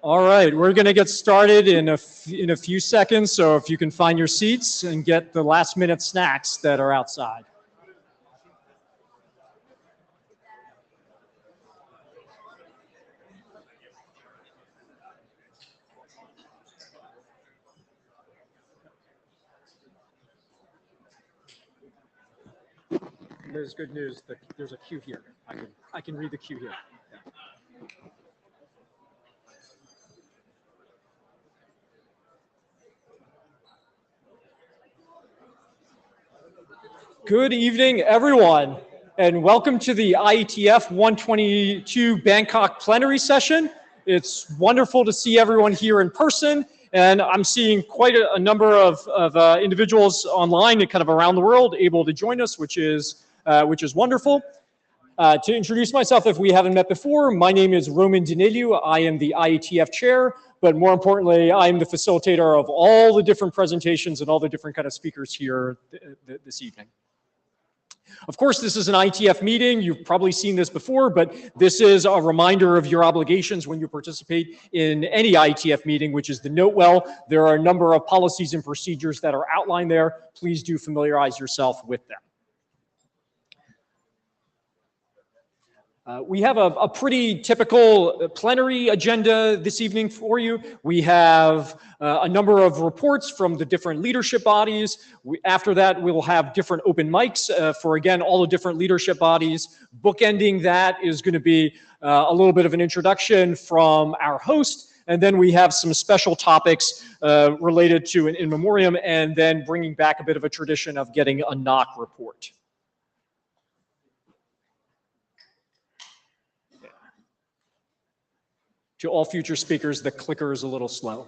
All right, we're going to get started in a few seconds, so if you can find your seats and get the last minute snacks that are outside. There's good news that there's a queue here. I can read the queue here. Good evening, everyone, and welcome to the Ietf 122 Bangkok Plenary Session. It's wonderful to see everyone here in person, and I'm seeing quite a number of individuals online and kind of around the world able to join us, which is wonderful. To introduce myself, if we haven't met before, my name is Roman Dineliu. I am the Ietf chair, but more importantly, I am the facilitator of all the different presentations and all the different kind of speakers here this evening. Of course, this is an IETF meeting. You've probably seen this before, but this is a reminder of your obligations when you participate in any IETF meeting, which is to note well. There are a number of policies and procedures that are outlined there. Please do familiarize yourself with them. We have a pretty typical plenary agenda this evening for you. We have a number of reports from the different leadership bodies. After that, we'll have different open mics for, again, all the different leadership bodies. Bookending that is going to be a little bit of an introduction from our host, and then we have some special topics related to an in memoriam, and then bringing back a bit of a tradition of getting a knock report. To all future speakers, the clicker is a little slow.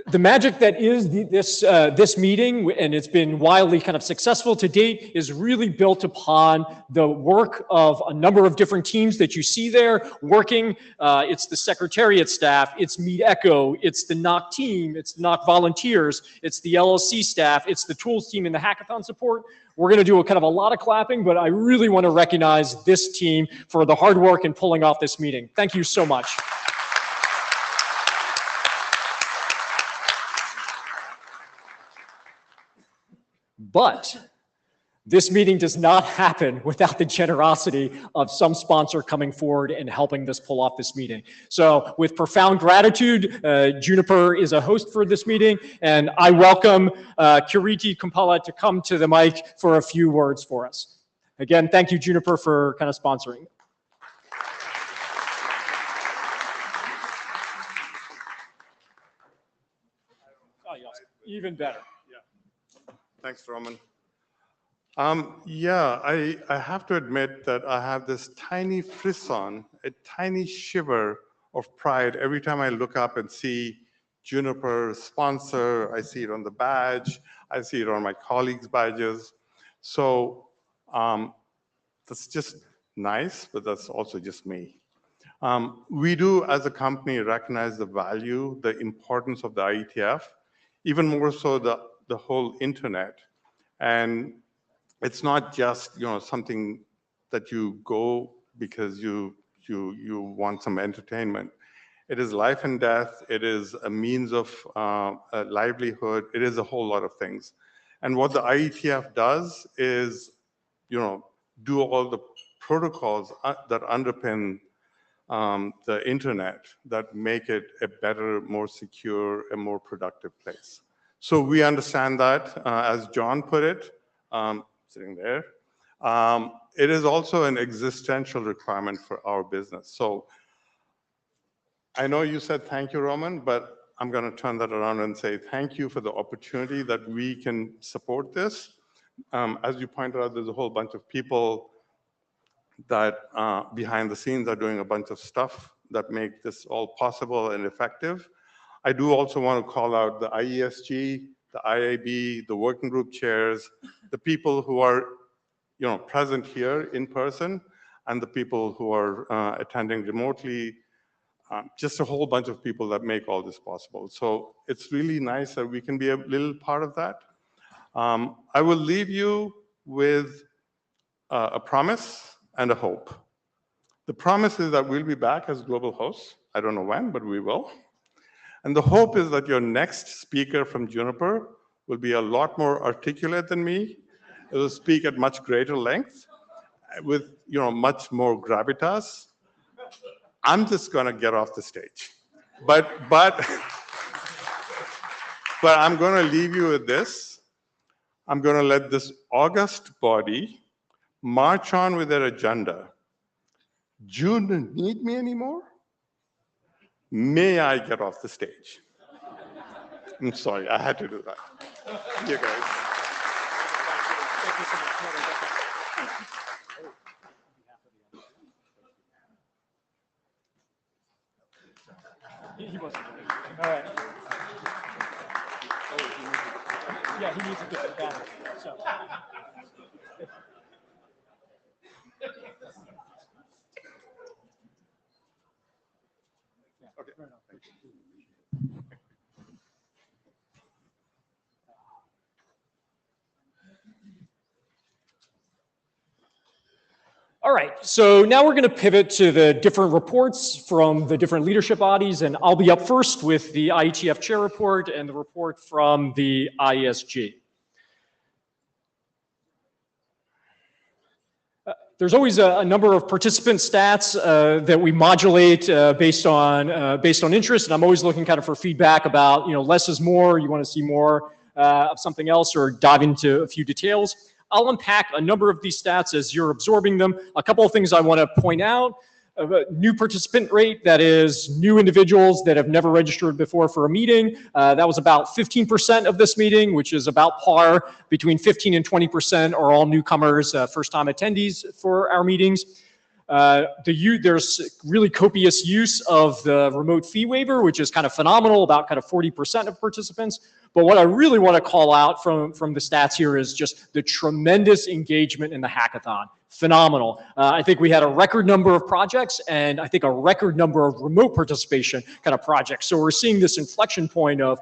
The magic that is this meeting, and it's been wildly kind of successful to date, is really built upon the work of a number of different teams that you see there working. It's the secretariat staff, it's Meet Echo, it's the NOC team, it's the NOC volunteers, it's the LLC staff, it's the tools team and the hackathon support. We're going to do a lot of clapping, but I really want to recognize this team for the hard work in pulling off this meeting. Thank you so much. This meeting does not happen without the generosity of some sponsor coming forward and helping us pull off this meeting. So with profound gratitude, Juniper is a host for this meeting, and I welcome Kiriti Kumpala to come to the mic for a few words for us. Again, thank you, Juniper, for kind of sponsoring. Oh, yes. Even better. Yeah. Thanks, Roman. I have to admit that I have this tiny frisson, a tiny shiver of pride every time I look up and see Juniper sponsor. I see it on the badge. I see it on my colleagues' badges. So that's just nice, but that's also just me. We do, as a company, recognize the value, the importance of the Ietf, even more so the whole internet. And it's not just something that you go because you want some entertainment. It is life and death. It is a means of a livelihood. It is a whole lot of things. And what the Ietf does is, do all the protocols that underpin the internet that make it a better, more secure, a more productive place. So we understand that, as John put it, sitting there. It is also an existential requirement for our business. So I know you said thank you, Roman, but I'm going to turn that around and say thank you for the opportunity that we can support this. As you pointed out, there's a whole bunch of people that behind the scenes are doing a bunch of stuff that make this all possible and effective. I do also want to call out the IESG, the IAB, the working group chairs, the people who are present here in person, and the people who are attending remotely, just a whole bunch of people that make all this possible. So it's really nice that we can be a little part of that. I will leave you with a promise and a hope. The promise is that we'll be back as global hosts. I don't know when, but we will. And the hope is that your next speaker from Juniper will be a lot more articulate than me. It will speak at much greater length with much more gravitas. I'm just going to get off the stage. But I'm going to leave you with this. I'm going to let this august body march on with their agenda. June doesn't need me anymore? May I get off the stage? I'm sorry, I had to do that. Thank you, guys. Thank you so much. He wasn't ready. All right. Yeah, he needs a different battery. So. Okay. Thank you. All right, so now we're going to pivot to the different reports from the different leadership bodies, and I'll be up first with the Ietf chair report and the report from the IESG. There's always a number of participant stats that we modulate based on interest, and I'm always looking kind of for feedback about less is more. You want to see more of something else, or dive into a few details. I'll unpack a number of these stats as you're absorbing them. A couple of things I want to point out. New participant rate, that is new individuals that have never registered before for a meeting. That was about 15% of this meeting, which is about par. Between 15 and 20% are all newcomers, first-time attendees for our meetings. There's really copious use of the remote fee waiver, which is kind of phenomenal, about kind of 40% of participants. But what I really want to call out from the stats here is just the tremendous engagement in the hackathon. Phenomenal. I think we had a record number of projects, and I think a record number of remote participation kind of projects. So we're seeing this inflection point of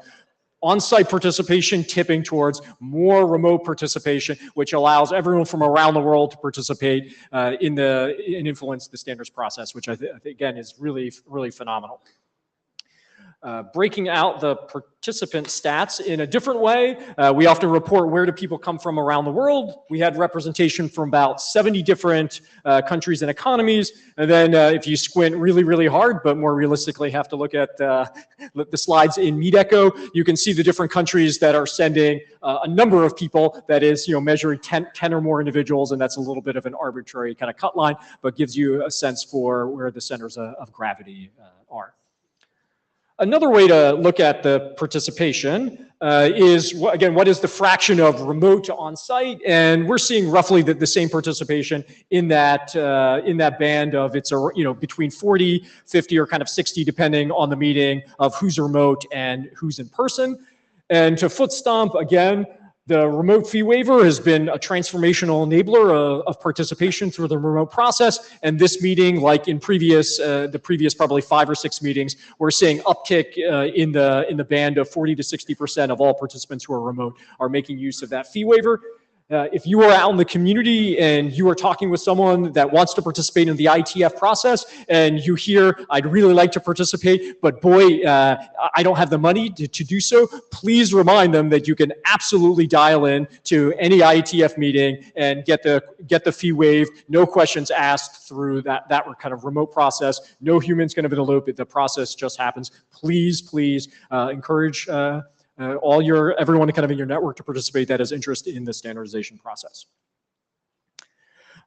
on-site participation tipping towards more remote participation, which allows everyone from around the world to participate and influence the standards process, which I think, again, is really, really phenomenal. breaking out the participant stats in a different way. We often report where do people come from around the world. We had representation from about 70 different countries and economies. And then if you squint really, really hard, but more realistically have to look at the slides in MeetEcho, you can see the different countries that are sending a number of people that is, measuring 10 or more individuals, and that's a little bit of an arbitrary kind of cut line, but gives you a sense for where the centers of gravity are. Another way to look at the participation is, again, what is the fraction of remote to on-site? And we're seeing roughly the same participation in that band of it's between 40, 50, or kind of 60, depending on the meeting of who's remote and who's in person. And to foot stomp, again, the remote fee waiver has been a transformational enabler of participation through the remote process. And this meeting, like in the previous probably 5 or 6 meetings, we're seeing uptick in the band of 40 to 60% of all participants who are remote are making use of that fee waiver. If you are out in the community and you are talking with someone that wants to participate in the Ietf process and you hear, I'd really like to participate, but boy, I don't have the money to do so, please remind them that you can absolutely dial in to any Ietf meeting and get the fee waived, no questions asked through that kind of remote process. No human's going to be in the loop. The process just happens. Please encourage everyone kind of in your network to participate that has interest in the standardization process.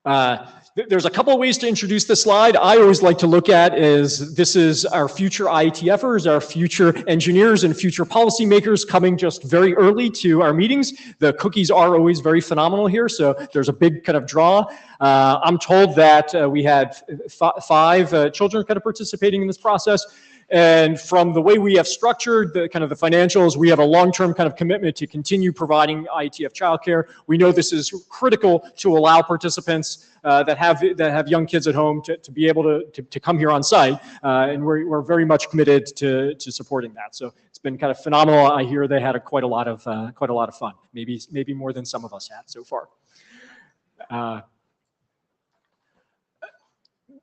There's a couple of ways to introduce this slide. I always like to look at this is our future IETFers, our future engineers and future policymakers coming just very early to our meetings. The cookies are always very phenomenal here, so there's a big kind of draw. I'm told that we had 5 children kind of participating in this process. And from the way we have structured the kind of the financials, we have a long-term kind of commitment to continue providing IETF childcare. We know this is critical to allow participants that have young kids at home to be able to come here on site, and we're very much committed to supporting that. So it's been kind of phenomenal. I hear they had quite a lot of fun, maybe more than some of us had so far.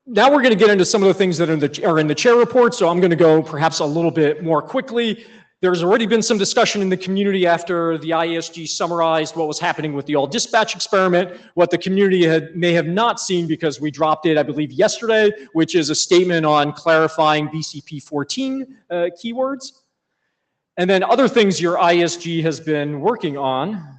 Now we're going to get into some of the things that are in the chair report, so I'm going to go perhaps a little bit more quickly. There's already been some discussion in the community after the IESG summarized what was happening with the all dispatch experiment. What the community may have not seen, because we dropped it, I believe, yesterday, which is a statement on clarifying BCP 14 keywords. And then other things your IESG has been working on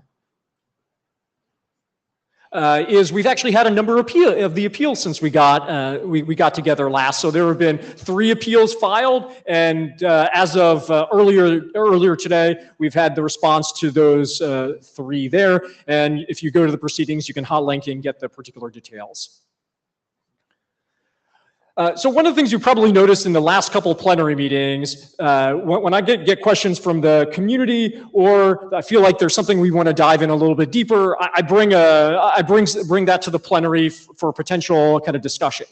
is we've actually had a number of the appeals since we got together last. So there have been 3 appeals filed, and as of earlier today, we've had the response to those 3 there. And if you go to the proceedings, you can hot link and get the particular details. So one of the things you probably noticed in the last couple of plenary meetings, when I get questions from the community, or I feel like there's something we want to dive in a little bit deeper, I bring that to the plenary for potential kind of discussion.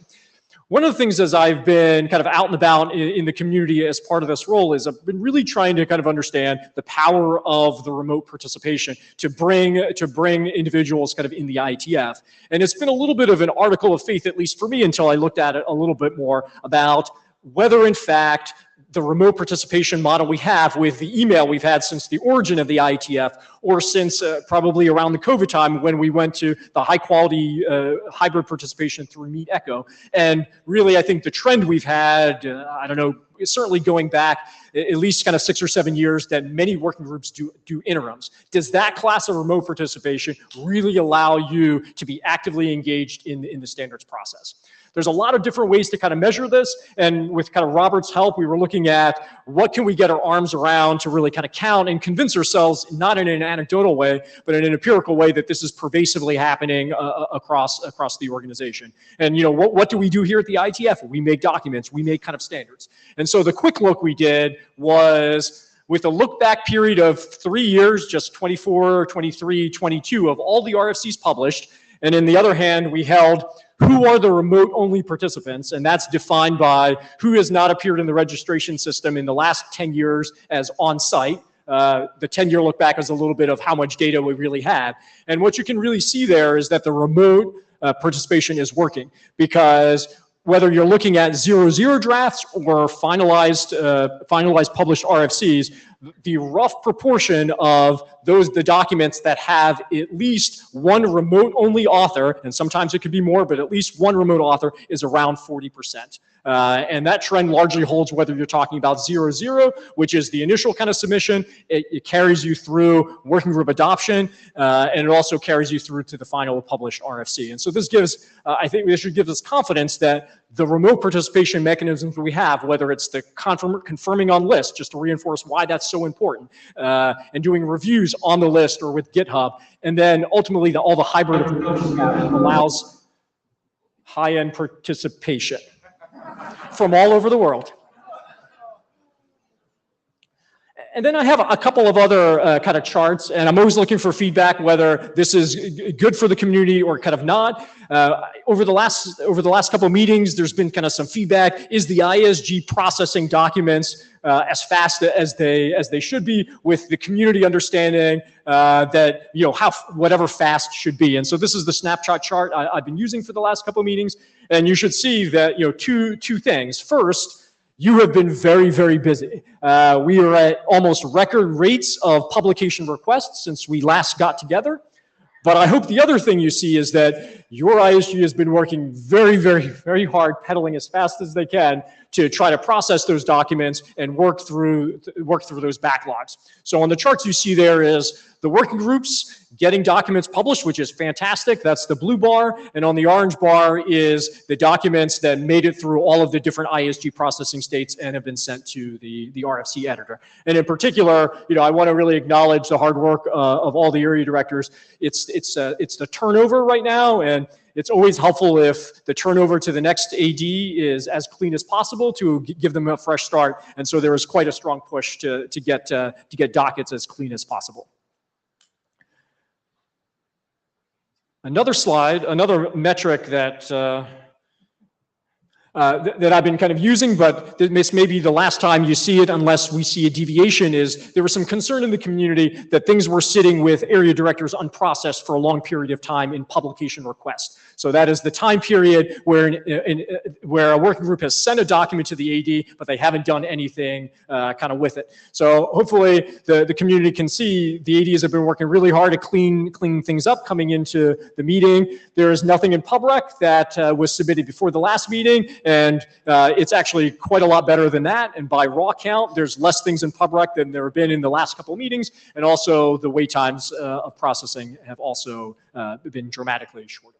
One of the things as I've been kind of out and about in the community as part of this role is I've been really trying to kind of understand the power of the remote participation to bring individuals kind of in the IETF. And it's been a little bit of an article of faith, at least for me, until I looked at it a little bit more about whether in fact the remote participation model we have with the email we've had since the origin of the IETF, or since probably around the COVID time when we went to the high quality hybrid participation through MeetEcho. And really, I think the trend we've had, I don't know, certainly going back at least kind of 6 or 7 years, that many working groups do interims. Does that class of remote participation really allow you to be actively engaged in the standards process? There's a lot of different ways to kind of measure this, and with kind of Robert's help, we were looking at what can we get our arms around to really kind of count and convince ourselves, not in an anecdotal way, but in an empirical way, that this is pervasively happening across the organization. And what do we do here at the IETF? We make documents, we make kind of standards. And so the quick look we did was, with a look back period of 3 years, just 24, 23, 22 of all the RFCs published, and in the other hand, we held who are the remote only participants, and that's defined by who has not appeared in the registration system in the last 10 years as on-site. The 10-year look back is a little bit of how much data we really have. And what you can really see there is that the remote participation is working, because whether you're looking at 0-0 drafts or finalized published RFCs, the rough proportion of the documents that have at least one remote-only author, and sometimes it could be more, but at least one remote author, is around 40%. And that trend largely holds whether you're talking about 0-0, which is the initial kind of submission. It carries you through working group adoption, and it also carries you through to the final published RFC. And so this gives, I think this should give us confidence that the remote participation mechanisms we have, whether it's the confirming on list, just to reinforce why that's so important, and doing reviews on the list or with GitHub, and then ultimately all the hybrid approach allows high-end participation from all over the world. And then I have a couple of other kind of charts, and I'm always looking for feedback whether this is good for the community or kind of not. Over the last couple of meetings, there's been kind of some feedback. Is the ISG processing documents as fast as they should be, with the community understanding that how whatever fast should be? And so this is the snapshot chart I've been using for the last couple of meetings, and you should see that two things. First, you have been very, very busy. We are at almost record rates of publication requests since we last got together. But I hope the other thing you see is that your ISG has been working very, very, very hard, pedaling as fast as they can to try to process those documents and work through those backlogs. So on the charts you see there is the working groups getting documents published, which is fantastic. That's the blue bar. And on the orange bar is the documents that made it through all of the different ISG processing states and have been sent to the RFC editor. And in particular, I want to really acknowledge the hard work of all the area directors. It's the turnover right now, and it's always helpful if the turnover to the next AD is as clean as possible to give them a fresh start. And so there is quite a strong push to get dockets as clean as possible. Another slide, another metric that I've been kind of using, but this may be the last time you see it unless we see a deviation, is there was some concern in the community that things were sitting with area directors unprocessed for a long period of time in publication request. So that is the time period where a working group has sent a document to the AD, but they haven't done anything kind of with it. So hopefully the community can see the ADs have been working really hard to clean things up coming into the meeting. There is nothing in PubRec that was submitted before the last meeting, and it's actually quite a lot better than that. And by raw count, there's less things in PubRec than there have been in the last couple of meetings, and also the wait times of processing have also been dramatically shorter.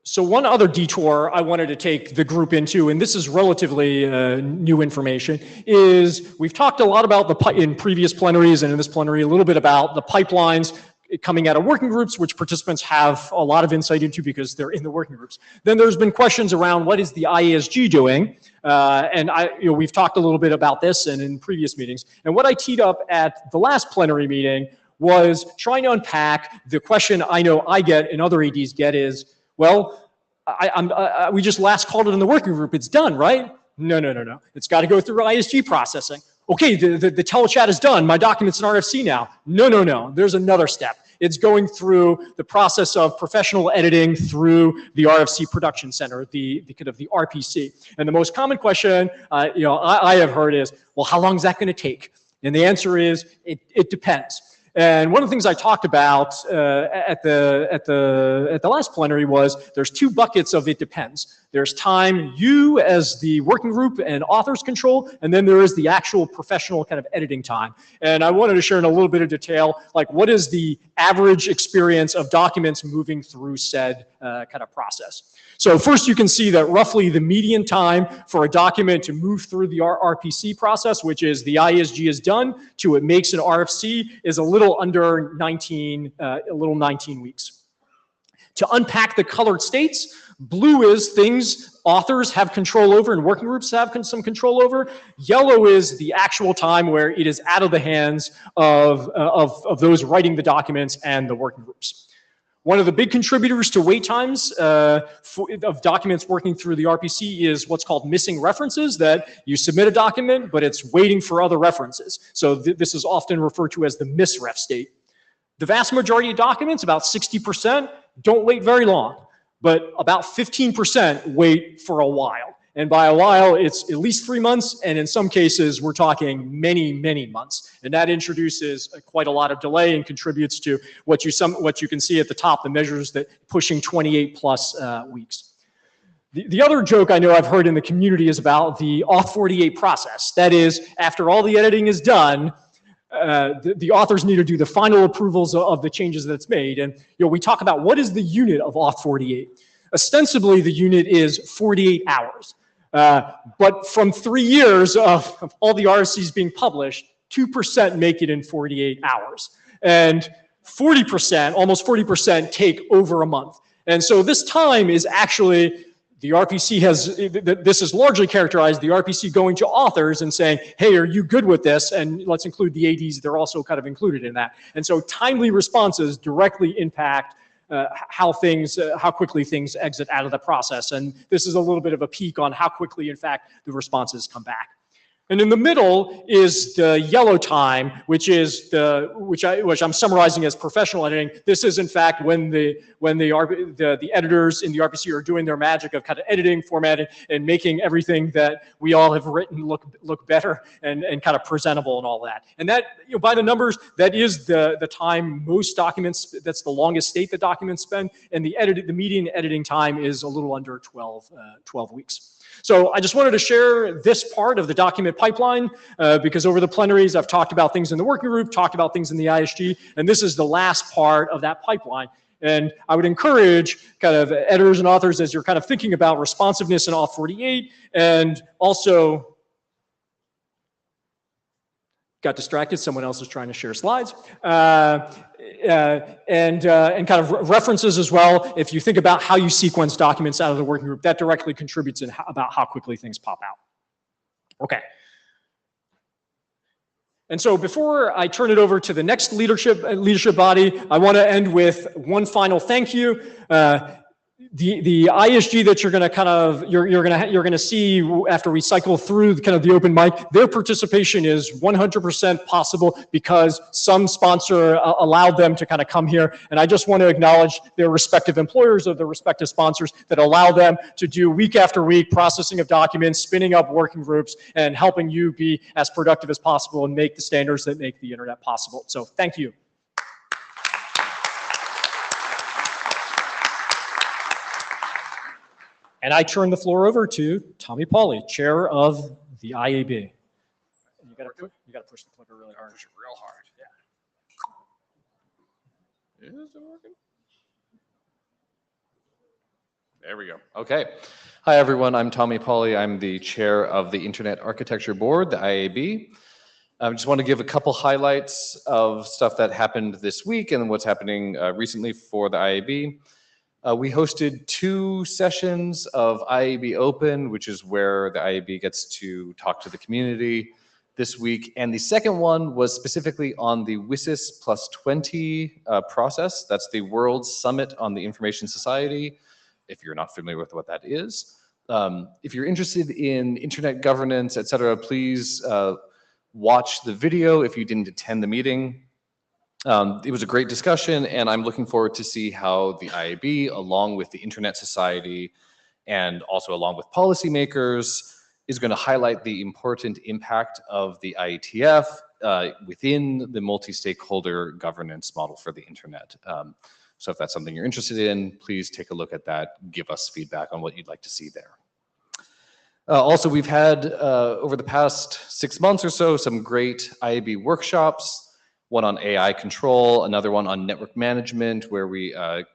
So one other detour I wanted to take the group into, and this is relatively new information, is we've talked a lot about in previous plenaries and in this plenary a little bit about the pipelines coming out of working groups, which participants have a lot of insight into because they're in the working groups. Then there's been questions around what is the ISG doing, and we've talked a little bit about this and in previous meetings. And what I teed up at the last plenary meeting was trying to unpack the question I know I get and other ADs get is, well, we just last called it in the working group. It's done, right? No. It's got to go through ISG processing. Okay, the telechat is done. My document's in RFC now. No. There's another step. It's going through the process of professional editing through the RFC Production Center, the kind of the RPC. And the most common question I have heard is, well, how long is that going to take? And the answer is, it depends. And one of the things I talked about at the last plenary was there's two buckets of it depends. There's time you as the working group and authors control, and then there is the actual professional kind of editing time. And I wanted to share in a little bit of detail, like what is the average experience of documents moving through said kind of process. So first you can see that roughly the median time for a document to move through the RPC process, which is the ISG is done to it makes an RFC, is a little under 19 weeks. To unpack the colored states, blue is things authors have control over and working groups have some control over. Yellow is the actual time where it is out of the hands of those writing the documents and the working groups. One of the big contributors to wait times of documents working through the RPC is what's called missing references, that you submit a document, but it's waiting for other references. So this is often referred to as the misref state. The vast majority of documents, about 60%, don't wait very long, but about 15% wait for a while. And by a while, it's at least 3 months, and in some cases, we're talking many, many months. And that introduces quite a lot of delay and contributes to what you can see at the top, the measures that pushing 28 plus weeks. The other joke I know I've heard in the community is about the Auth48 process. That is, after all the editing is done, the authors need to do the final approvals of the changes that's made. And we talk about what is the unit of Auth48. Ostensibly, the unit is 48 hours. But from 3 years of all the RFCs being published, 2% make it in 48 hours. And 40%, almost 40%, take over a month. And so this time is actually, the RPC this is largely characterized, the RPC going to authors and saying, hey, are you good with this? And let's include the ADs, they're also kind of included in that. And so timely responses directly impact how quickly things exit out of the process. And this is a little bit of a peek on how quickly, in fact, the responses come back. And in the middle is the yellow time, which I'm summarizing as professional editing. This is in fact when the editors in the RPC are doing their magic of kind of editing, formatting, and making everything that we all have written look better and kind of presentable and all that. And that, by the numbers, that is the time most documents, that's the longest state that documents spend, and the median editing time is a little under 12 weeks. So I just wanted to share this part of the document pipeline because over the plenaries, I've talked about things in the working group, talked about things in the ISG, and this is the last part of that pipeline. And I would encourage kind of editors and authors as you're kind of thinking about responsiveness in Auth48 and also got distracted, someone else is trying to share slides. And kind of references as well. If you think about how you sequence documents out of the working group, that directly contributes in about how quickly things pop out. Okay. And so before I turn it over to the next leadership body, I want to end with one final thank you. The ISG that you're going to you're going to see after we cycle through kind of the open mic, their participation is 100% possible because some sponsor allowed them to kind of come here. And I just want to acknowledge their respective employers or their respective sponsors that allow them to do week after week processing of documents, spinning up working groups, and helping you be as productive as possible and make the standards that make the internet possible. So thank you. And I turn the floor over to Tommy Pauly, chair of the IAB. You got to push the clicker really hard. Push it real hard. Yeah. Is it working? There we go. Okay. Hi, everyone. I'm Tommy Pauly. I'm the chair of the Internet Architecture Board, the IAB. I just want to give a couple highlights of stuff that happened this week and what's happening recently for the IAB. We hosted 2 sessions of IAB Open, which is where the IAB gets to talk to the community this week. And the second one was specifically on the WSIS +20 process. That's the World Summit on the Information Society, if you're not familiar with what that is. If you're interested in internet governance, et cetera, please watch the video if you didn't attend the meeting. It was a great discussion, and I'm looking forward to see how the IAB, along with the Internet Society, and also along with policymakers, is going to highlight the important impact of the IETF within the multi-stakeholder governance model for the internet. So if that's something you're interested in, please take a look at that. Give us feedback on what you'd like to see there. Also, we've had, over the past 6 months or so, some great IAB workshops. One on AI control, another one on network management, where we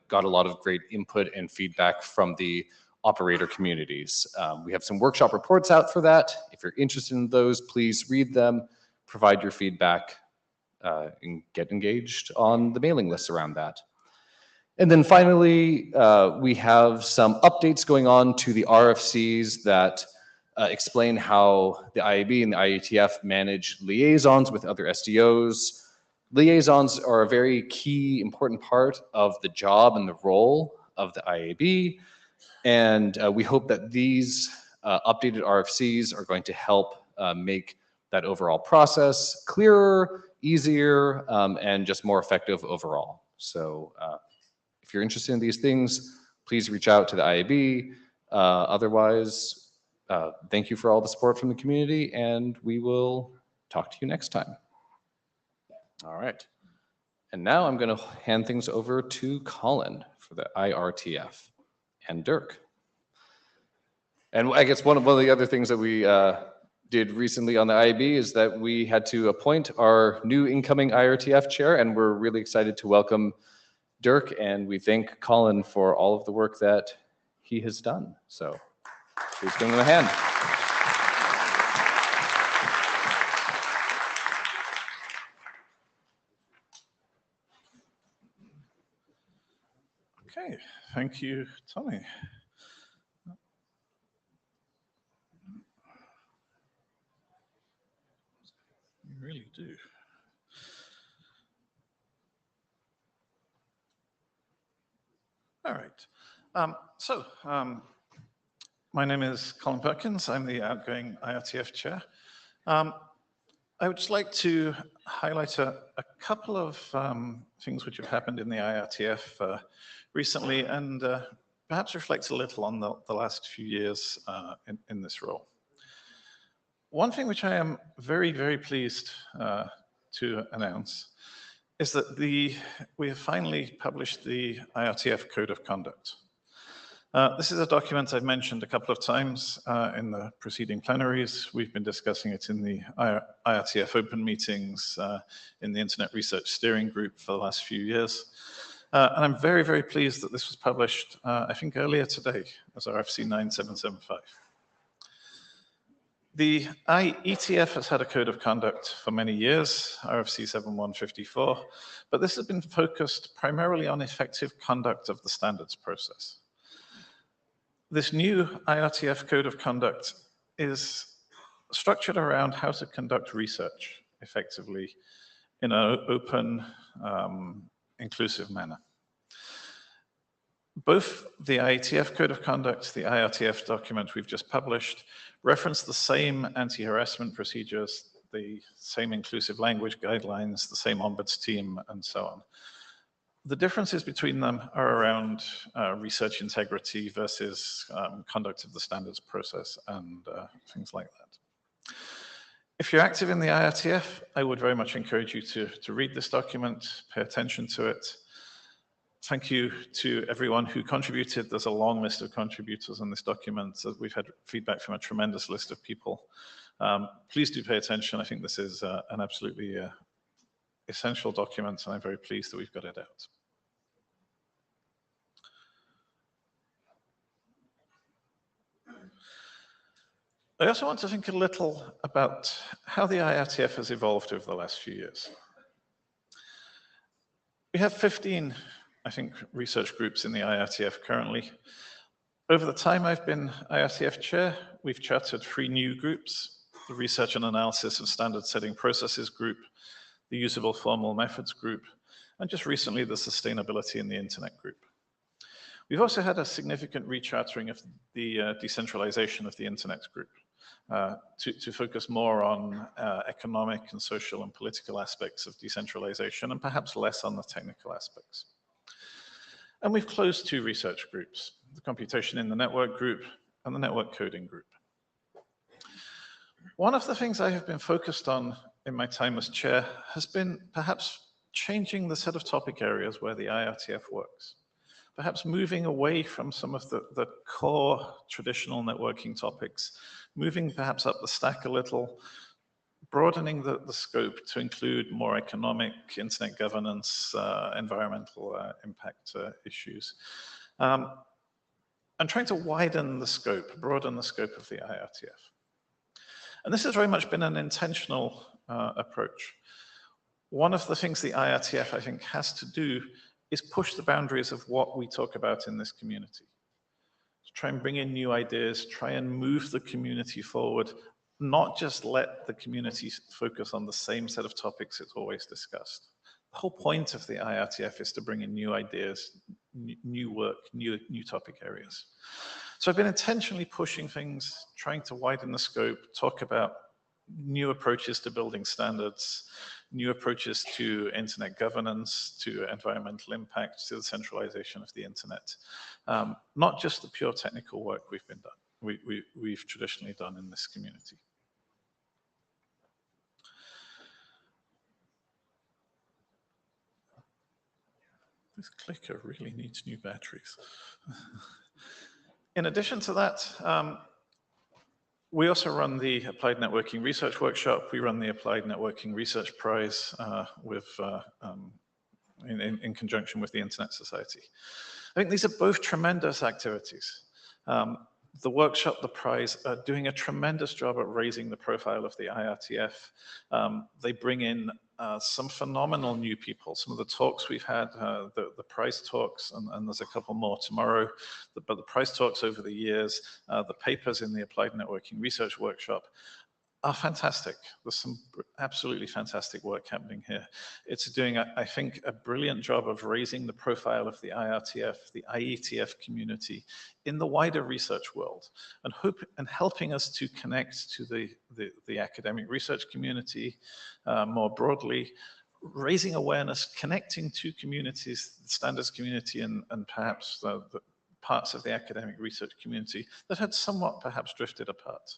got a lot of great input and feedback from the operator communities. We have some workshop reports out for that. If you're interested in those, please read them, provide your feedback, and get engaged on the mailing lists around that. And then finally, we have some updates going on to the RFCs that explain how the IAB and the IETF manage liaisons with other SDOs. Liaisons are a very key, important part of the job and the role of the IAB. And we hope that these updated RFCs are going to help make that overall process clearer, easier, and just more effective overall. So if if you're interested in these things, please reach out to the IAB. Otherwise, thank you for all the support from the community, and we will talk to you next time. All right. And now I'm going to hand things over to Colin for the IRTF and Dirk. And I guess one of the other things that we did recently on the IAB is that we had to appoint our new incoming IRTF chair, and we're really excited to welcome Dirk, and we thank Colin for all of the work that he has done. So please give him a hand. Okay, thank you, Tommy. You really do. All right. My name is Colin Perkins. I'm the outgoing IRTF chair. I would just like to highlight a couple of things which have happened in the IRTF recently, and perhaps reflect a little on the last few years in this role. One thing which I am very, very pleased to announce is that we have finally published the IRTF Code of Conduct. This is a document I've mentioned a couple of times in the preceding plenaries. We've been discussing it in the IRTF open meetings, in the Internet Research Steering Group for the last few years. And I'm very, very pleased that this was published, I think earlier today, as RFC 9775. The Ietf has had a code of conduct for many years, RFC 7154, but this has been focused primarily on effective conduct of the standards process. This new IRTF Code of Conduct is structured around how to conduct research effectively in an open, inclusive manner. Both the IETF Code of Conduct, the IRTF document we've just published, reference the same anti-harassment procedures, the same inclusive language guidelines, the same ombuds team, and so on. The differences between them are around research integrity versus conduct of the standards process and things like that. If you're active in the IRTF, I would very much encourage you to read this document, pay attention to it. Thank you to everyone who contributed. There's a long list of contributors on this document. We've had feedback from a tremendous list of people. Please do pay attention. I think this is an absolutely essential document, and I'm very pleased that we've got it out. I also want to think a little about how the IRTF has evolved over the last few years. We have 15, I think, research groups in the IRTF currently. Over the time I've been IRTF chair, we've chartered 3 new groups: the Research and Analysis of Standard Setting Processes group, the Usable Formal Methods group, and just recently the Sustainability in the Internet group. We've also had a significant rechartering of the decentralization of the Internet group to focus more on economic and social and political aspects of decentralization, and perhaps less on the technical aspects. And we've closed 2 research groups, the Computation in the Network group and the Network Coding group. One of the things I have been focused on in my time as chair has been perhaps changing the set of topic areas where the IRTF works. Perhaps moving away from some of the core traditional networking topics, moving perhaps up the stack a little, broadening the scope to include more economic, internet governance, environmental impact issues, and trying to widen the scope, broaden the scope of the IRTF. And this has very much been an intentional approach. One of the things the IRTF, I think, has to do is push the boundaries of what we talk about in this community. Try and bring in new ideas, try and move the community forward, not just let the community focus on the same set of topics it's always discussed. The whole point of the IRTF is to bring in new ideas, new work, new topic areas. So I've been intentionally pushing things, trying to widen the scope, talk about new approaches to building standards, new approaches to internet governance, to environmental impact, to the centralization of the internet. Not just the pure technical work we've traditionally done in this community. This clicker really needs new batteries. In addition to that, we also run the Applied Networking Research Workshop. We run the Applied Networking Research Prize in conjunction with the Internet Society. I think these are both tremendous activities. The workshop, the prize, are doing a tremendous job at raising the profile of the IRTF. They bring in some phenomenal new people. Some of the talks we've had, the prize talks, and there's a couple more tomorrow, but the prize talks over the years, the papers in the Applied Networking Research Workshop are fantastic. There's some absolutely fantastic work happening here. It's doing, I think, a brilliant job of raising the profile of the IRTF, the Ietf community in the wider research world, and helping us to connect to the academic research community more broadly, raising awareness, connecting to communities, the standards community, and perhaps the parts of the academic research community that had somewhat perhaps drifted apart.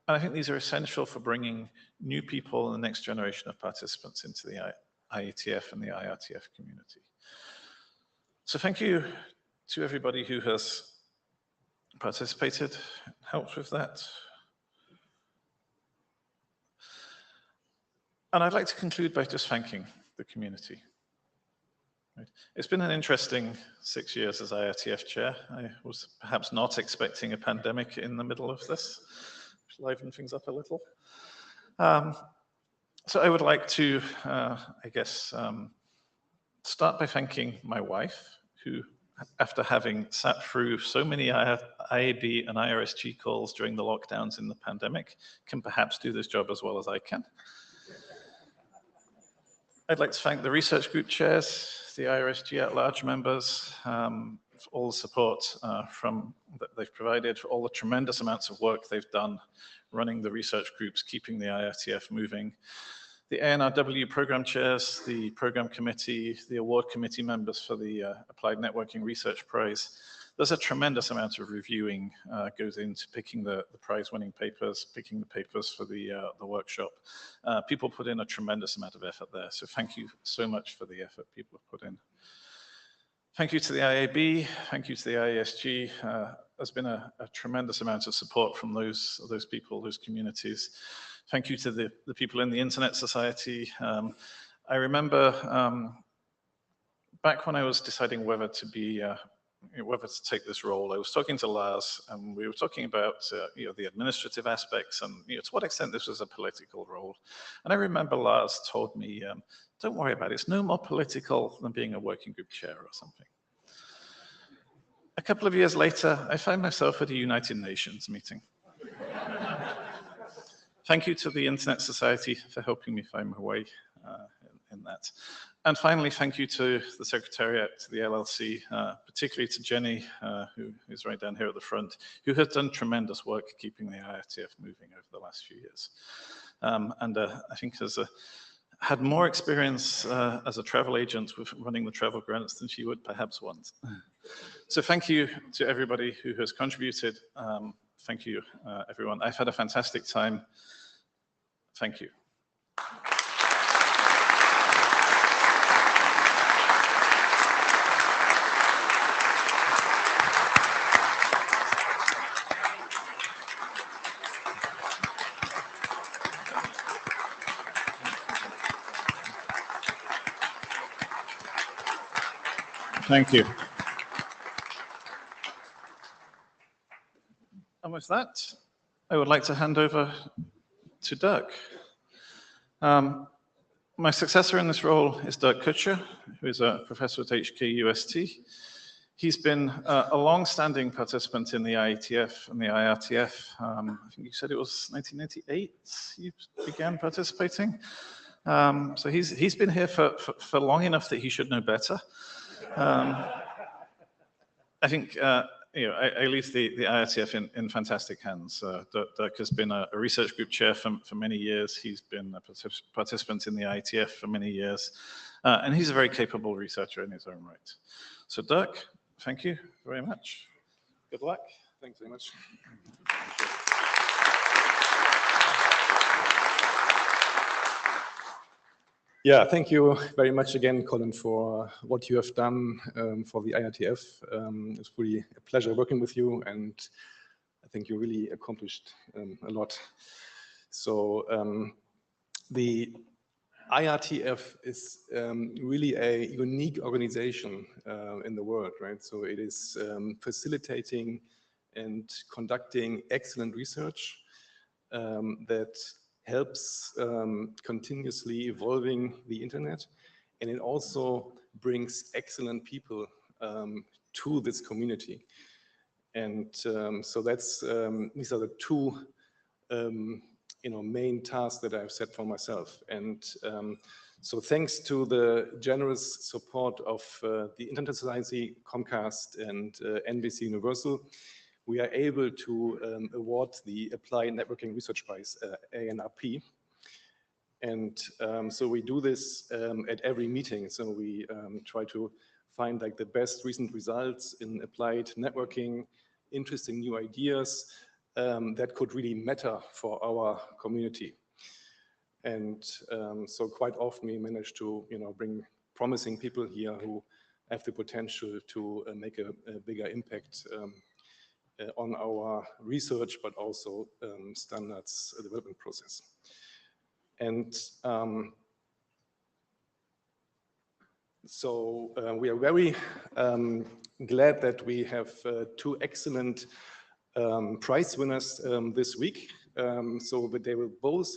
And I think these are essential for bringing new people and the next generation of participants into the IETF and the IRTF community. So thank you to everybody who has participated, helped with that. And I'd like to conclude by just thanking the community. It's been an interesting 6 years as IRTF chair. I was perhaps not expecting a pandemic in the middle of this. Liven things up a little. So I would like to, I guess, start by thanking my wife, who, after having sat through so many IAB and IRSG calls during the lockdowns in the pandemic, can perhaps do this job as well as I can. I'd like to thank the research group chairs, the IRSG at-large members, for all the support that they've provided, for all the tremendous amounts of work they've done running the research groups, keeping the IRTF moving. The ANRW program chairs, the program committee, the award committee members for the Applied Networking Research Prize. There's a tremendous amount of reviewing goes into picking the prize-winning papers, picking the papers for the workshop. People put in a tremendous amount of effort there, so thank you so much for the effort people have put in. Thank you to the IAB, thank you to the IESG. There's been a tremendous amount of support from those people, those communities. Thank you to the people in the Internet Society. I remember back when I was deciding whether to take this role, I was talking to Lars, and we were talking about the administrative aspects and to what extent this was a political role. And I remember Lars told me, don't worry about it, it's no more political than being a working group chair or something. A couple of years later, I found myself at a United Nations meeting. Thank you to the Internet Society for helping me find my way in that. And finally, thank you to the Secretariat, to the LLC, particularly to Jenny, who is right down here at the front, who has done tremendous work keeping the IRTF moving over the last few years. I think has had more experience as a travel agent with running the travel grants than she would perhaps want. So thank you to everybody who has contributed. Thank you, everyone. I've had a fantastic time. Thank you. Thank you. And with that, I would like to hand over to Doug. My successor in this role is Doug Kutcher, who is a professor at HKUST. He's been a long-standing participant in the IETF and the IRTF. I think you said it was 1998 you began participating. So he's been here for long enough that he should know better. I think I leave the IETF in fantastic hands. Dirk has been a research group chair for many years. He's been a participant in the IETF for many years. And he's a very capable researcher in his own right. So Dirk, thank you very much. Good luck. Thanks very much. Yeah, thank you very much again, Colin, for what you have done for the IETF. It's really a pleasure working with you, and I think you really accomplished a lot. So the IETF is really a unique organization in the world, right? So it is facilitating and conducting excellent research that helps continuously evolving the internet, and it also brings excellent people to this community. And so that's these are the two main tasks that I've set for myself. And so thanks to the generous support of the Internet Society, Comcast, and NBC Universal, we are able to award the Applied Networking Research Prize, ANRP. And so we do this at every meeting. So we try to find like the best recent results in applied networking, interesting new ideas that could really matter for our community. And so quite often we manage to bring promising people here who have the potential to make a bigger impact on our research, but also standards development process. And so we are very glad that we have two excellent prize winners this week. So they will both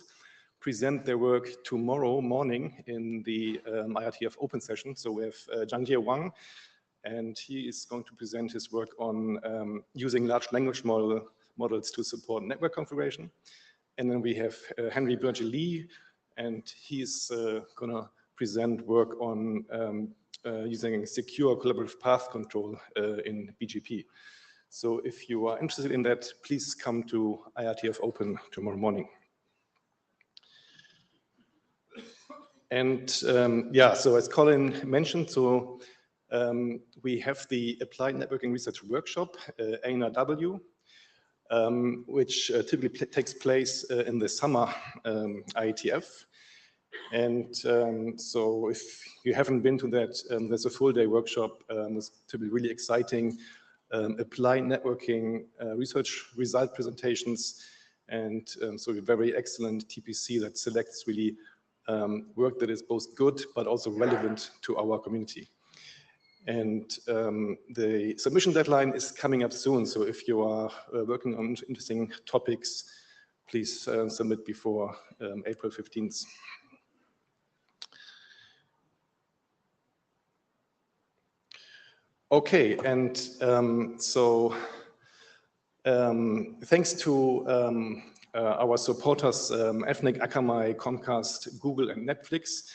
present their work tomorrow morning in the IETF open session. So we have Zhangjie Wang, and he is going to present his work on using large language models to support network configuration. And then we have Henry Burge Lee, and he's going to present work on using secure collaborative path control in BGP. So if you are interested in that, please come to IETF Open tomorrow morning. And yeah, so as Colin mentioned, so we have the Applied Networking Research Workshop, ANRW, which typically takes place in the summer IETF. And so if you haven't been to that, there's a full day workshop. It's typically really exciting applied networking research result presentations, and so a very excellent TPC that selects really work that is both good but also relevant to our community. And the submission deadline is coming up soon, so if you are working on interesting topics, please submit before April 15th. Okay, and so thanks to our supporters, Ethnic, Akamai, Comcast, Google, and Netflix,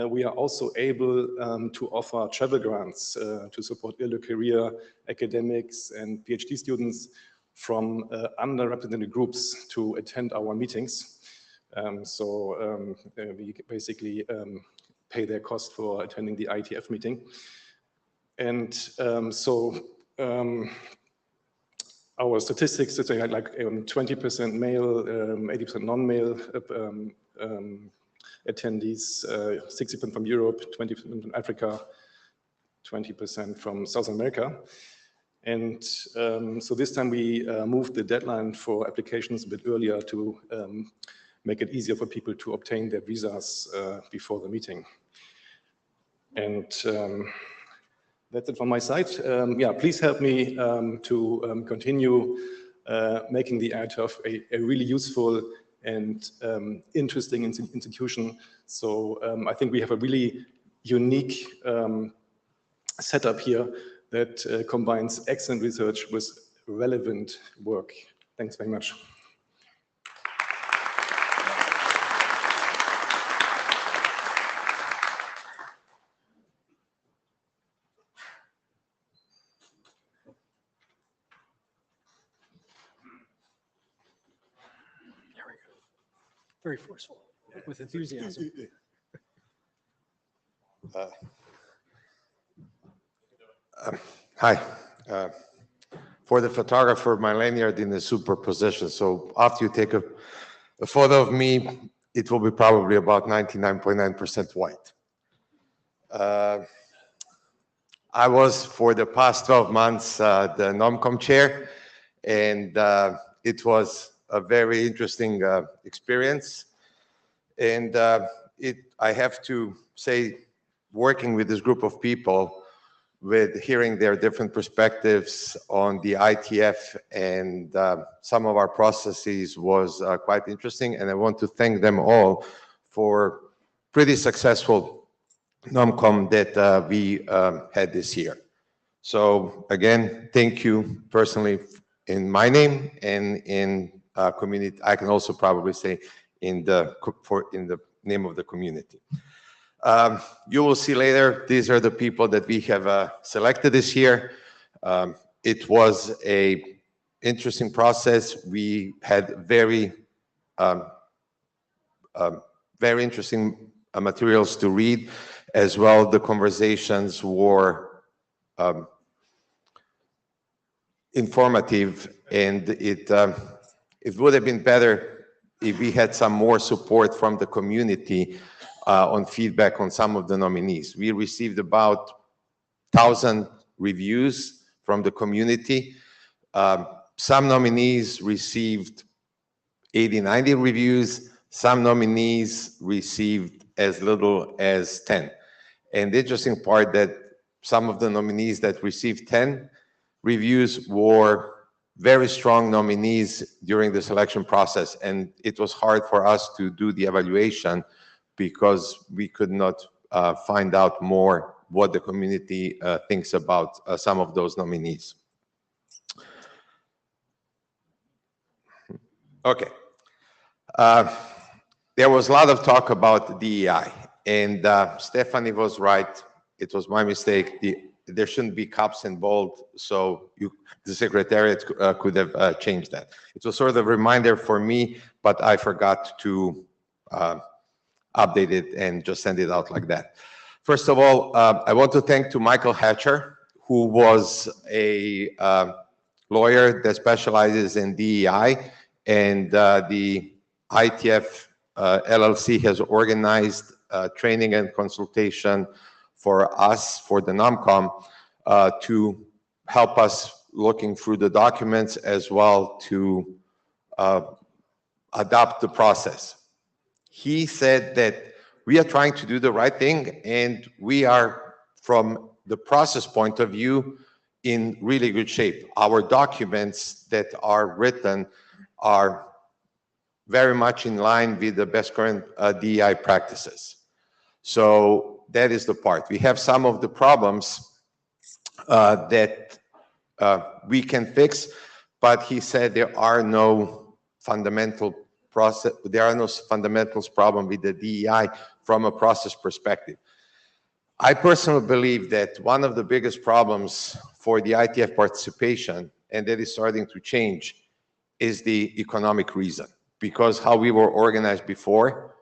we are also able to offer travel grants to support early career academics and PhD students from underrepresented groups to attend our meetings. So we basically pay their cost for attending the IETF meeting. And so our statistics is like 20% male, 80% non-male attendees, 60% from Europe, 20% from Africa, 20% from South America. And so this time we moved the deadline for applications a bit earlier to make it easier for people to obtain their visas before the meeting. And that's it from my side. Yeah, please help me to continue making the IETF a really useful and interesting institution. So I think we have a really unique setup here that combines excellent research with relevant work. Thanks very much. Very forceful, with enthusiasm. Hi. For the photographer, my lanyard in the superposition. So after you take a photo of me, it will be probably about 99.9% white. I was, for the past 12 months, the NOMCOM chair, and it was a very interesting experience. And I have to say, working with this group of people, with hearing their different perspectives on the ITF and some of our processes was quite interesting. And I want to thank them all for pretty successful NOMCOM that we had this year. So again, thank you personally in my name and in community. I can also probably say in the name of the community. You will see later, these are the people that we have selected this year. It was an interesting process. We had very interesting materials to read as well. The conversations were informative, and it would have been better if we had some more support from the community on feedback on some of the nominees. We received about 1,000 reviews from the community. Some nominees received 80, 90 reviews. Some nominees received as little as 10. And the interesting part that some of the nominees that received 10 reviews were very strong nominees during the selection process. And it was hard for us to do the evaluation because we could not find out more what the community thinks about some of those nominees. Okay. There was a lot of talk about DEI, and Stephanie was right. It was my mistake. There shouldn't be caps in bold, so the Secretariat could have changed that. It was sort of a reminder for me, but I forgot to update it and just send it out like that. First of all, I want to thank Michael Hatcher, who was a lawyer that specializes in DEI, and the ITF LLC has organized training and consultation for us, for the NOMCOM, to help us looking through the documents as well to adopt the process. He said that we are trying to do the right thing, and we are, from the process point of view, in really good shape. Our documents that are written are very much in line with the best current DEI practices. So that is the part. We have some of the problems that we can fix, but he said there are no fundamental fundamentals problem with the DEI from a process perspective. I personally believe that one of the biggest problems for the ITF participation, and that is starting to change, is the economic reason. Because how we were organized before,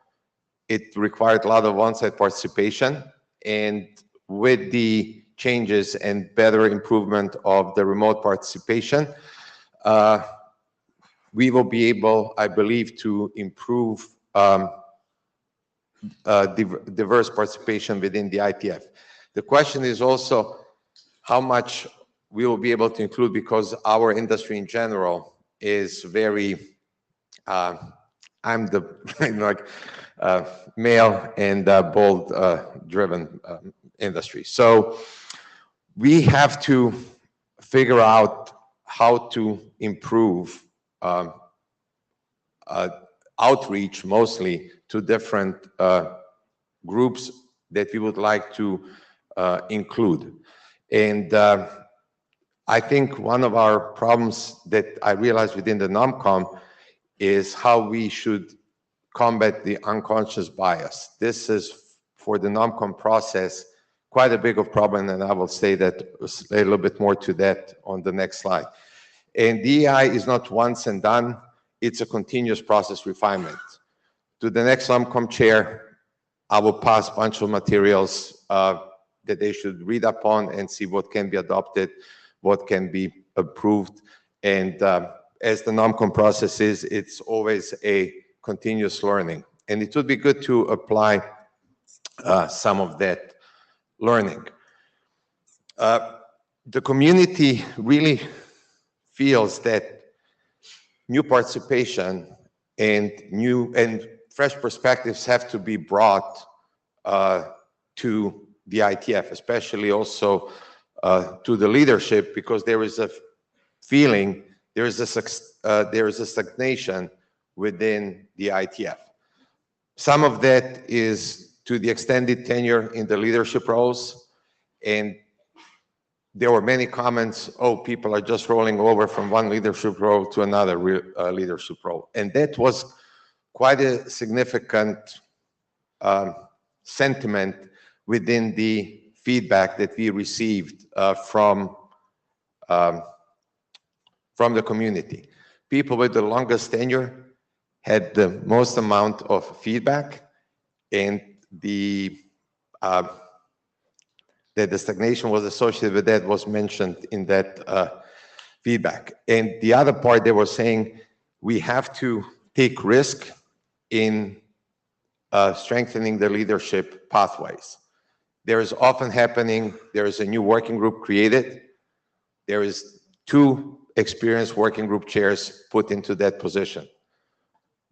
it required a lot of on-site participation, and with the changes and better improvement of the remote participation, we will be able, I believe, to improve diverse participation within the ITF. The question is also how much we will be able to include, because our industry in general is very, I'm the male and bold driven industry. So we have to figure out how to improve outreach, mostly to different groups that we would like to include. And I think one of our problems that I realized within the NOMCOM is how we should combat the unconscious bias. This is, for the NOMCOM process, quite a big of problem, and I will say a little bit more to that on the next slide. And DEI is not once and done, it's a continuous process refinement. to the next NOMCOM chair, I will pass a bunch of materials that they should read upon and see what can be adopted, what can be approved. And as the NOMCOM process is, it's always a continuous learning. And it would be good to apply some of that learning. The community really feels that new participation and new and fresh perspectives have to be brought to the ITF, especially also to the leadership, because there is a feeling there is a stagnation within the ITF. Some of that is to the extended tenure in the leadership roles, and there were many comments, oh, people are just rolling over from one leadership role to another leadership role. And that was quite a significant sentiment within the feedback that we received from the community. People with the longest tenure had the most amount of feedback, and that the stagnation was associated with that was mentioned in that feedback. And the other part, they were saying we have to take risk in strengthening the leadership pathways. There is often happening, there is a new working group created, there is 2 experienced working group chairs put into that position.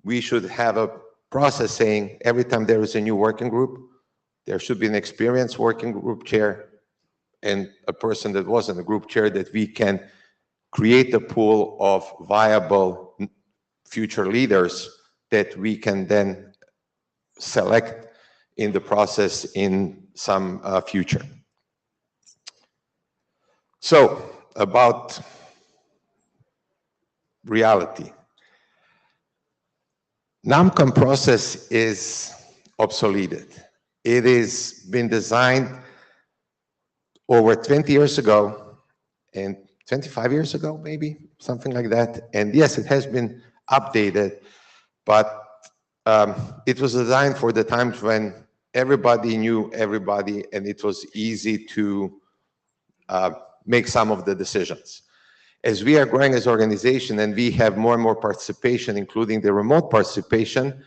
We should have a process saying every time there is a new working group, there should be an experienced working group chair and a person that wasn't a group chair, that we can create a pool of viable future leaders that we can then select in the process in some future. So about reality. NOMCOM process is obsoleted. It has been designed over 20 years ago and 25 years ago, maybe, something like that. And yes, it has been updated, but it was designed for the times when everybody knew everybody and it was easy to make some of the decisions. As we are growing as an organization and we have more and more participation, including the remote participation,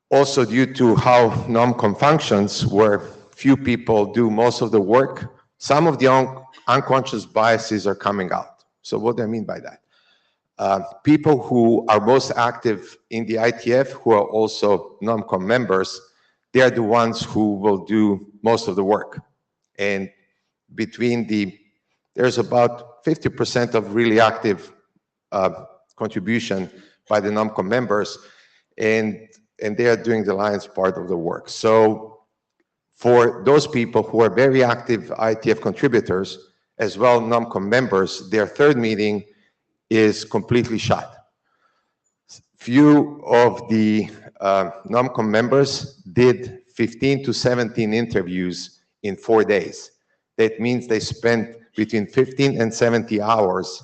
also due to how NOMCOM functions, where few people do most of the work, some of the unconscious biases are coming out. So what do I mean by that? People who are most active in the ITF, who are also NOMCOM members, they are the ones who will do most of the work. And there's about 50% of really active contribution by the NOMCOM members, and they are doing the lion's part of the work. So for those people who are very active ITF contributors, as well NOMCOM members, their third meeting is completely shut. Few of the NOMCOM members did 15 to 17 interviews in 4 days. That means they spent between 15 and 70 hours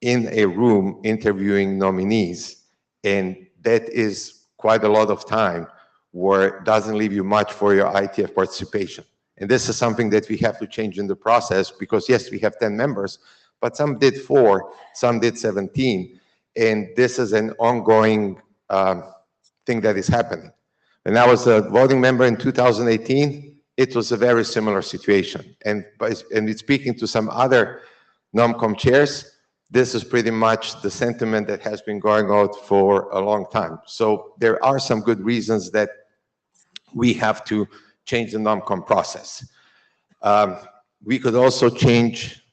in a room interviewing nominees. And that is quite a lot of time where it doesn't leave you much for your ITF participation. And this is something that we have to change in the process, because yes, we have 10 members, but some did 4, some did 17. And this is an ongoing thing that is happening. When I was a voting member in 2018, it was a very similar situation. And speaking to some other NOMCOM chairs, this is pretty much the sentiment that has been going out for a long time. So there are some good reasons that we have to change the NOMCOM process. We could also change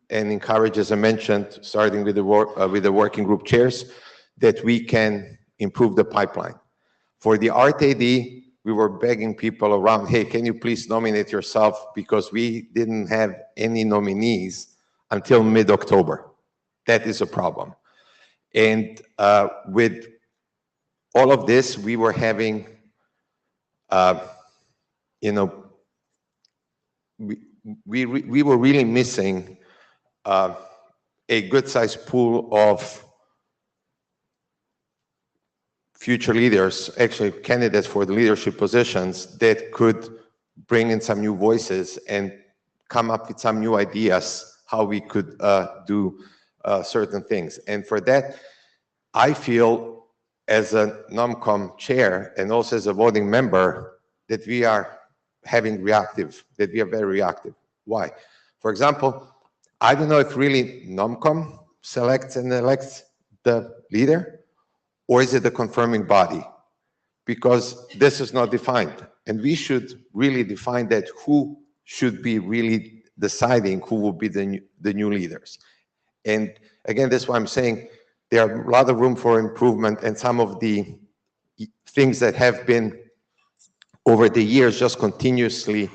and encourage, as I mentioned, starting with the working group chairs, that we can improve the pipeline. For the ART-AD, we were begging people around, hey, can you please nominate yourself? Because we didn't have any nominees until mid-October. That is a problem. And with all of this, we were having, we were really missing a good-sized pool of future leaders, actually candidates for the leadership positions that could bring in some new voices and come up with some new ideas how we could do certain things. And for that, I feel as a NOMCOM chair and also as a voting member that we are that we are very reactive. Why? For example, I don't know if really NOMCOM selects and elects the leader, or is it the confirming body? Because this is not defined. And we should really define that who should be really deciding who will be the new leaders. And again, that's why I'm saying there are a lot of room for improvement, and some of the things that have been over the years just continuously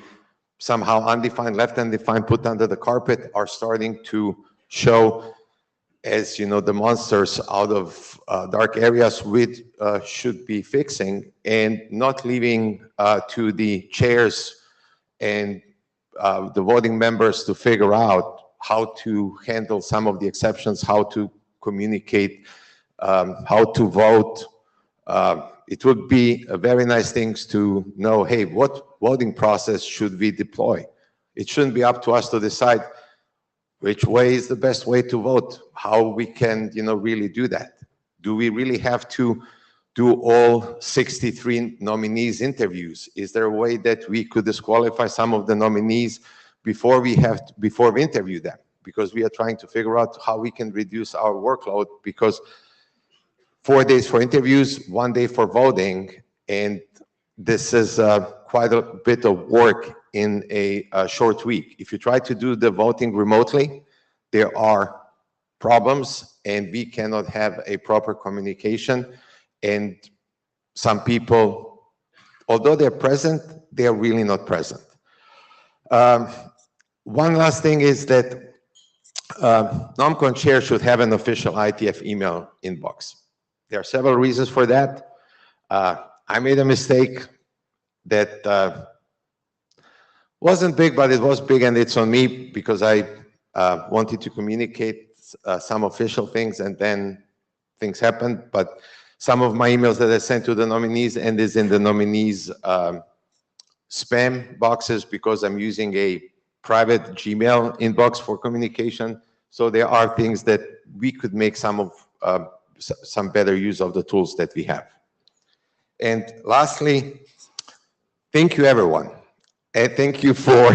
somehow undefined, left undefined, put under the carpet are starting to show as, you know, the monsters out of dark areas which should be fixing, and not leaving to the chairs and the voting members to figure out how to handle some of the exceptions, how to communicate, how to vote. It would be a very nice thing to know, hey, what voting process should we deploy? It shouldn't be up to us to decide which way is the best way to vote, how we can, you know, really do that. Do we really have to do all 63 nominees interviews? Is there a way that we could disqualify some of the nominees before we interview them? Because we are trying to figure out how we can reduce our workload, because 4 days for interviews, 1 day for voting, and this is quite a bit of work in a short week. If you try to do the voting remotely, there are problems, and we cannot have a proper communication. And some people, although they're present, they're really not present. One last thing is that NOMCON chair should have an official IETF email inbox. There are several reasons for that. I made a mistake that wasn't big, but it was big, and it's on me because I wanted to communicate some official things, and then things happened. But some of my emails that I sent to the nominees and is in the nominees' spam boxes because I'm using a private Gmail inbox for communication. So there are things that we could make some better use of the tools that we have. And lastly, thank you, everyone. And thank you for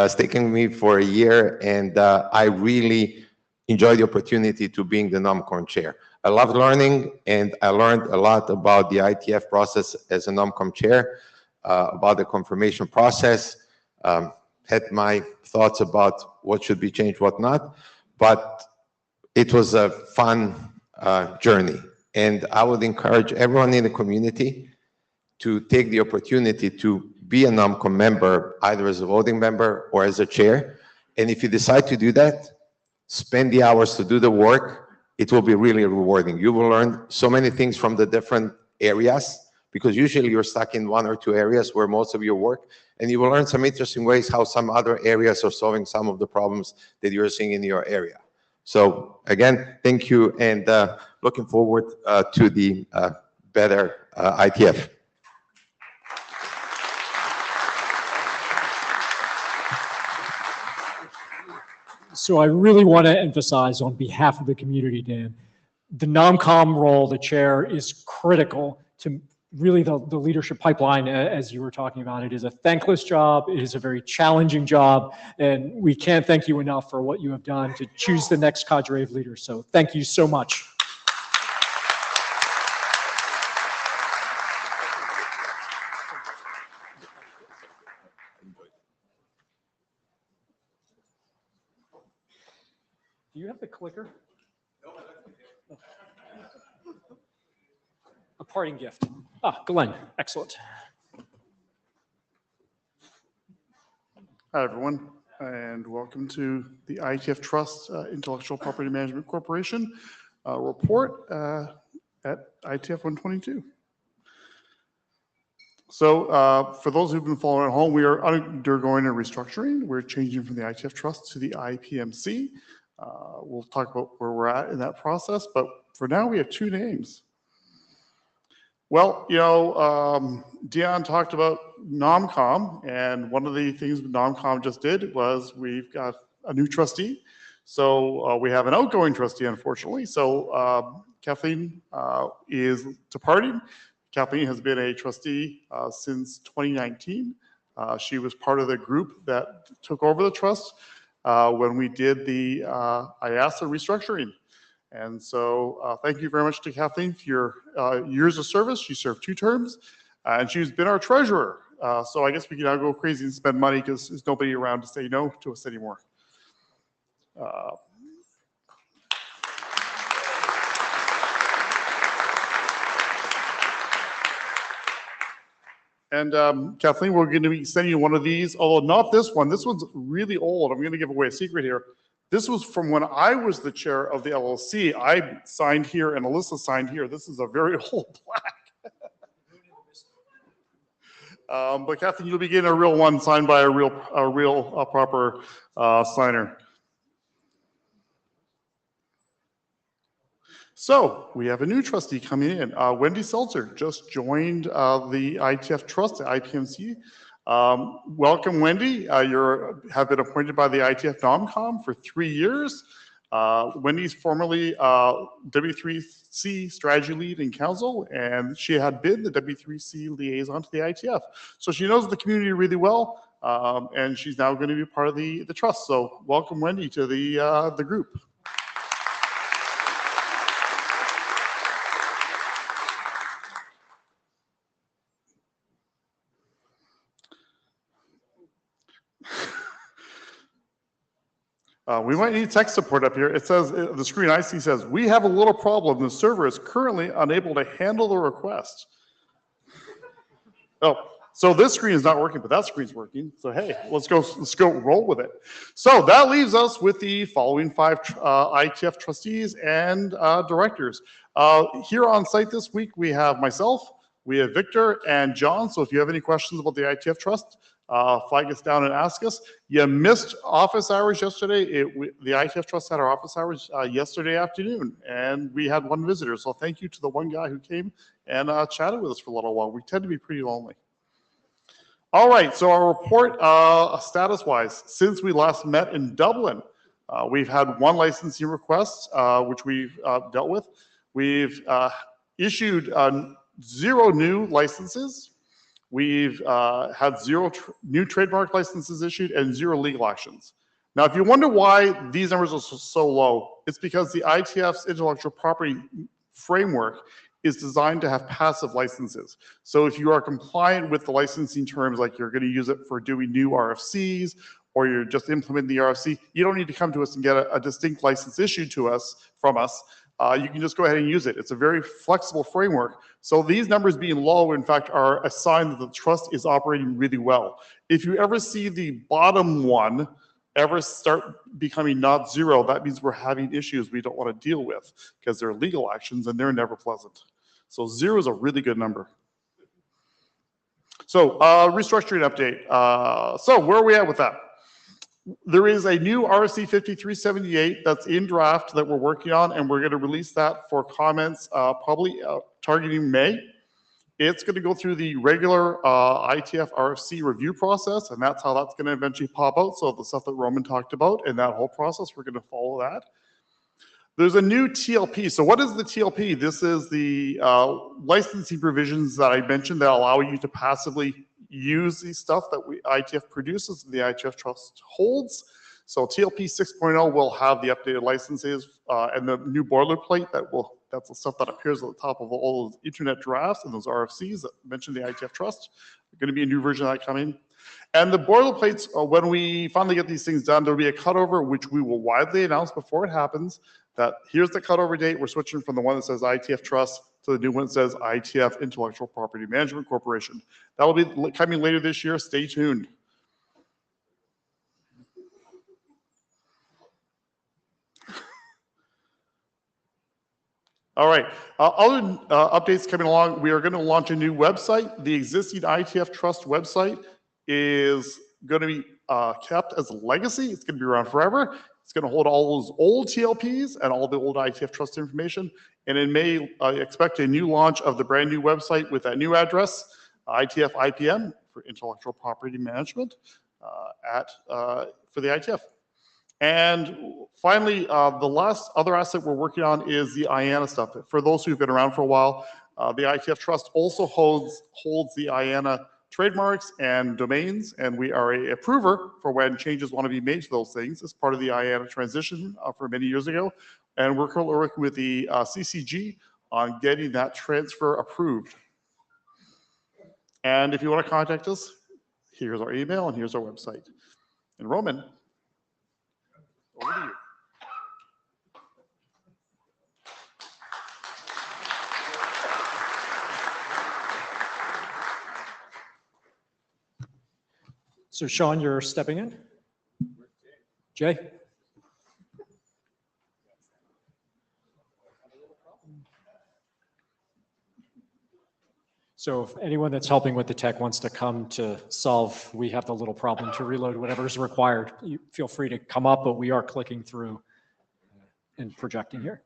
sticking with me for a year. And I really enjoyed the opportunity to being the NOMCOM chair. I loved learning, and I learned a lot about the IETF process as a NOMCOM chair, about the confirmation process, had my thoughts about what should be changed, what not. But it was a fun journey. And I would encourage everyone in the community to take the opportunity to be a NOMCOM member, either as a voting member or as a chair. And if you decide to do that, spend the hours to do the work. It will be really rewarding. You will learn so many things from the different areas, because usually you're stuck in 1 or 2 areas where most of your work, and you will learn some interesting ways how some other areas are solving some of the problems that you're seeing in your area. So again, thank you, and looking forward to the better IETF. So I really want to emphasize on behalf of the community, Dan, the NOMCOM role, the chair, is critical to really the leadership pipeline, as you were talking about. It is a thankless job. It is a very challenging job. And we can't thank you enough for what you have done to choose the next cadre of leaders. So thank you so much. Do you have the clicker? A parting gift. Glenn, excellent. Hi, everyone, and welcome to the Ietf Trust Intellectual Property Management Corporation report at Ietf 122. So for those who've been following at home, we are undergoing a restructuring. We're changing from the Ietf Trust to the IPMC. We'll talk about where we're at in that process, but for now we have 2 names. Well, Dion talked about NOMCOM, and one of the things NOMCOM just did was we've got a new trustee. So we have an outgoing trustee, unfortunately. So Kathleen is departing. Kathleen has been a trustee since 2019. She was part of the group that took over the trust when we did the IASA restructuring. And so thank you very much to Kathleen for your years of service. She served 2 terms, and she's been our treasurer. So I guess we can now go crazy and spend money because there's nobody around to say no to us anymore. And Kathleen, we're going to be sending you one of these, although not this one. This one's really old. I'm going to give away a secret here. This was from when I was the chair of the LLC. I signed here and Alyssa signed here. This is a very old plaque. But Kathleen, you'll be getting a real one signed by a real proper signer. So we have a new trustee coming in. Wendy Seltzer just joined the IETF Trust, the IPMC. Welcome, Wendy. You have been appointed by the IETF NOMCOM for 3 years. Wendy's formerly W3C strategy lead in council, and she had been the W3C liaison to the IETF. So she knows the community really well, and she's now going to be part of the trust. So welcome, Wendy, to the group. We might need tech support up here. It says, the screen I see says, we have a little problem. The server is currently unable to handle the request. Oh, so this screen is not working, but that screen's working. So hey, let's go roll with it. So that leaves us with the following 5 IETF trustees and directors. Here on site this week, we have myself, we have Victor and John. So if you have any questions about the IETF Trust, flag us down and ask us. You missed office hours yesterday. The IETF Trust had our office hours yesterday afternoon, and we had 1 visitor. So thank you to the 1 guy who came and chatted with us for a little while. We tend to be pretty lonely. All right, so our report status-wise, since we last met in Dublin, we've had 1 licensing request, which we've dealt with. We've issued 0 new licenses. We've had 0 new trademark licenses issued and 0 legal actions. Now, if you wonder why these numbers are so low, it's because the IETF's intellectual property framework is designed to have passive licenses. So if you are compliant with the licensing terms, like you're going to use it for doing new RFCs, or you're just implementing the RFC, you don't need to come to us and get a distinct license issued to us from us. You can just go ahead and use it. It's a very flexible framework. So these numbers being low, in fact, are a sign that the trust is operating really well. If you ever see the bottom one ever start becoming not 0, that means we're having issues we don't want to deal with because they're legal actions and they're never pleasant. So 0 is a really good number. So restructuring update. So where are we at with that? There is a new RFC 5378 that's in draft that we're working on, and we're going to release that for comments probably targeting May. It's going to go through the regular IETF RFC review process, and that's how that's going to eventually pop out. So the stuff that Roman talked about and that whole process, we're going to follow that. There's a new TLP. So what is the TLP? This is the licensing provisions that I mentioned that allow you to passively use the stuff that IETF produces and the IETF Trust holds. So TLP 6.0 will have the updated licenses and the new boilerplate that's the stuff that appears at the top of all those internet drafts and those RFCs that mention the IETF Trust. There's going to be a new version of that coming. And the boilerplates, when we finally get these things done, there'll be a cutover, which we will widely announce before it happens, that here's the cutover date. We're switching from the one that says IETF Trust to the new one that says IETF Intellectual Property Management Corporation. That will be coming later this year. Stay tuned. All right, other updates coming along. We are going to launch a new website. The existing IETF Trust website is going to be kept as a legacy. It's going to be around forever. It's going to hold all those old TLPs and all the old IETF trust information. And in May, I expect a new launch of the brand new website with that new address, IETF IPM for intellectual property management for the IETF. And finally, the last other asset we're working on is the IANA stuff. For those who've been around for a while, the IETF Trust also holds the IANA trademarks and domains, and we are a approver for when changes want to be made to those things as part of the IANA transition for many years ago. And we're currently working with the CCG on getting that transfer approved. And if you want to contact us, here's our email and here's our website. And Roman, over to you. So Sean, you're stepping in? Jay? So if anyone that's helping with the tech wants to come to solve, we have the little problem to reload whatever is required, you feel free to come up, but we are clicking through and projecting here.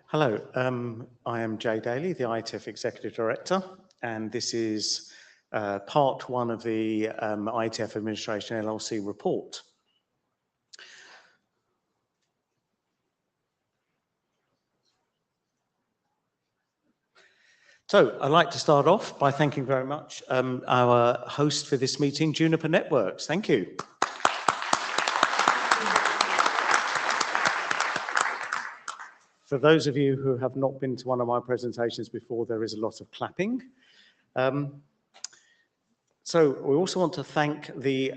Hello, I am Jay Daly, the Ietf Executive Director, and this is part one of the Ietf Administration LLC report. So I'd like to start off by thanking very much our host for this meeting, Juniper Networks. Thank you. For those of you who have not been to one of my presentations before, there is a lot of clapping. So we also want to thank the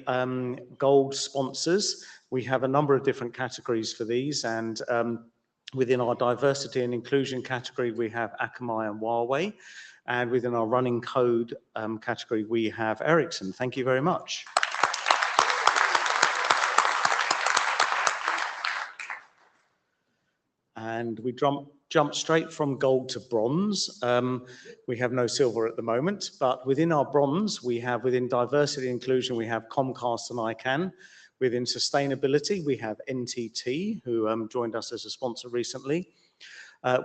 gold sponsors. We have a number of different categories for these, and within our diversity and inclusion category, we have Akamai and Huawei, and within our running code category, we have Ericsson. Thank you very much. And we jump straight from gold to bronze. We have no silver at the moment, but within our bronze, within diversity and inclusion, we have Comcast and ICANN. Within sustainability, we have NTT, who joined us as a sponsor recently.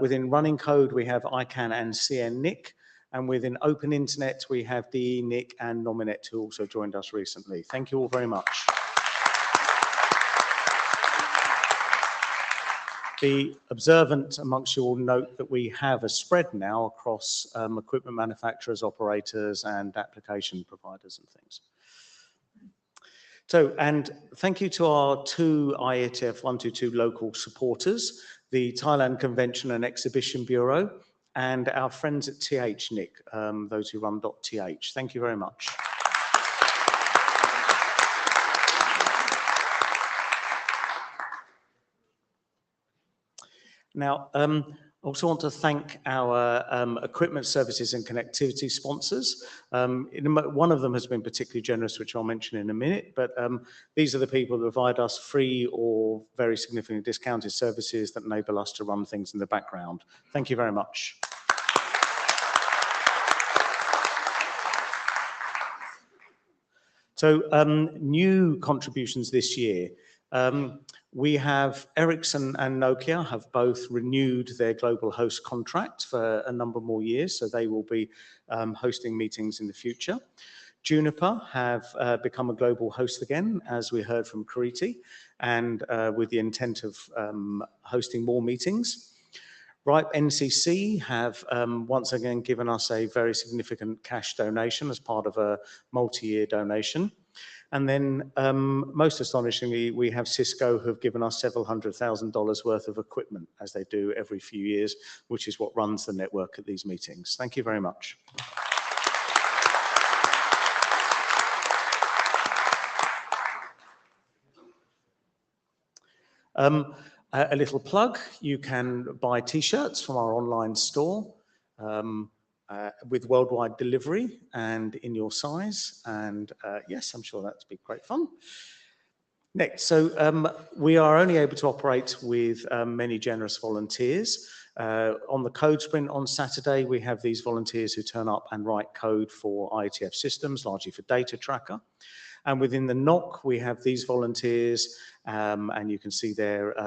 Within running code, we have ICANN and CNNIC. And within open internet, we have DE-NIC and Nominet, who also joined us recently. Thank you all very much. The observant amongst you will note that we have a spread now across equipment manufacturers, operators, and application providers and things. So, and thank you to our two IETF 122 local supporters, the Thailand Convention and Exhibition Bureau, and our friends at THNIC, those who run .th. Thank you very much. Now, I also want to thank our equipment services and connectivity sponsors. One of them has been particularly generous, which I'll mention in a minute, but these are the people who provide us free or very significantly discounted services that enable us to run things in the background. Thank you very much. So new contributions this year. We have Ericsson and Nokia have both renewed their global host contract for a number more years, so they will be hosting meetings in the future. Juniper have become a global host again, as we heard from Kriti, and with the intent of hosting more meetings. RIPE NCC have once again given us a very significant cash donation as part of a multi-year donation. And then, most astonishingly, we have Cisco who have given us several $100,000 worth of equipment, as they do every few years, which is what runs the network at these meetings. Thank you very much. A little plug, you can buy t-shirts from our online store. With worldwide delivery and in your size. And yes, I'm sure that's been great fun. Next, so we are only able to operate with many generous volunteers. On the code sprint on Saturday, we have these volunteers who turn up and write code for Ietf systems, largely for data tracker. And within the NOC, we have these volunteers, and you can see their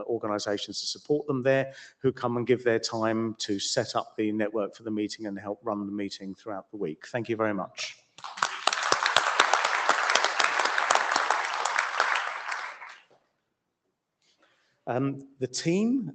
organizations to support them there, who come and give their time to set up the network for the meeting and help run the meeting throughout the week. Thank you very much. The team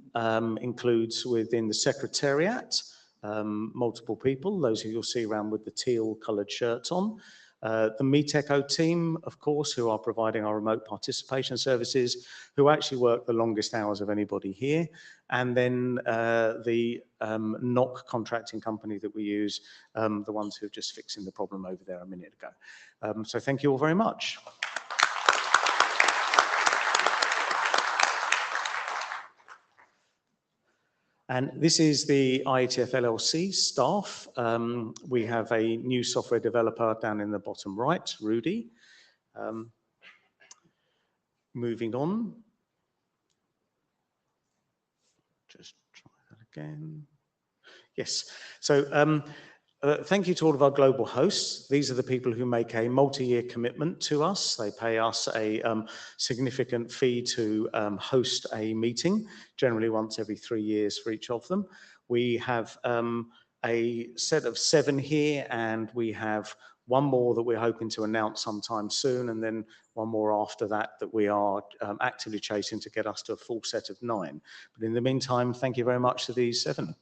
includes within the secretariat multiple people, those who you'll see around with the teal coloured shirts on. The MeetEcho team, of course, who are providing our remote participation services, who actually work the longest hours of anybody here. And then the NOC contracting company that we use, the ones who are just fixing the problem over there a minute ago. So thank you all very much. And this is the Ietf LLC staff. We have a new software developer down in the bottom right, Rudy. Moving on. Just try that again. Yes, so thank you to all of our global hosts. These are the people who make a multi-year commitment to us. They pay us a significant fee to host a meeting, generally once every 3 years for each of them. We have a set of 7 here, and we have one more that we're hoping to announce sometime soon, and then one more after that that we are actively chasing to get us to a full set of 9. But in the meantime, thank you very much to these 7.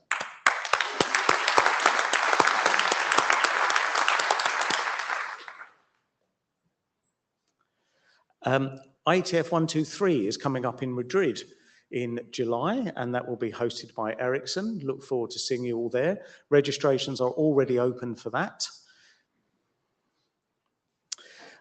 Ietf 123 is coming up in Madrid in July, and that will be hosted by Ericsson. Look forward to seeing you all there. Registrations are already open for that.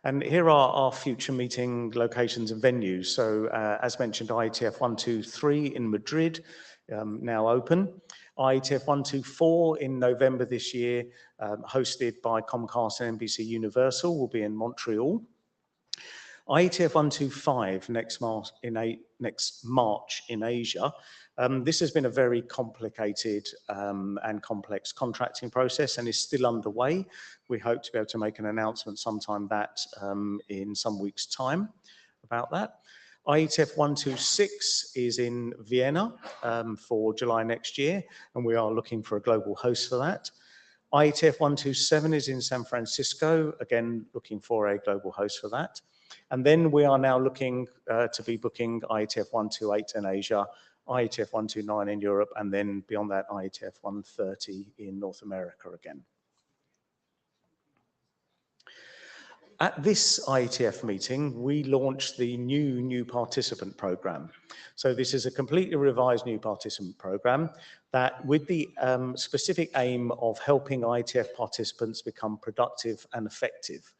And here are our future meeting locations and venues. So as mentioned, Ietf 123 in Madrid, now open. Ietf 124 in November this year, hosted by Comcast and NBC Universal, will be in Montreal. Ietf 125 next March in Asia. This has been a very complicated and complex contracting process and is still underway. We hope to be able to make an announcement sometime in some weeks' time about that. Ietf 126 is in Vienna for July next year, and we are looking for a global host for that. Ietf 127 is in San Francisco, again looking for a global host for that. And then we are now looking to be booking Ietf 128 in Asia, Ietf 129 in Europe, and then beyond that, Ietf 130 in North America again. At this Ietf meeting, we launched the new participant program. So this is a completely revised new participant program that with the specific aim of helping Ietf participants become productive and effective.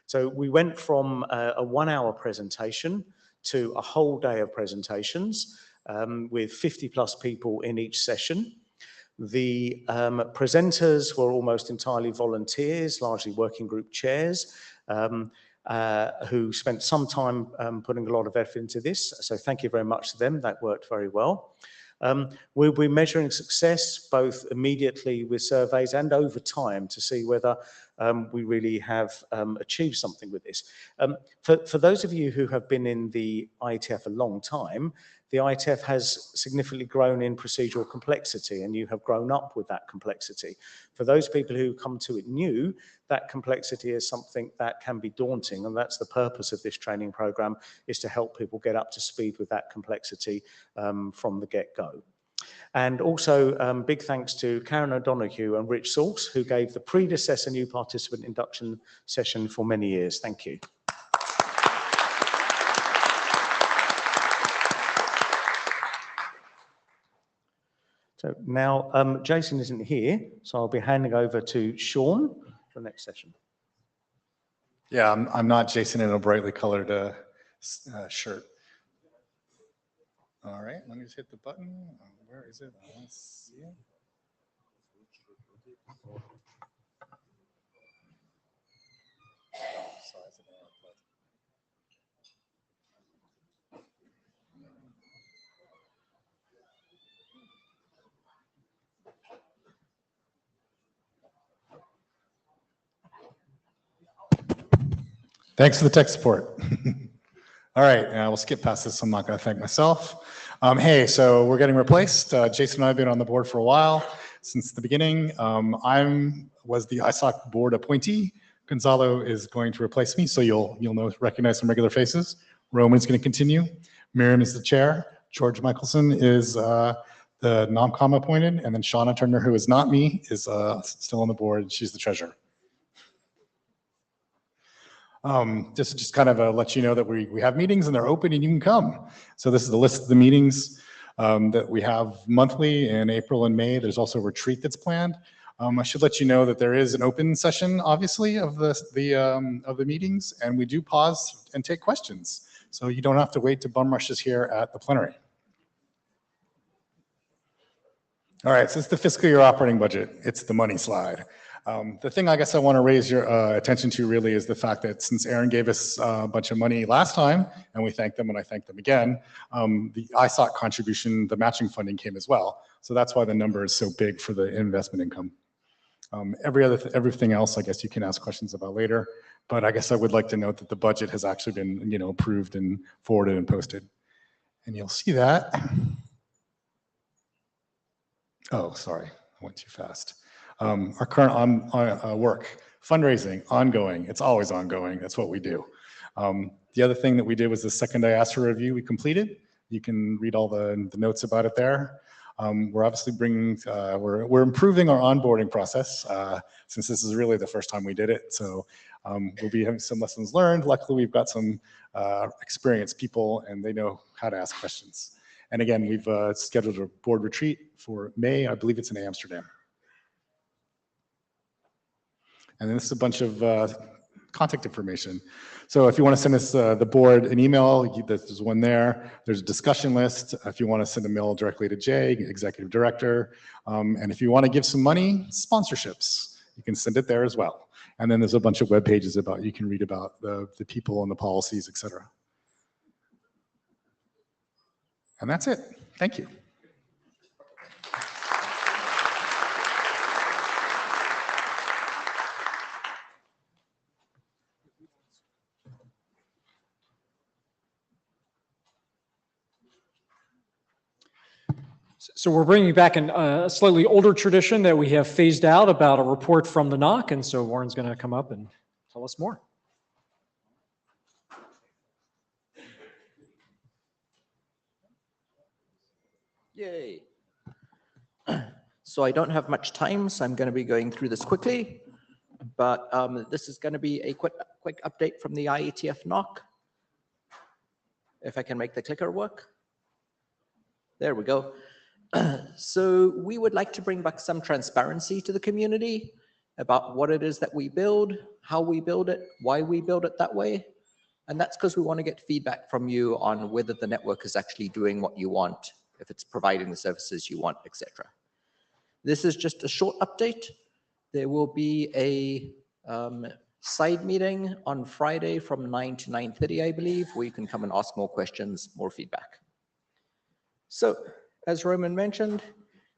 So we went from a 1-hour presentation to a whole day of presentations with 50+ people in each session. The presenters were almost entirely volunteers, largely working group chairs, who spent some time putting a lot of effort into this. So thank you very much to them. That worked very well. We'll be measuring success both immediately with surveys and over time to see whether we really have achieved something with this. For those of you who have been in the Ietf a long time, the Ietf has significantly grown in procedural complexity, and you have grown up with that complexity. For those people who come to it new, that complexity is something that can be daunting, and that's the purpose of this training program, is to help people get up to speed with that complexity from the get-go. And also big thanks to Karen O'Donoghue and Rich Sauce, who gave the predecessor new participant induction session for many years. Thank you. So now Jason isn't here, so I'll be handing over to Sean for the next session. Yeah, I'm not Jason in a brightly colored shirt. All right, let me just hit the button. Where is it? Let's see. Thanks for the tech support. All right, we'll skip past this. I'm not going to thank myself. Hey, so we're getting replaced. Jason and I have been on the board for a while, since the beginning. Was the ISOC board appointee. Gonzalo is going to replace me, so you'll recognize some regular faces. Roman's going to continue. Miriam is the chair. George Michelson is the NomCom appointed, and then Shauna Turner, who is not me, is still on the board. She's the treasurer. Just kind of let you know that we have meetings and they're open and you can come. So this is the list of the meetings that we have monthly in April and May. There's also a retreat that's planned. I should let you know that there is an open session, obviously, of the meetings, and we do pause and take questions. So you don't have to wait to bum rushes here at the plenary. All right, so it's the fiscal year operating budget. It's the money slide. The thing I guess I want to raise your attention to really is the fact that since Aaron gave us a bunch of money last time, and we thank them and I thank them again, the ISOC contribution, the matching funding came as well. So that's why the number is so big for the investment income. Everything else, I guess you can ask questions about later, but I guess I would like to note that the budget has actually been, approved and forwarded and posted. And you'll see that. Oh, sorry, I went too fast. Our current work, fundraising, ongoing. It's always ongoing. That's what we do. The other thing that we did was the second diaspora review we completed. You can read all the notes about it there. We're obviously we're improving our onboarding process since this is really the first time we did it. So we'll be having some lessons learned. Luckily, we've got some experienced people and they know how to ask questions. And again, we've scheduled a board retreat for May. I believe it's in Amsterdam. And then this is a bunch of contact information. So if you want to send us the board an email, there's one there. There's a discussion list. If you want to send a mail directly to Jay, executive director. And if you want to give some money, sponsorships, you can send it there as well. And then there's a bunch of web pages you can read about the people and the policies, et cetera. And that's it. Thank you. So we're bringing back a slightly older tradition that we have phased out about a report from the NOC, and so Warren's going to come up and tell us more. Yay. So I don't have much time, so I'm going to be going through this quickly, but this is going to be a quick update from the Ietf NOC. If I can make the clicker work. There we go. So we would like to bring back some transparency to the community about what it is that we build, how we build it, why we build it that way. And that's because we want to get feedback from you on whether the network is actually doing what you want, if it's providing the services you want, etc. This is just a short update. There will be a side meeting on Friday from 9 to 9:30, I believe, where you can come and ask more questions, more feedback. So, as Roman mentioned,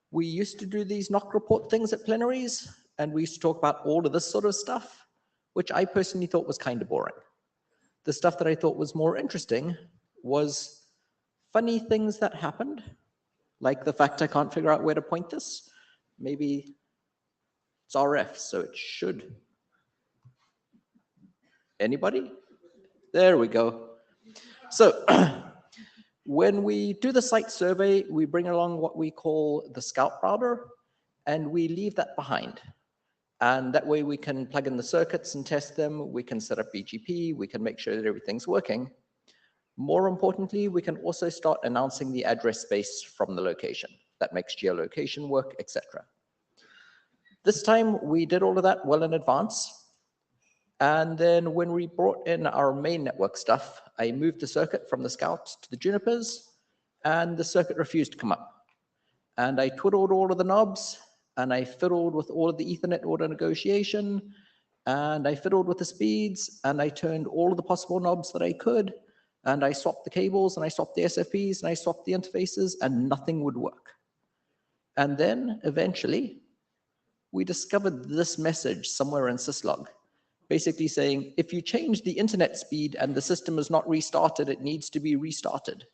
we used to do these NOC report things at plenaries, and we used to talk about all of this sort of stuff, which I personally thought was kind of boring. The stuff that I thought was more interesting was funny things that happened, like the fact I can't figure out where to point this. Maybe it's RF, so it should. Anybody? There we go. So, when we do the site survey, we bring along what we call the scout router, and we leave that behind. And that way we can plug in the circuits and test them. We can set up BGP. We can make sure that everything's working. More importantly, we can also start announcing the address space from the location. That makes geolocation work, etc. This time, we did all of that well in advance. And then when we brought in our main network stuff, I moved the circuit from the Scout to the Junipers, and the circuit refused to come up. And I twiddled all of the knobs, and I fiddled with all of the Ethernet order negotiation, and I fiddled with the speeds, and I turned all of the possible knobs that I could, and I swapped the cables, and I swapped the SFPs, and I swapped the interfaces, and nothing would work. And then, eventually, we discovered this message somewhere in syslog. basically saying, if you change the internet speed and the system is not restarted, it needs to be restarted.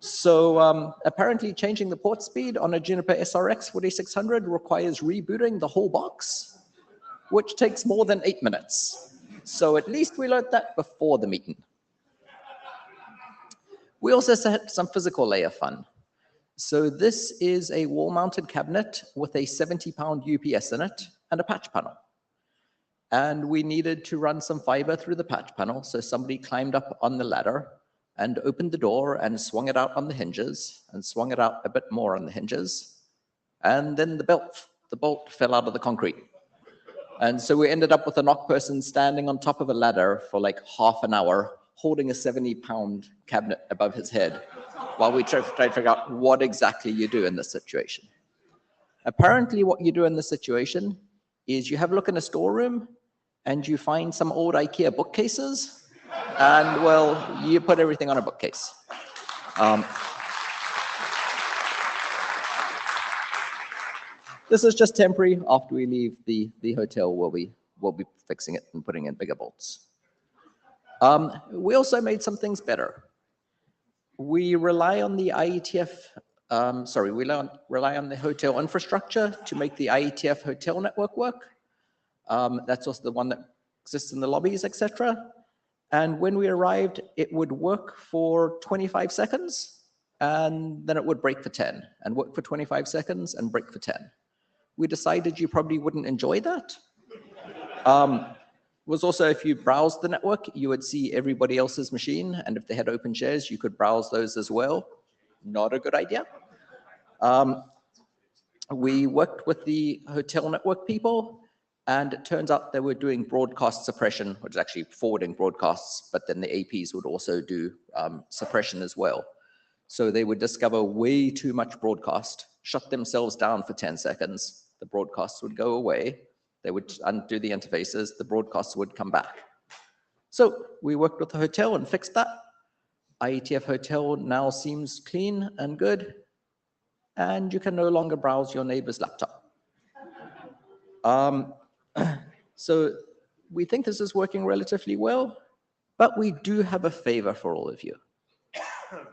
So apparently changing the port speed on a Juniper SRX 4600 requires rebooting the whole box, which takes more than 8 minutes. So at least we learned that before the meeting. We also had some physical layer fun. So this is a wall-mounted cabinet with a 70-pound UPS in it and a patch panel. And we needed to run some fiber through the patch panel. So somebody climbed up on the ladder and opened the door and swung it out on the hinges and swung it out a bit more on the hinges. And then the bolt fell out of the concrete. And so we ended up with a knock person standing on top of a ladder for like half an hour, holding a 70-pound cabinet above his head while we tried to figure out what exactly you do in this situation. Apparently what you do in this situation is you have a look in a storeroom and you find some old IKEA bookcases and, well, you put everything on a bookcase. This is just temporary. After we leave the hotel, we'll be fixing it and putting in bigger bolts. We also made some things better. We rely on the Ietf, we rely on the hotel infrastructure to make the Ietf hotel network work. That's also the one that exists in the lobbies, etc. And when we arrived, it would work for 25 seconds, and then it would break for 10, and work for 25 seconds and break for 10. We decided you probably wouldn't enjoy that. Was also, if you browsed the network, you would see everybody else's machine, and if they had open shares, you could browse those as well. Not a good idea. We worked with the hotel network people, and it turns out they were doing broadcast suppression, which is actually forwarding broadcasts, but then the APs would also do suppression as well. So they would discover way too much broadcast, shut themselves down for 10 seconds, the broadcasts would go away, they would undo the interfaces, the broadcasts would come back. So we worked with the hotel and fixed that. Ietf Hotel now seems clean and good, and you can no longer browse your neighbor's laptop. So we think this is working relatively well, but we do have a favor for all of you.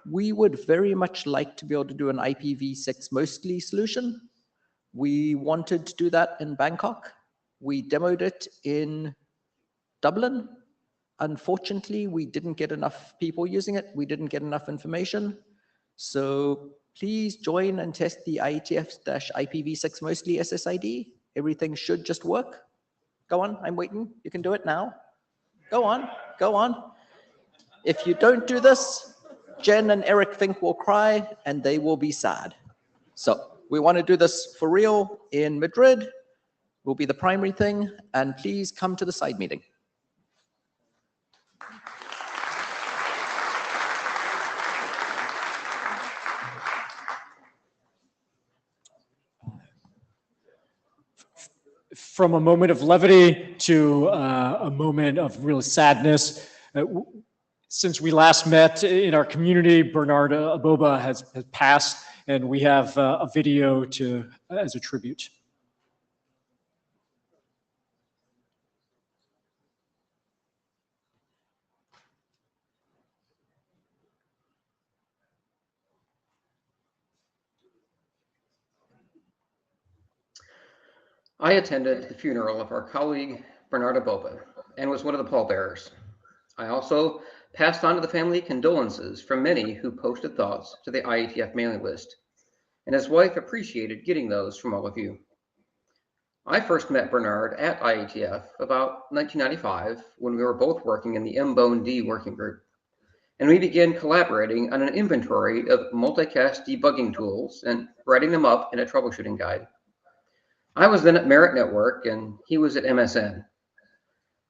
We would very much like to be able to do an IPv6 mostly solution. We wanted to do that in Bangkok. We demoed it in Dublin. Unfortunately, we didn't get enough people using it. We didn't get enough information. So please join and test the IETF-IPv6 mostly SSID. Everything should just work. Go on, I'm waiting. You can do it now. Go on, go on. If you don't do this, Jen and Eric Fink will cry and they will be sad. So we want to do this for real in Madrid. Will be the primary thing, and please come to the side meeting. From a moment of levity to a moment of real sadness. Since we last met in our community, Bernard Aboba has passed, and we have a video as a tribute. I attended the funeral of our colleague, Bernard Aboba, and was one of the pallbearers. I also passed on to the family condolences from many who posted thoughts to the IETF mailing list, and his wife appreciated getting those from all of you. I first met Bernard at IETF about 1995 when we were both working in the MBONE-D working group, and we began collaborating on an inventory of multicast debugging tools and writing them up in a troubleshooting guide. I was then at Merit Network and he was at MSN.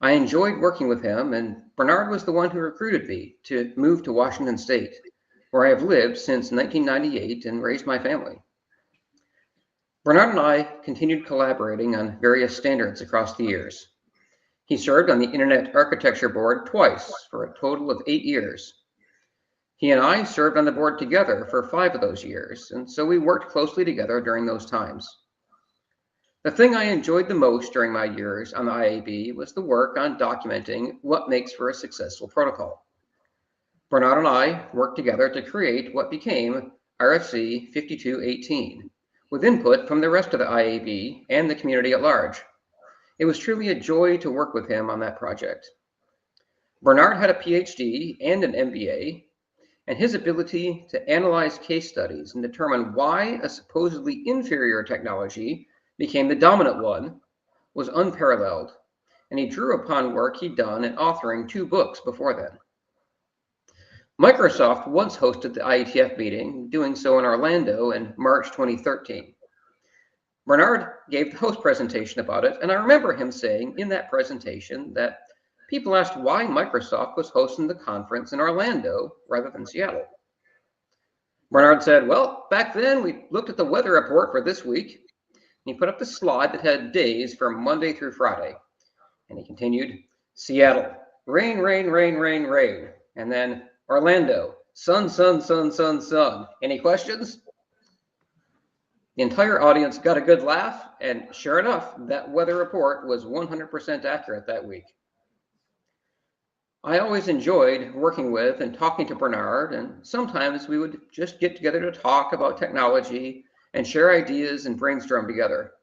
I enjoyed working with him, and Bernard was the one who recruited me to move to Washington State, where I have lived since 1998 and raised my family. Bernard and I continued collaborating on various standards across the years. He served on the Internet Architecture Board twice for a total of 8 years. He and I served on the board together for 5 of those years, and so we worked closely together during those times. The thing I enjoyed the most during my years on the IAB was the work on documenting what makes for a successful protocol. Bernard and I worked together to create what became RFC 5218, with input from the rest of the IAB and the community at large. It was truly a joy to work with him on that project. Bernard had a PhD and an MBA, and his ability to analyze case studies and determine why a supposedly inferior technology became the dominant one was unparalleled, and he drew upon work he'd done in authoring 2 books before then. Microsoft once hosted the IETF meeting, doing so in Orlando in March 2013. Bernard gave the host presentation about it, and I remember him saying in that presentation that people asked why Microsoft was hosting the conference in Orlando rather than Seattle. Bernard said, well, back then we looked at the weather report for this week. He put up the slide that had days from Monday through Friday. And he continued, Seattle, rain, rain, rain, rain, rain. And then Orlando, sun, sun, sun, sun, sun. Any questions? The entire audience got a good laugh, and sure enough, that weather report was 100% accurate that week. I always enjoyed working with and talking to Bernard, and sometimes we would just get together to talk about technology and share ideas and brainstorm together.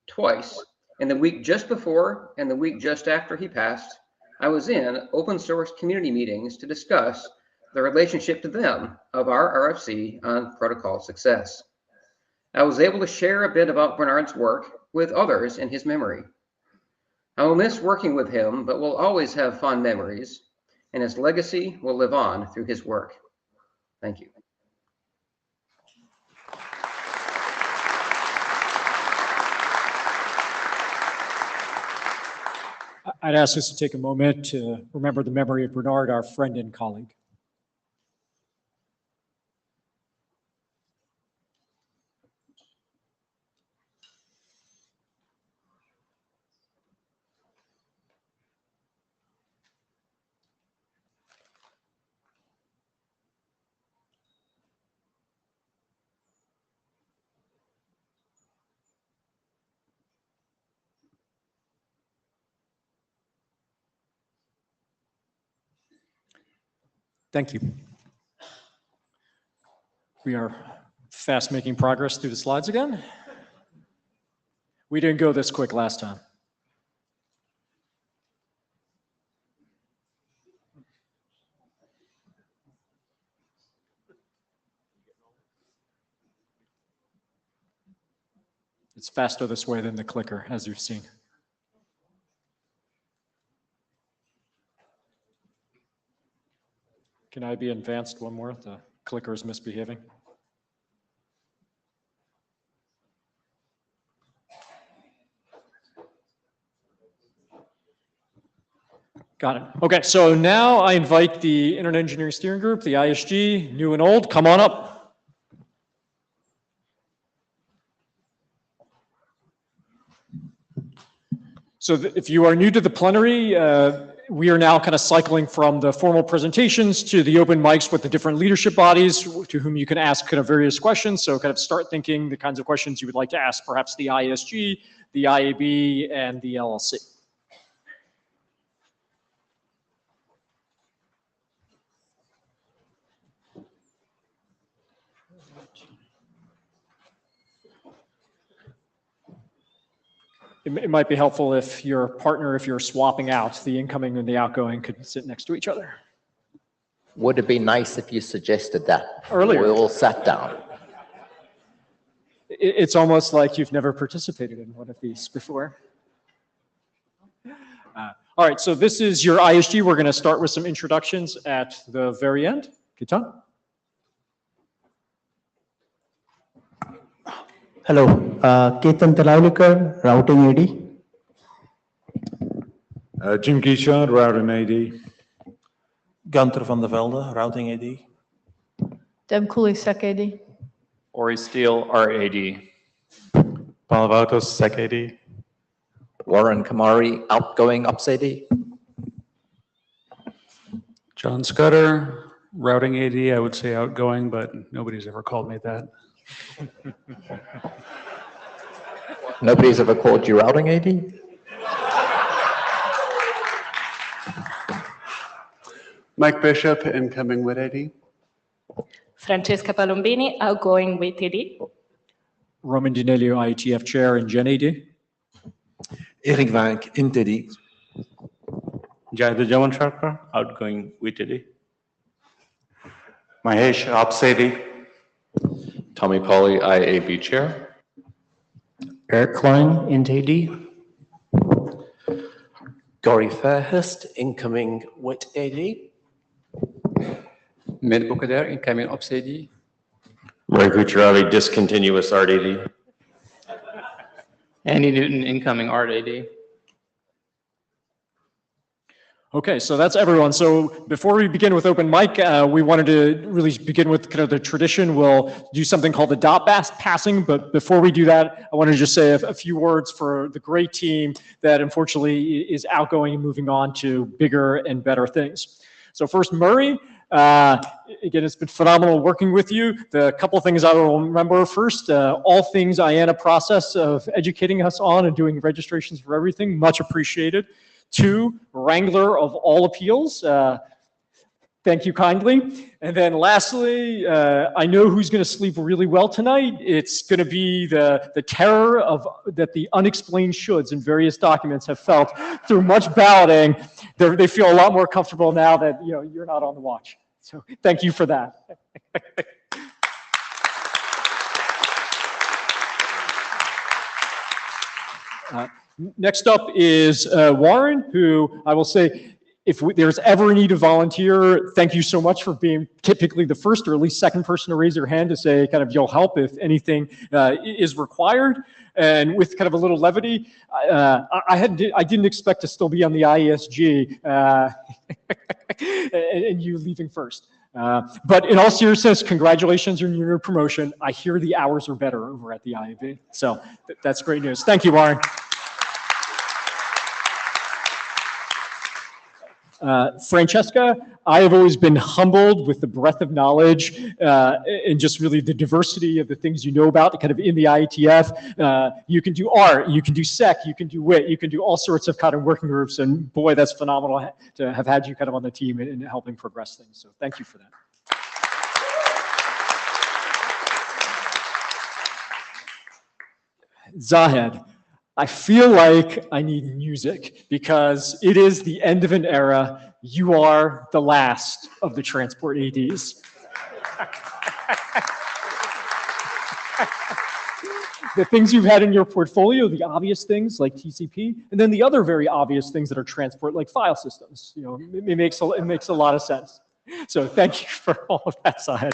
Twice, in the week just before and the week just after he passed, I was in open source community meetings to discuss the relationship to them of our RFC on protocol success. I was able to share a bit about Bernard's work with others in his memory. I will miss working with him, but will always have fond memories, and his legacy will live on through his work. Thank you. I'd ask us to take a moment to remember the memory of Bernard, our friend and colleague. Thank you. We are fast making progress through the slides again. We didn't go this quick last time. It's faster this way than the clicker, as you've seen. Can I be advanced one more? The clicker is misbehaving. Got it. Okay, so now I invite the Internet Engineering Steering Group, the ISG, new and old, come on up. So if you are new to the plenary, we are now kind of cycling from the formal presentations to the open mics with the different leadership bodies to whom you can ask kind of various questions. So kind of start thinking the kinds of questions you would like to ask, perhaps the ISG, the IAB, and the LLC. It might be helpful if your partner, if you're swapping out, the incoming and the outgoing could sit next to each other. Would it be nice if you suggested that? Earlier. We all sat down. It's almost like you've never participated in one of these before. All right, so this is your ISG. We're going to start with some introductions at the very end. Kitan? Hello, Ketan Talaulikar, Routing AD. Jim Guichard, Routing AD. Gunther van der Velde, Routing AD. Deb Cooley, Sec AD. Ori Steele, RAD. Paul Vautos, Sec AD. Warren Kamari, outgoing Ops AD. John Scudder, Routing AD, I would say outgoing, but nobody's ever called me that. Nobody's ever called you routing AD? Mike Bishop, incoming with AD. Francesca Palombini, outgoing with AD. Roman Dinelio, IETF Chair and Gen AD. Eric Vank, INTD. Jaydev Jaman Sharkar, outgoing VTD. Mahesh Apsedi. Tommy Pauly, IAB Chair. Eric Klein, INTD. Gori Fairhurst, incoming with AD. Med Bukader, incoming Ops AD. Murray Kucheravi, discontinuous Art AD. Andy Newton, incoming Art AD. Okay, so that's everyone. So before we begin with open mic, we wanted to really begin with kind of the tradition. We'll do something called the dot passing, but before we do that, I want to just say a few words for the great team that unfortunately is outgoing and moving on to bigger and better things. So first, Murray. Again, it's been phenomenal working with you. The couple of things I will remember first, all things IANA process of educating us on and doing registrations for everything, much appreciated. 2, wrangler of all appeals. Thank you kindly. And then lastly, I know who's going to sleep really well tonight. It's going to be the terror of that the unexplained shoulds in various documents have felt through much balloting. They feel a lot more comfortable now that you're not on the watch. So thank you for that. Next up is Warren, who I will say, if there's ever a need to volunteer, thank you so much for being typically the first or at least second person to raise your hand to say kind of you'll help if anything is required. And with kind of a little levity, I didn't expect to still be on the IESG and you leaving first. But in all seriousness, congratulations on your promotion. I hear the hours are better over at the IAB. So that's great news. Thank you, Warren. Francesca, I have always been humbled with the breadth of knowledge and just really the diversity of the things you know about kind of in the IETF. You can do art, you can do sec, you can do wit, you can do all sorts of kind of working groups, and boy, that's phenomenal to have had you kind of on the team and helping progress things. So thank you for that. Zahed. I feel like I need music because it is the end of an era. You are the last of the transport ADs. The things you've had in your portfolio, the obvious things like TCP, and then the other very obvious things that are transport like file systems. It makes a lot of sense. So thank you for all of that, Zahed.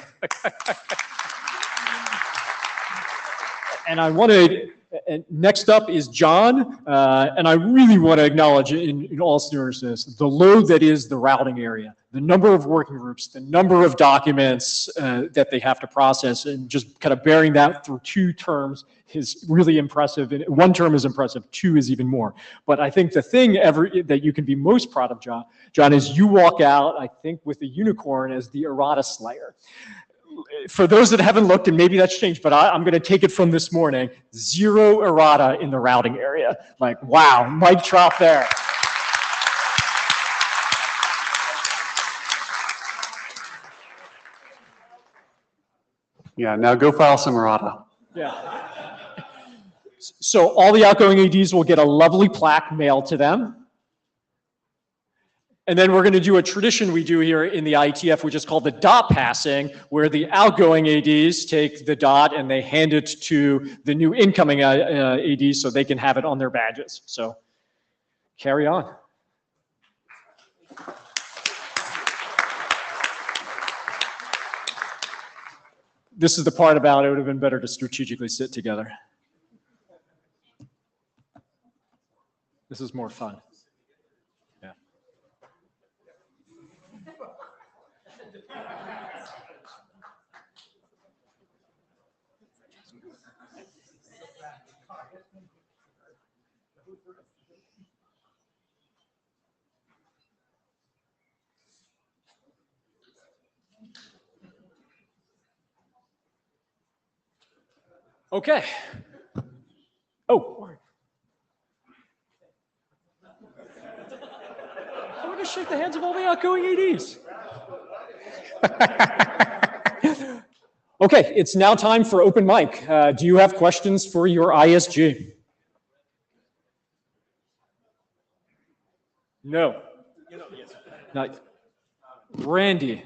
And I wanted. And next up is John, and I really want to acknowledge in all seriousness the load that is the routing area, the number of working groups, the number of documents that they have to process, and just kind of bearing that through 2 terms is really impressive. And 1 term is impressive, 2 is even more. But I think the thing that you can be most proud of, John, is you walk out, I think, with a unicorn as the errata slayer. For those that haven't looked, and maybe that's changed, but I'm going to take it from this morning, 0 errata in the routing area. Like, wow, mic drop there. Yeah, now go file some errata. Yeah. So all the outgoing ADs will get a lovely plaque mailed to them. And then we're going to do a tradition we do here in the IETF, which is called the dot passing, where the outgoing ADs take the dot and they hand it to the new incoming ADs so they can have it on their badges. So carry on. This is the part about it would have been better to strategically sit together. This is more fun. Yeah. Okay. Oh. to shake the hands of all the outgoing ADs. Okay, it's now time for open mic. Do you have questions for your ISG? No. Not. Randy.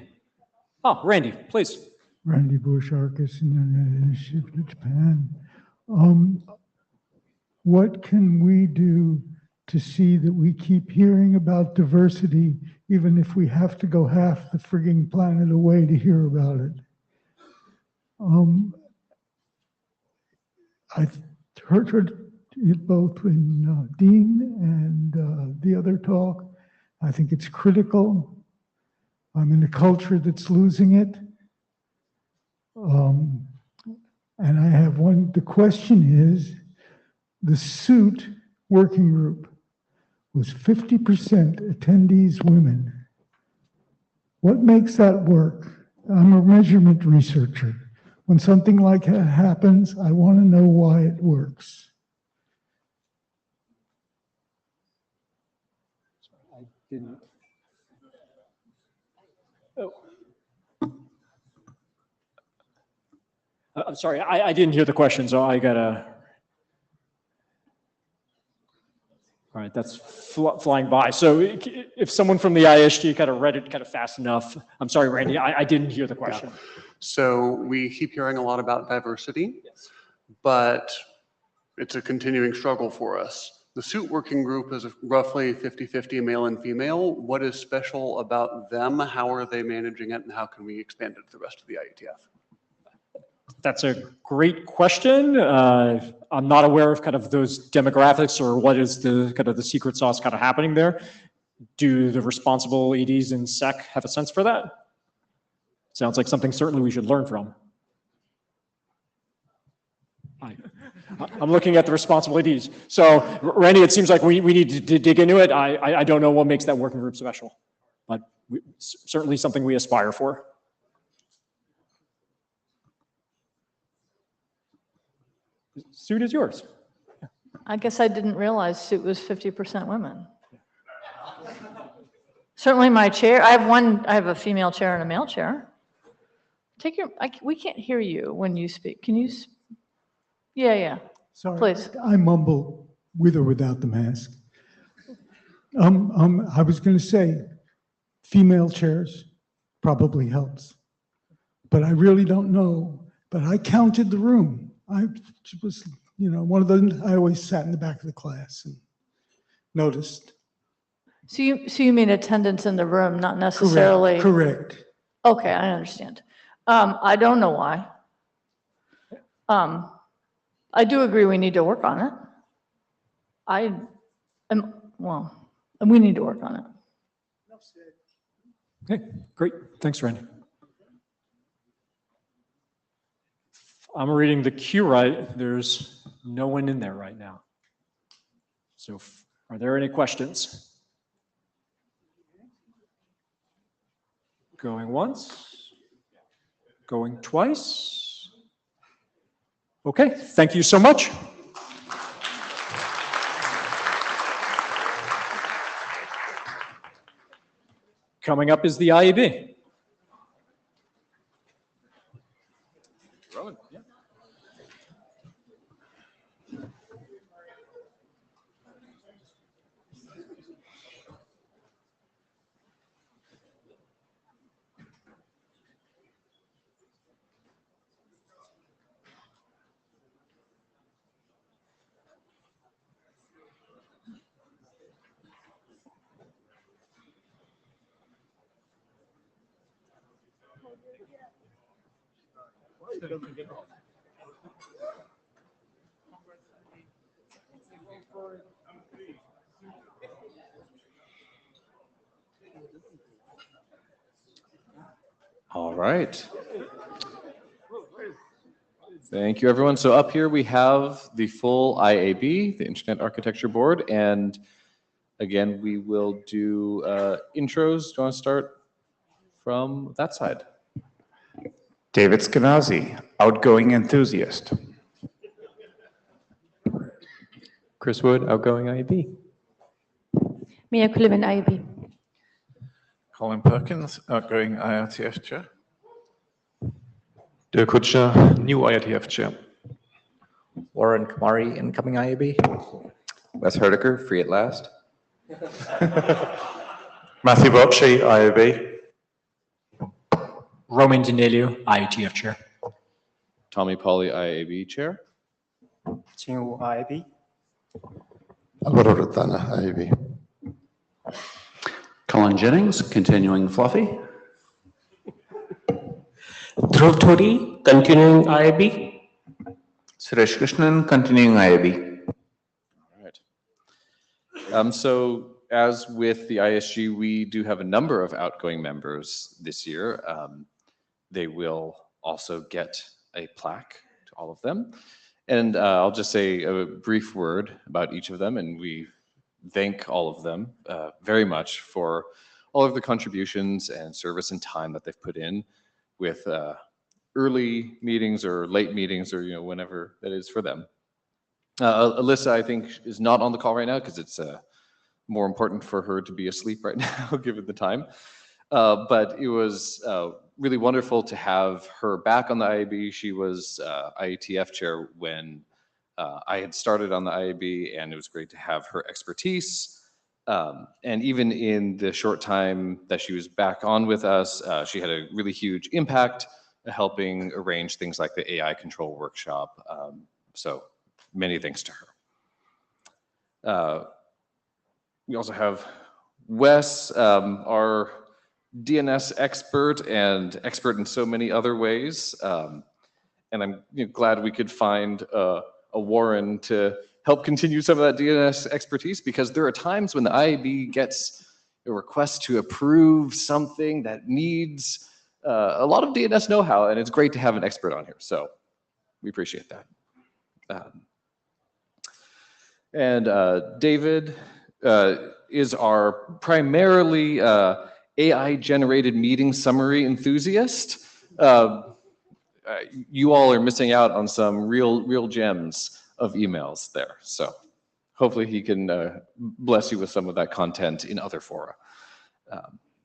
Oh, Randy, please. Randy Bush, Arcus Initiative in Japan. What can we do to see that we keep hearing about diversity, even if we have to go half the frigging planet away to hear about it? I heard it both in Dean and the other talk. I think it's critical. I'm in a culture that's losing it. And I have the question is, the suit working group was 50% attendees women. What makes that work? I'm a measurement researcher. When something like that happens, I want to know why it works. I didn't. Oh. I'm sorry, I didn't hear the question, so I gotta. All right, that's flying by. So if someone from the ISG kind of read it kind of fast enough, I'm sorry, Randy, I didn't hear the question. Yeah. So we keep hearing a lot about diversity, but it's a continuing struggle for us. The suit working group is roughly 50-50 male and female. What is special about them? How are they managing it, and how can we expand it to the rest of the IETF? That's a great question. I'm not aware of kind of those demographics or what is the kind of the secret sauce kind of happening there. Do the responsible EDs in SEC have a sense for that? Sounds like something certainly we should learn from. I'm looking at the responsible EDs. So Randy, it seems like we need to dig into it. I don't know what makes that working group special, but certainly something we aspire for. Suit is yours. I guess I didn't realize suit was 50% women. Certainly my chair, I have a female chair and a male chair. We can't hear you when you speak. Can you? Yeah. Sorry, please. I mumble with or without the mask. I was going to say female chairs probably helps, but I really don't know. But I counted the room. I was, one of those, I always sat in the back of the class and noticed. So you mean attendance in the room, not necessarily? Correct. Okay, I understand. I don't know why. I do agree we need to work on it. We need to work on it. Okay, great. Thanks, Randy. I'm reading the queue right. There's no one in there right now. So are there any questions? Going once, going twice. Okay, thank you so much. Coming up is the IAB. Rowan, yeah. All right. Thank you, everyone. So up here we have the full IAB, the Internet Architecture Board, and again, we will do intros. Do you want to start from that side? David Skenazy, outgoing enthusiast. Chris Wood, outgoing IAB. Mia Kulevin, IAB. Colin Perkins, outgoing IRTF chair. Dirk Kutscher, new IETF chair. Warren Kamari, incoming IAB. Wes Herdiker, free at last. Matthew Bocci, IAB. Roman Danilio, IETF chair. Tommy Pauly, IAB chair. Tinhu IAB. Alvaro Rotana, IAB. Colin Jennings, continuing fluffy. Dhruv Thodi, continuing IAB. Suresh Krishnan, continuing IAB. So as with the ISG, we do have a number of outgoing members this year. They will also get a plaque to all of them. And I'll just say a brief word about each of them, and we thank all of them very much for all of the contributions and service and time that they've put in with early meetings or late meetings, or whenever that is for them. Alyssa, I think, is not on the call right now because it's more important for her to be asleep right now, given the time. But it was really wonderful to have her back on the IAB. She was IETF chair when I had started on the IAB, and it was great to have her expertise. And even in the short time that she was back on with us, she had a really huge impact helping arrange things like the AI control workshop. So many thanks to her. We also have Wes, our DNS expert and expert in so many other ways. And I'm glad we could find a Warren to help continue some of that DNS expertise, because there are times when the IAB gets a request to approve something that needs a lot of DNS know-how, and it's great to have an expert on here. So we appreciate that. And David is our primarily AI-generated meeting summary enthusiast. You all are missing out on some real gems of emails there. So hopefully he can bless you with some of that content in other fora.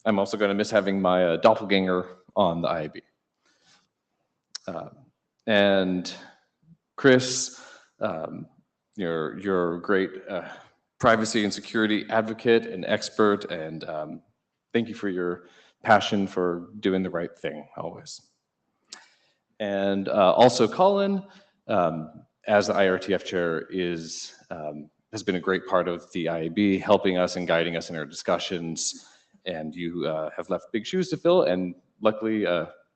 I'm also going to miss having my doppelganger on the IAB. And Chris, you're a great privacy and security advocate and expert, and thank you for your passion for doing the right thing always. And also Colin, as the IRTF chair, has been a great part of the IAB, helping us and guiding us in our discussions, and you have left big shoes to fill, and luckily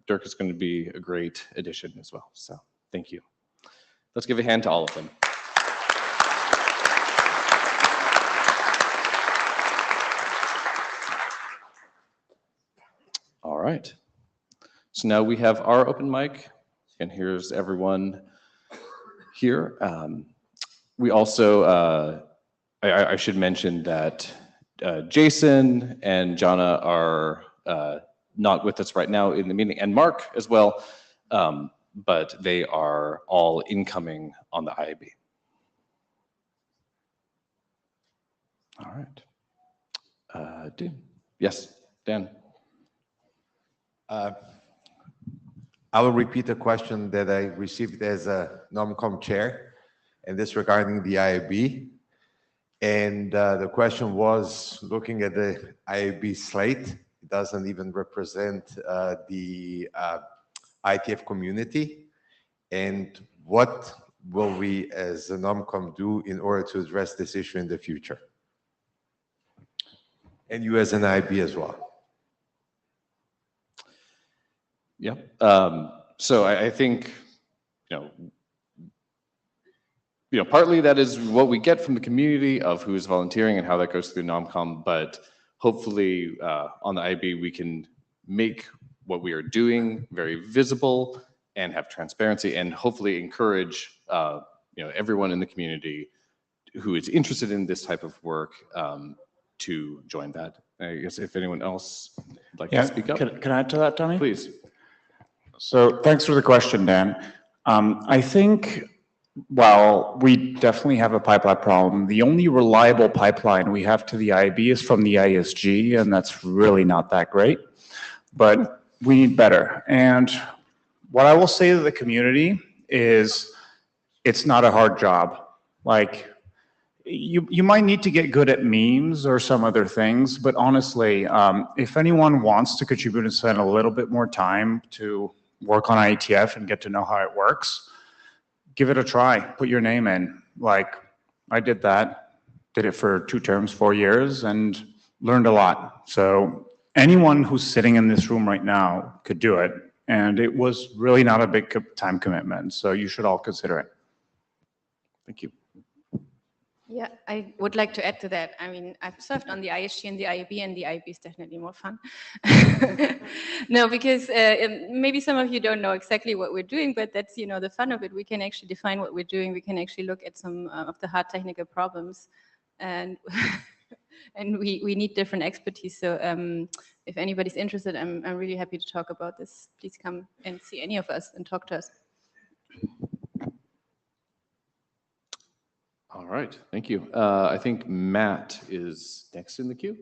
Dirk is going to be a great addition as well. So thank you. Let's give a hand to all of them. All right. So now we have our open mic, and here's everyone here. We also, I should mention that Jason and Jana are not with us right now in the meeting, and Mark as well, but they are all incoming on the IAB. All right. Yes, Dan. I will repeat a question that I received as a NOMCOM chair, and this regarding the IAB. And the question was, looking at the IAB slate, it doesn't even represent the IETF community. And what will we as a NOMCOM do in order to address this issue in the future? And you as an IAB as well. Yeah. So I think, partly that is what we get from the community of who is volunteering and how that goes through NOMCOM, but hopefully on the IAB we can make what we are doing very visible and have transparency, and hopefully encourage everyone in the community who is interested in this type of work to join that. I guess if anyone else would like to speak up. Can I add to that, Tommy? Please. So thanks for the question, Dan. I think Well, we definitely have a pipeline problem. The only reliable pipeline we have to the IAB is from the ISG, and that's really not that great. But we need better. And what I will say to the community is it's not a hard job. Like, you might need to get good at memes or some other things, but honestly, if anyone wants to contribute and spend a little bit more time to work on IETF and get to know how it works, give it a try, put your name in. Like, I did that, did it for 2 terms, 4 years, and learned a lot. So anyone who's sitting in this room right now could do it. And it was really not a big time commitment. So you should all consider it. Thank you. Yeah, I would like to add to that. I mean, I've served on the ISG and the IAB, and the IAB is definitely more fun. No, because maybe some of you don't know exactly what we're doing, but that's, you know, the fun of it. We can actually define what we're doing. We can actually look at some of the hard technical problems, and and we need different expertise. So if anybody's interested, I'm really happy to talk about this. Please come and see any of us and talk to us. All right, thank you. I think Matt is next in the queue.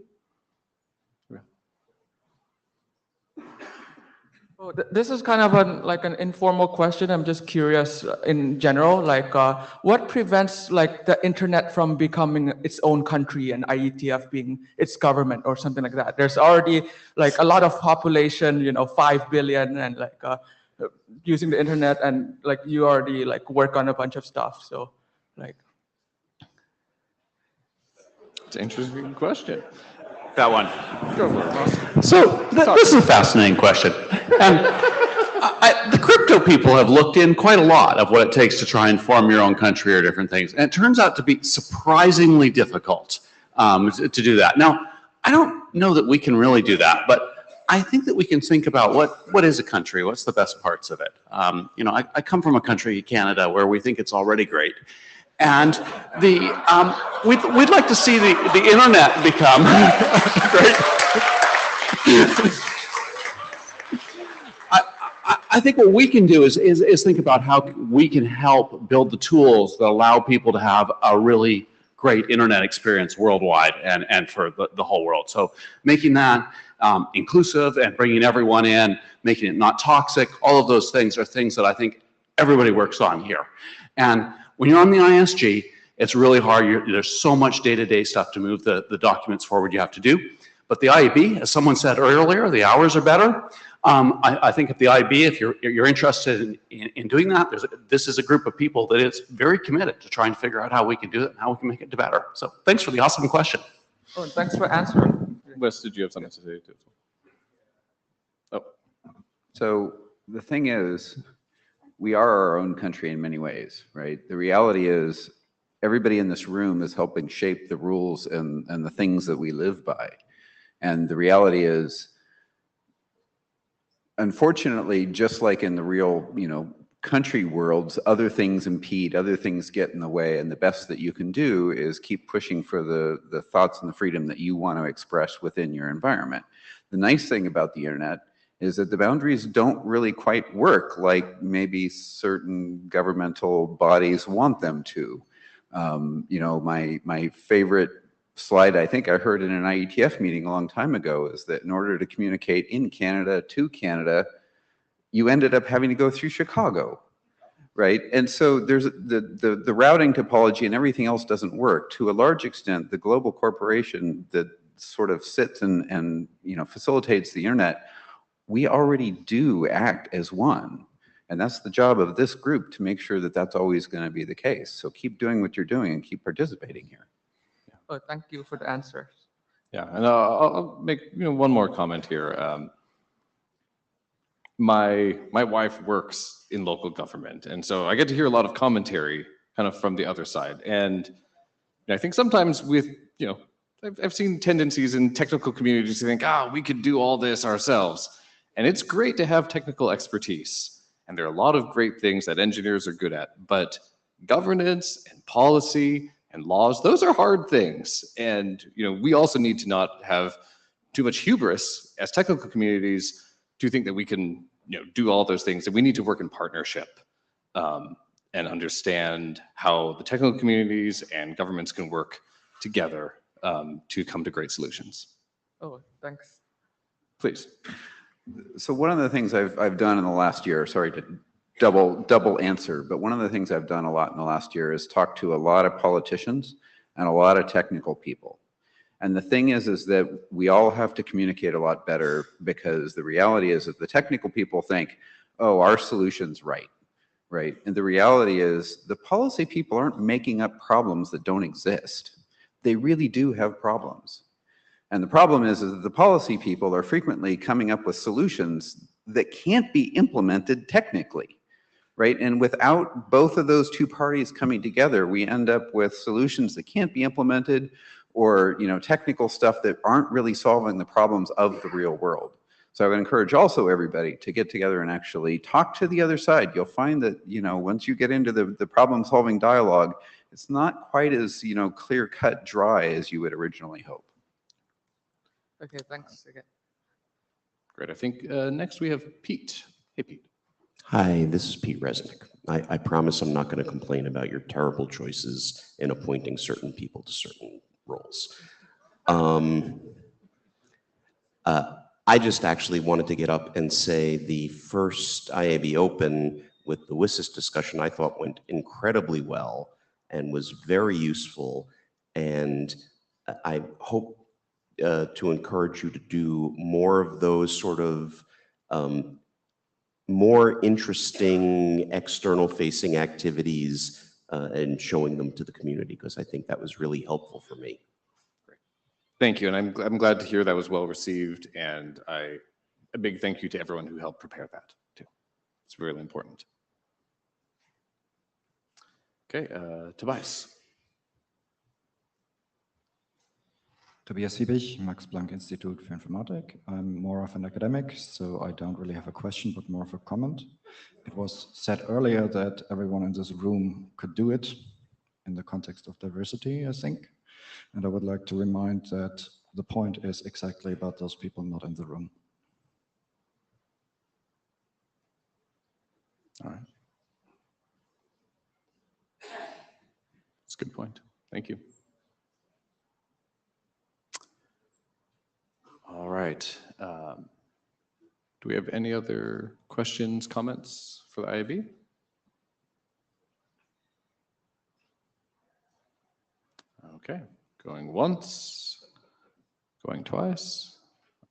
Oh, this is kind of like an informal question. I'm just curious in general, like what prevents like the internet from becoming its own country and IETF being its government or something like that? There's already like a lot of population, you know, 5 billion, and like using the internet, and like you already like work on a bunch of stuff. So like. It's an interesting question. That one. Go for it. So this is a fascinating question. And the crypto people have looked in quite a lot of what it takes to try and form your own country or different things. And it turns out to be surprisingly difficult to do that. Now, I don't know that we can really do that, but I think that we can think about what is a country? What's the best parts of it? You know, I come from a country, Canada, where we think it's already great. And we'd like to see the internet become great. I think what we can do is think about how we can help build the tools that allow people to have a really great internet experience worldwide and for the whole world. So making that inclusive and bringing everyone in, making it not toxic, all of those things are things that I think everybody works on here. And when you're on the ISG, it's really hard. There's so much day-to-day stuff to move the documents forward you have to do. But the IAB, as someone said earlier, the hours are better. I think at the IAB, if you're interested in doing that, this is a group of people that is very committed to trying to figure out how we can do it and how we can make it better. So thanks for the awesome question. Oh, thanks for answering. Wes, did you have something to say too? Oh. So the thing is, we are our own country in many ways, right? The reality is everybody in this room is helping shape the rules and the things that we live by. And the reality is, unfortunately, just like in the real, you know, country worlds, other things impede, other things get in the way, and the best that you can do is keep pushing for the thoughts and the freedom that you want to express within your environment. The nice thing about the internet is that the boundaries don't really quite work like maybe certain governmental bodies want them to. You know, my favorite slide I think I heard in an IETF meeting a long time ago is that in order to communicate in Canada to Canada, you ended up having to go through Chicago, right? And so there's the routing topology and everything else doesn't work. To a large extent, the global corporation that sort of sits and you know, facilitates the internet, we already do act as one. And that's the job of this group, to make sure that that's always going to be the case. So keep doing what you're doing and keep participating here. Oh, thank you for the answers. Yeah, and I'll make one more comment here. My wife works in local government, and so I get to hear a lot of commentary kind of from the other side. And I think sometimes with, I've seen tendencies in technical communities to think, we could do all this ourselves. And it's great to have technical expertise. And there are a lot of great things that engineers are good at, but governance and policy and laws, those are hard things. And we also need to not have too much hubris as technical communities to think that we can do all those things, and we need to work in partnership. and understand how the technical communities and governments can work together to come to great solutions. Oh, thanks. Please. So one of the things I've done in the last year, sorry to double answer, but one of the things I've done a lot in the last year is talk to a lot of politicians and a lot of technical people. And the thing is that we all have to communicate a lot better, because the reality is that the technical people think, oh, our solution's right? And the reality is the policy people aren't making up problems that don't exist. They really do have problems. And the problem is that the policy people are frequently coming up with solutions that can't be implemented technically, right? And without both of those two parties coming together, we end up with solutions that can't be implemented, or technical stuff that aren't really solving the problems of the real world. So I would encourage also everybody to get together and actually talk to the other side. You'll find that once you get into the problem-solving dialogue, it's not quite as clear-cut, dry as you would originally hope. Okay, thanks again. Great. I think next we have Pete. Hey, Pete. Hi, this is Pete Resnick. I promise I'm not going to complain about your terrible choices in appointing certain people to certain roles. I just actually wanted to get up and say the first IAB Open with the WSIS discussion I thought went incredibly well and was very useful. And I hope to encourage you to do more of those sort of more interesting external facing activities and showing them to the community, because I think that was really helpful for me. Thank you, and I'm glad to hear that was well received, and a big thank you to everyone who helped prepare that too. It's really important. Okay, Tobias. Tobias Siebig, Max Planck Institute for Informatik. I'm more of an academic, so I don't really have a question, but more of a comment. It was said earlier that everyone in this room could do it in the context of diversity, I think. And I would like to remind that the point is exactly about those people not in the room. All right. That's a good point. Thank you. All right. Do we have any other questions, comments for the IAB? Okay, going once, going twice.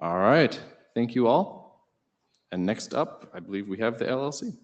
All right, thank you all. And next up, I believe we have the LLC.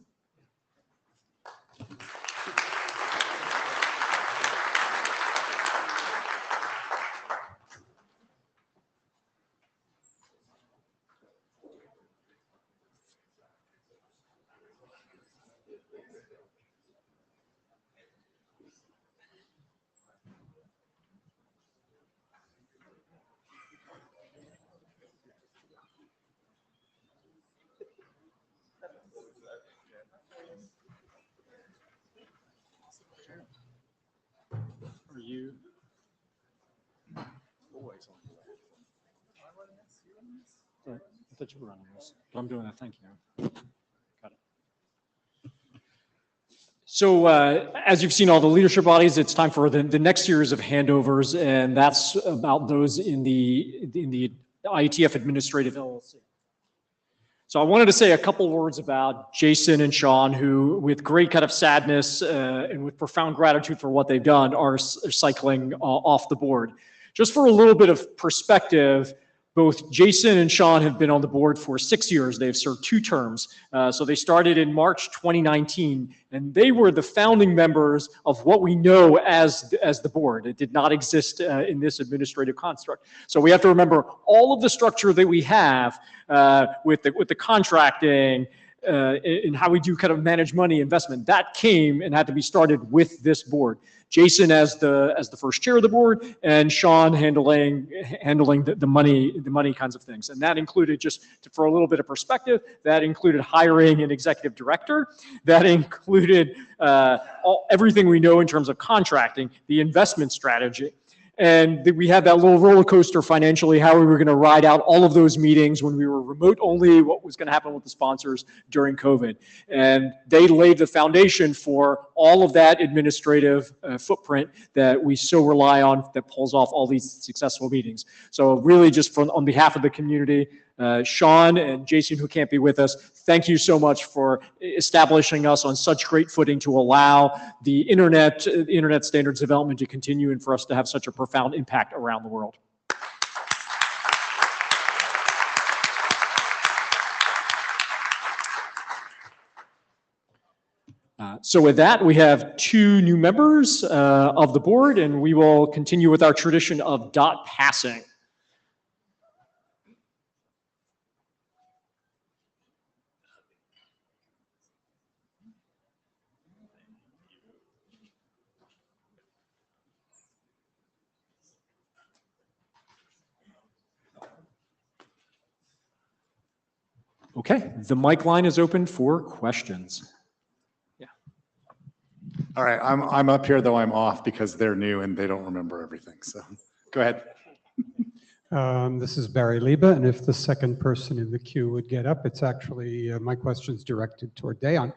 Are you always on the left? Right. I thought you were running this, but I'm doing that. Thank you. Got it. So as you've seen all the leadership bodies, it's time for the next series of handovers, and that's about those in the Ietf Administrative LLC. So I wanted to say a couple words about Jason and Sean, who, with great kind of sadness and with profound gratitude for what they've done, are cycling off the board. Just for a little bit of perspective, both Jason and Sean have been on the board for 6 years. They've served 2 terms. So they started in March 2019, and they were the founding members of what we know as the board. It did not exist in this administrative construct. So we have to remember all of the structure that we have with the contracting and how we do kind of manage money investment. That came and had to be started with this board. Jason as the first chair of the board, and Sean handling the money kinds of things. And that included, just for a little bit of perspective, that included hiring an executive director. That included everything we know in terms of contracting, the investment strategy. And we had that little roller coaster financially, how we were going to ride out all of those meetings when we were remote only, what was going to happen with the sponsors during COVID. And they laid the foundation for all of that administrative footprint that we so rely on that pulls off all these successful meetings. So really just on behalf of the community, Sean and Jason, who can't be with us, thank you so much for establishing us on such great footing to allow the internet standards development to continue and for us to have such a profound impact around the world. So with that, we have 2 new members of the board, and we will continue with our tradition of dot passing. Okay, the mic line is open for questions. Yeah. All right, I'm up here, though I'm off because they're new and they don't remember everything. So go ahead. This is Barry Lieba, and if the second person in the queue would get up, it's actually my question's directed toward Dayon.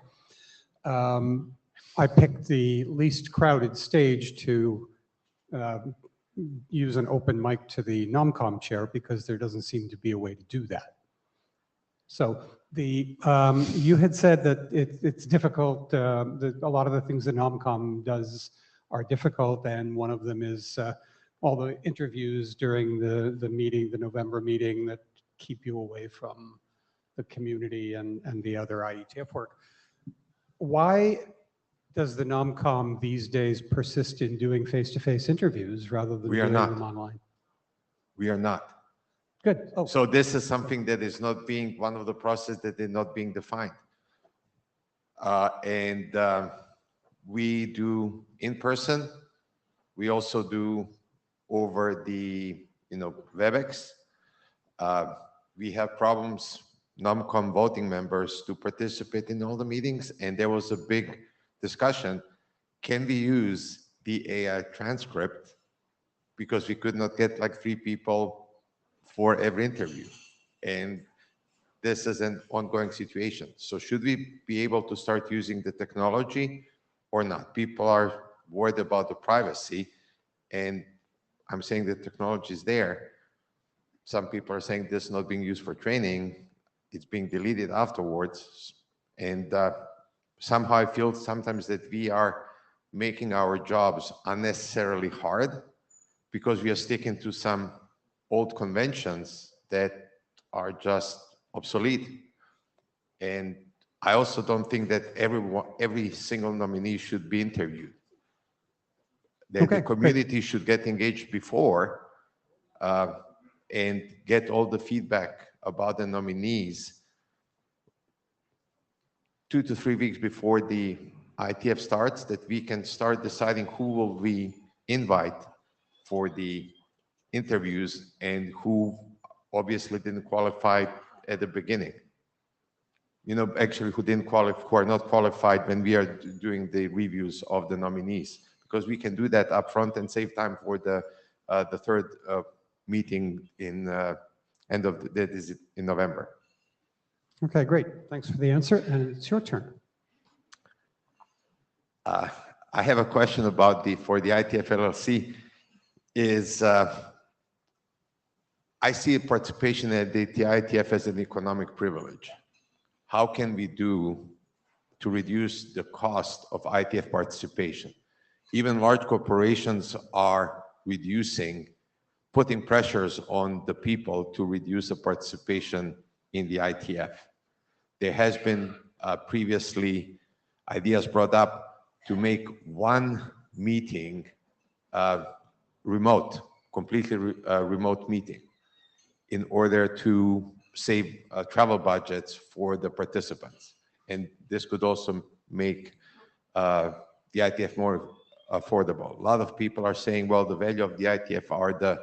I picked the least crowded stage to use an open mic to the NomCom chair because there doesn't seem to be a way to do that. So you had said that it's difficult, that a lot of the things that NomCom does are difficult, and one of them is all the interviews during the meeting, the November meeting, that keep you away from the community and the other IETF work. Why does the NomCom these days persist in doing face-to-face interviews rather than doing them online? We are not. Good. Oh. So this is something that is not being, one of the processes that is not being defined. We do in person. We also do over the WebEx. We have problems, NomCom voting members, to participate in all the meetings, and there was a big discussion. Can we use the AI transcript? Because we could not get like 3 people for every interview. And this is an ongoing situation. So should we be able to start using the technology or not? People are worried about the privacy, and I'm saying the technology is there. Some people are saying this is not being used for training. It's being deleted afterwards. And somehow I feel sometimes that we are making our jobs unnecessarily hard because we are sticking to some old conventions that are just obsolete. And I also don't think that every single nominee should be interviewed. That the community should get engaged before and get all the feedback about the nominees 2 to 3 weeks before the IETF starts, that we can start deciding who will we invite for the interviews and who obviously didn't qualify at the beginning. Actually who are not qualified when we are doing the reviews of the nominees, because we can do that up front and save time for the 3rd meeting in that is in November. Okay, great. Thanks for the answer, and it's your turn. I have a question about for the IETF LLC. I see participation at the IETF as an economic privilege. How can we do to reduce the cost of IETF participation? Even large corporations are putting pressures on the people to reduce the participation in the IETF. There has been previously ideas brought up to make one meeting completely remote meeting, in order to save travel budgets for the participants. And this could also make the IETF more affordable. A lot of people are saying, well, the value of the IETF are the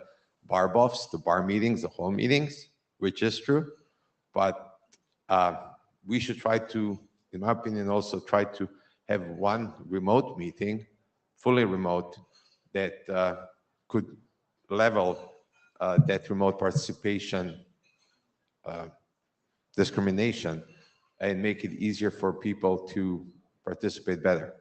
bar buffs, the bar meetings, the hall meetings, which is true. But we should try to, in my opinion, also try to have one remote meeting, fully remote, that could level that remote participation discrimination and make it easier for people to participate better.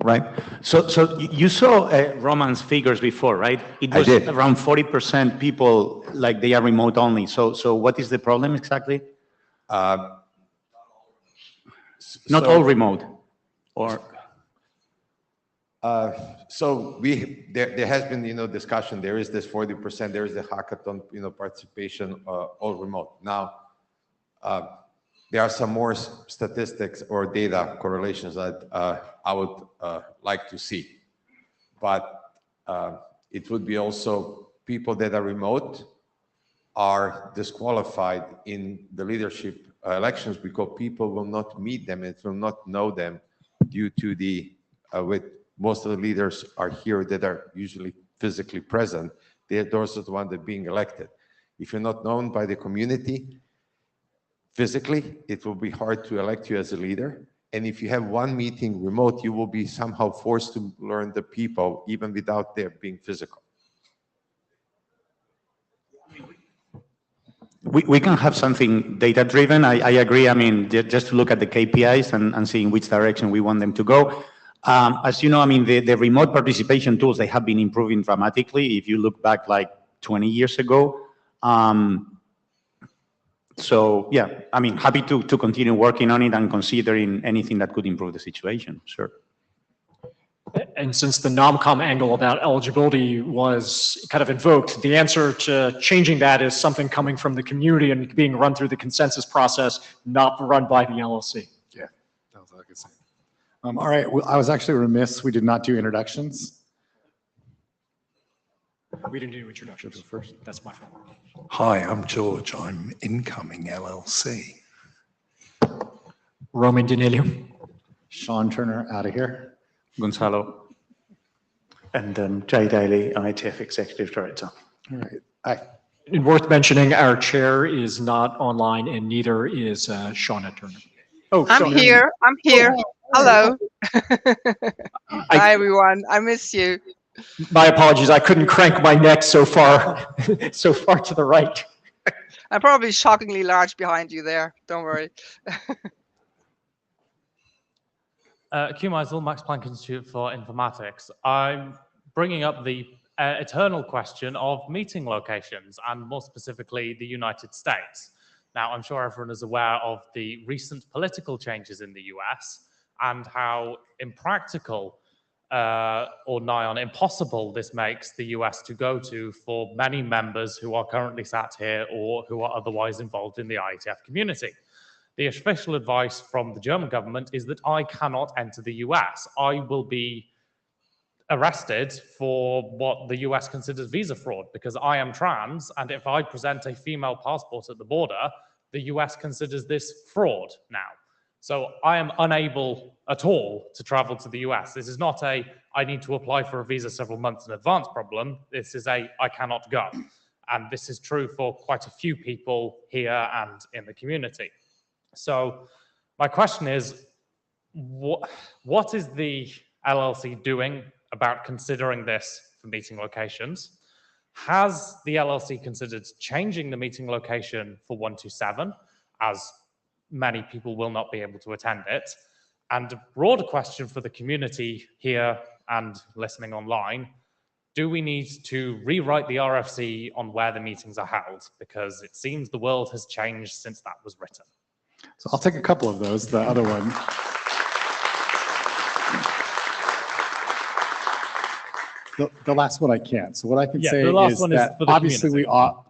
Right. So you saw Roman's figures before, right? It was around 40% people like they are remote only. So what is the problem exactly? Not all remote, or so there has been discussion. There is this 40%. There is the hackathon participation all remote. Now there are some more statistics or data correlations that I would like to see, but it would be also people that are remote are disqualified in the leadership elections because people will not meet them and will not know them due to the with most of the leaders are here that are usually physically present. Those are the ones that are being elected. If you're not known by the community physically, it will be hard to elect you as a leader. And if you have one meeting remote, you will be somehow forced to learn the people even without their being physical. we can have something data-driven. I agree. I mean, just to look at the KPIs and see in which direction we want them to go. As you know, I mean, the remote participation tools, they have been improving dramatically. If you look back like 20 years ago. So yeah, I mean, happy to continue working on it and considering anything that could improve the situation, sure. And since the NomCom angle about eligibility was kind of invoked, the answer to changing that is something coming from the community and being run through the consensus process, not run by the LLC. Yeah, that was all I could say. All right, well, I was actually remiss. We did not do introductions. We didn't do introductions first. That's my fault. Hi, I'm George. I'm incoming LLC. Roman Danilio. Sean Turner out of here. Gonzalo. And then Jay Daly, IETF Executive Director. All right. Hi. And worth mentioning, our chair is not online and neither is Shauna Turner. Oh, I'm Shauna. here. I'm here. Oh, Hello. Hi, everyone. I miss you. My apologies. I couldn't crank my neck so far, so far to the right. I'm probably shockingly large behind you there. Don't worry. Q Meisel, Max Planck Institute for Informatics. I'm bringing up the eternal question of meeting locations, and more specifically, the United States. Now, I'm sure everyone is aware of the recent political changes in the US and how impractical or nigh on impossible this makes the US to go to for many members who are currently sat here or who are otherwise involved in the IETF community. The official advice from the German government is that I cannot enter the US. I will be arrested for what the US considers visa fraud because I am trans, and if I present a female passport at the border, the US considers this fraud now. So I am unable at all to travel to the US. This is not a I need to apply for a visa several months in advance problem. This is a I cannot go. And this is true for quite a few people here and in the community. So my question is, what is the LLC doing about considering this for meeting locations? Has the LLC considered changing the meeting location for 127, as many people will not be able to attend it? And a broader question for the community here and listening online, do we need to rewrite the RFC on where the meetings are held? Because it seems the world has changed since that was written. So I'll take a couple of those. The other one. The last one I can't. So what I can say is that obviously we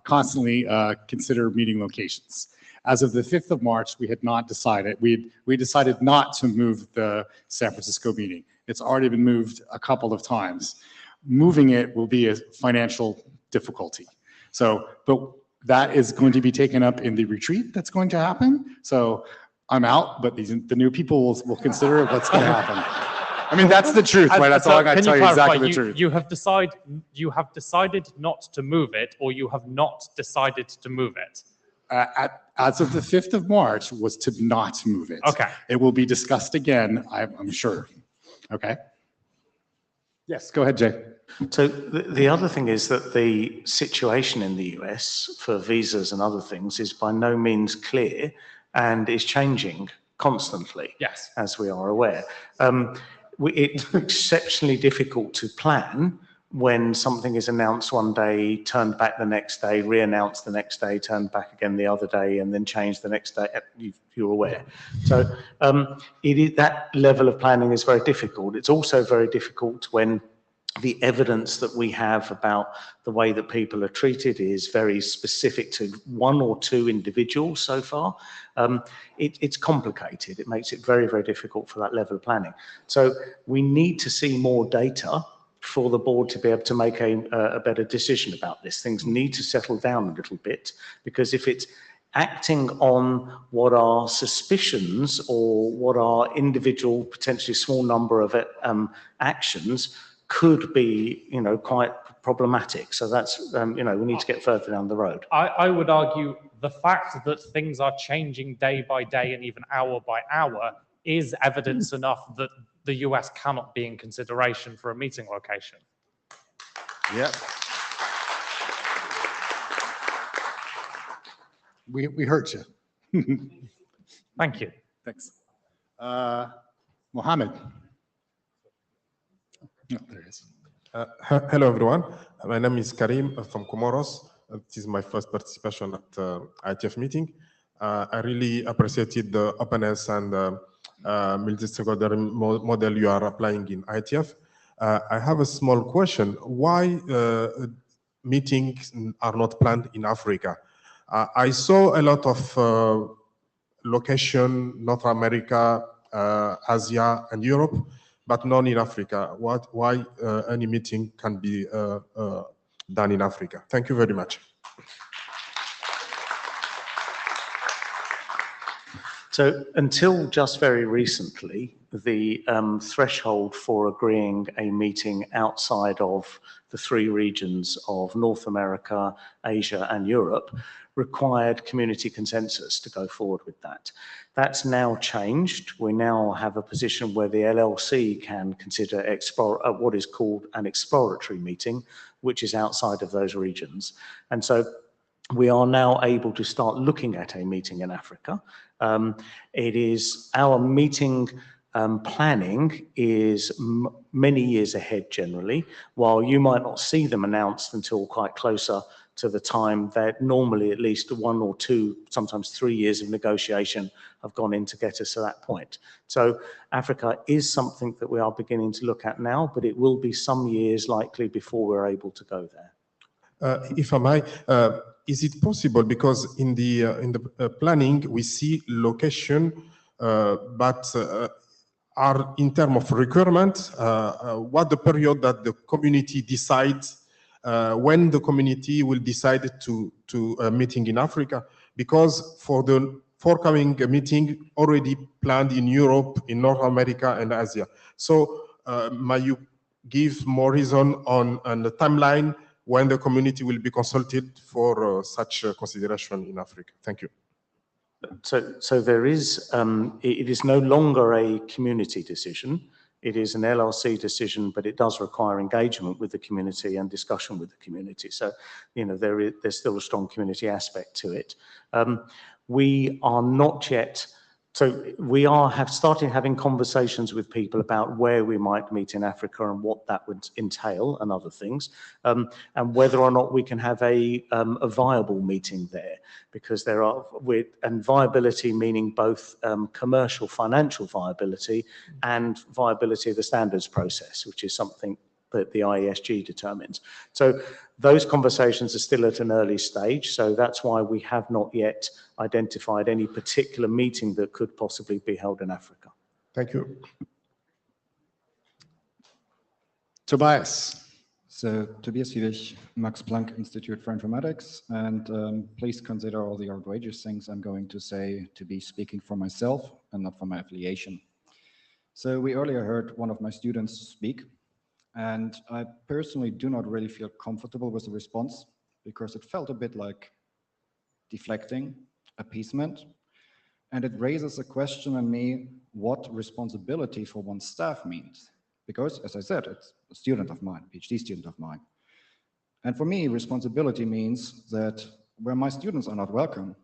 constantly consider meeting locations. As of the 5th of March, we had not decided. We decided not to move the San Francisco meeting. It's already been moved a couple of times. Moving it will be a financial difficulty. So, but that is going to be taken up in the retreat that's going to happen. So I'm out, but the new people will consider what's going to happen. I mean, that's the truth, right? That's all I got to tell you, exactly the truth. You have decided not to move it, or you have not decided to move it. as of the 5th of March was to not move it. Okay. It will be discussed again, I'm sure. Okay. Yes, go ahead, Jay. So the other thing is that the situation in the US for visas and other things is by no means clear and is changing constantly, Yes. as we are aware. It's exceptionally difficult to plan when something is announced one day, turned back the next day, re-announced the next day, turned back again the other day, and then changed the next day. You're aware. So that level of planning is very difficult. It's also very difficult when the evidence that we have about the way that people are treated is very specific to one or two individuals so far. It's complicated. It makes it very, very difficult for that level of planning. So we need to see more data for the board to be able to make a better decision about this. Things need to settle down a little bit, because if it's acting on what are suspicions or what are individual, potentially small number of actions, could be, quite problematic. So that's, we need to get further down the road. I would argue the fact that things are changing day by day and even hour by hour is evidence enough that the US cannot be in consideration for a meeting location. Yeah. We heard you. Thank you. Thanks. Mohammed. No, there it is. Hello, everyone. My name is Karim from Comoros. This is my first participation at IETF meeting. I really appreciated the openness and multi-stakeholder model you are applying in IETF. I have a small question. Why meetings are not planned in Africa? I saw a lot of location, North America, Asia, and Europe, but none in Africa. Why any meeting can be done in Africa? Thank you very much. So until just very recently, the threshold for agreeing a meeting outside of the three regions of North America, Asia, and Europe required community consensus to go forward with that. That's now changed. We now have a position where the LLC can consider what is called an exploratory meeting, which is outside of those regions. And so we are now able to start looking at a meeting in Africa. It is our meeting planning is many years ahead generally, while you might not see them announced until quite closer to the time that normally at least 1 or 2, sometimes 3 years of negotiation have gone in to get us to that point. So Africa is something that we are beginning to look at now, but it will be some years likely before we're able to go there. If I may, is it possible, because in the planning we see location, but are in terms of requirement, what the period that the community decides when the community will decide to a meeting in Africa? Because for the forthcoming meeting already planned in Europe, in North America, and Asia. So may you give more reason on the timeline when the community will be consulted for such consideration in Africa? Thank you. So there is, it is no longer a community decision. It is an LLC decision, but it does require engagement with the community and discussion with the community. So, there's still a strong community aspect to it. We are not yet, so we have started having conversations with people about where we might meet in Africa and what that would entail and other things, and whether or not we can have a viable meeting there, because and viability meaning both commercial, financial viability and viability of the standards process, which is something that the IESG determines. So those conversations are still at an early stage. So that's why we have not yet identified any particular meeting that could possibly be held in Africa. Thank you. Tobias. So Tobias Wiewich, Max Planck Institute for Informatics, and please consider all the outrageous things I'm going to say to be speaking for myself and not for my affiliation. So we earlier heard one of my students speak, and I personally do not really feel comfortable with the response, because it felt a bit like deflecting, appeasement, and it raises a question in me what responsibility for one's staff means. Because, as I said, it's a student of mine, PhD student of mine. And for me, responsibility means that where my students are not welcome,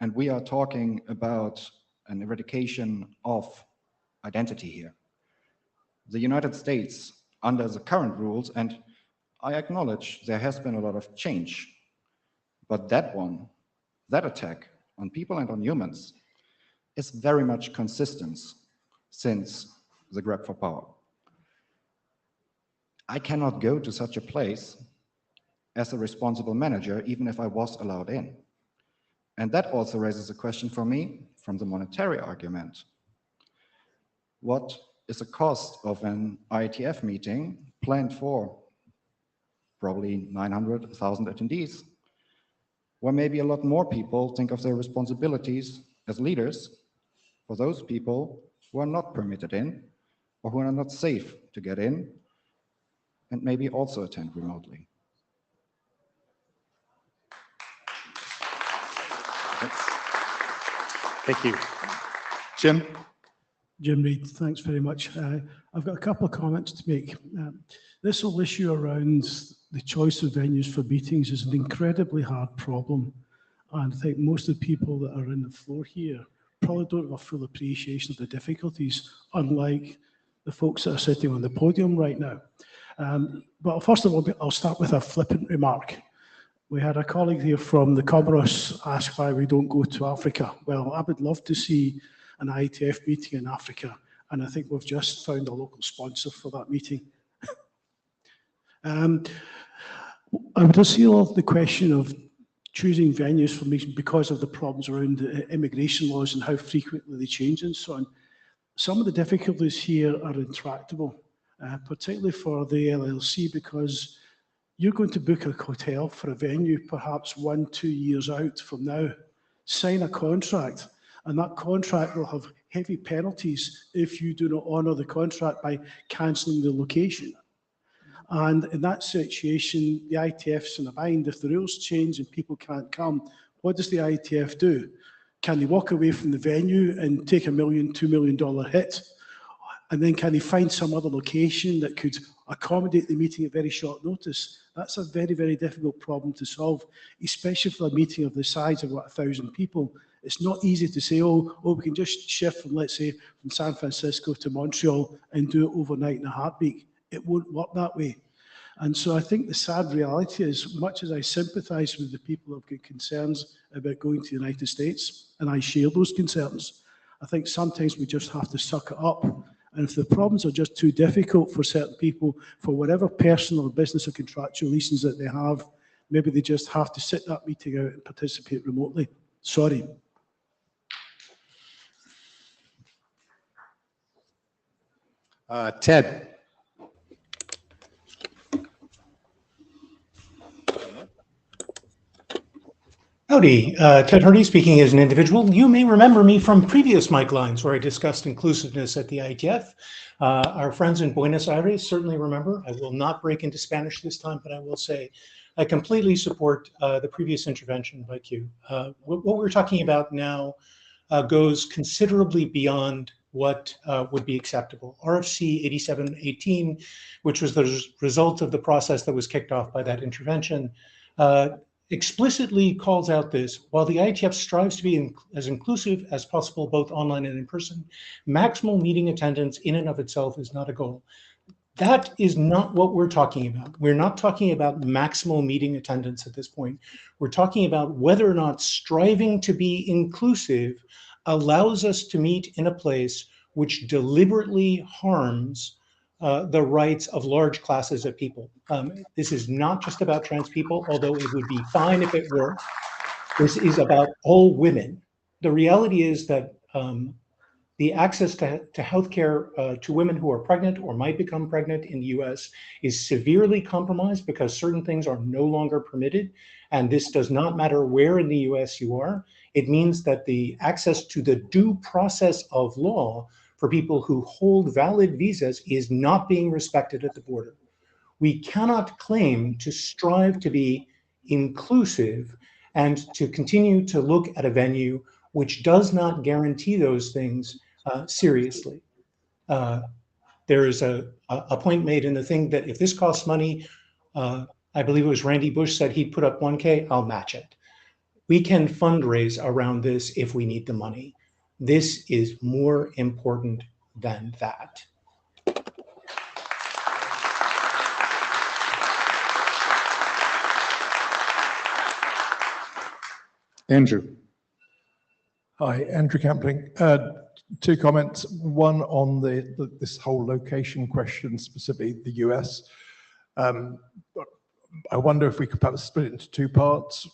and we are talking about an eradication of identity here. The United States, under the current rules, and I acknowledge there has been a lot of change, but that attack on people and on humans is very much consistent since the grab for power. I cannot go to such a place as a responsible manager, even if I was allowed in. And that also raises a question for me from the monetary argument. What is the cost of an IETF meeting planned for probably 900,000 attendees, where maybe a lot more people think of their responsibilities as leaders for those people who are not permitted in or who are not safe to get in and maybe also attend remotely. Thank you. Jim? Jim Reid, thanks very much. I've got a couple of comments to make. This whole issue around the choice of venues for meetings is an incredibly hard problem. And I think most of the people that are in the floor here probably don't have a full appreciation of the difficulties, unlike the folks that are sitting on the podium right now. But first of all, I'll start with a flippant remark. We had a colleague here from the Comoros ask why we don't go to Africa. Well, I would love to see an IETF meeting in Africa, and I think we've just found a local sponsor for that meeting. I would just see all the question of choosing venues for meetings because of the problems around the immigration laws and how frequently they change and so on. Some of the difficulties here are intractable, particularly for the LLC, because you're going to book a hotel for a venue perhaps 1-2 years out from now, sign a contract, and that contract will have heavy penalties if you do not honour the contract by cancelling the location. And in that situation, the IETF's in a bind. If the rules change and people can't come, what does the IETF do? Can they walk away from the venue and take $1 million, $2 million hit? And then can they find some other location that could accommodate the meeting at very short notice? That's a very, very difficult problem to solve, especially for a meeting of the size of 1,000 people. It's not easy to say, oh, we can just shift from, let's say, from San Francisco to Montreal and do it overnight in a heartbeat. It won't work that way. And so I think the sad reality is, much as I sympathise with the people who have got concerns about going to the United States, and I share those concerns, I think sometimes we just have to suck it up. And if the problems are just too difficult for certain people, for whatever personal or business or contractual reasons that they have, maybe they just have to sit that meeting out and participate remotely. Sorry. Ted. Howdy, Ted Hardy speaking as an individual. You may remember me from previous mic lines where I discussed inclusiveness at the Ietf. Our friends in Buenos Aires certainly remember. I will not break into Spanish this time, but I will say I completely support the previous intervention by Q. What we're talking about now goes considerably beyond what would be acceptable. RFC 8718, which was the result of the process that was kicked off by that intervention, explicitly calls out this: while the IETF strives to be as inclusive as possible, both online and in person, maximal meeting attendance in and of itself is not a goal. That is not what we're talking about. We're not talking about maximal meeting attendance at this point. We're talking about whether or not striving to be inclusive allows us to meet in a place which deliberately harms the rights of large classes of people. This is not just about trans people, although it would be fine if it were. This is about all women. The reality is that the access to healthcare to women who are pregnant or might become pregnant in the US is severely compromised because certain things are no longer permitted. And this does not matter where in the US you are. It means that the access to the due process of law for people who hold valid visas is not being respected at the border. We cannot claim to strive to be inclusive and to continue to look at a venue which does not guarantee those things seriously. There is a point made in the thing that if this costs money, I believe it was Randy Bush said he'd put up 1K, I'll match it. We can fundraise around this if we need the money. This is more important than that. Andrew. Hi, Andrew Campling. Two comments. One on this whole location question, specifically the US. I wonder if we could perhaps split it into two parts.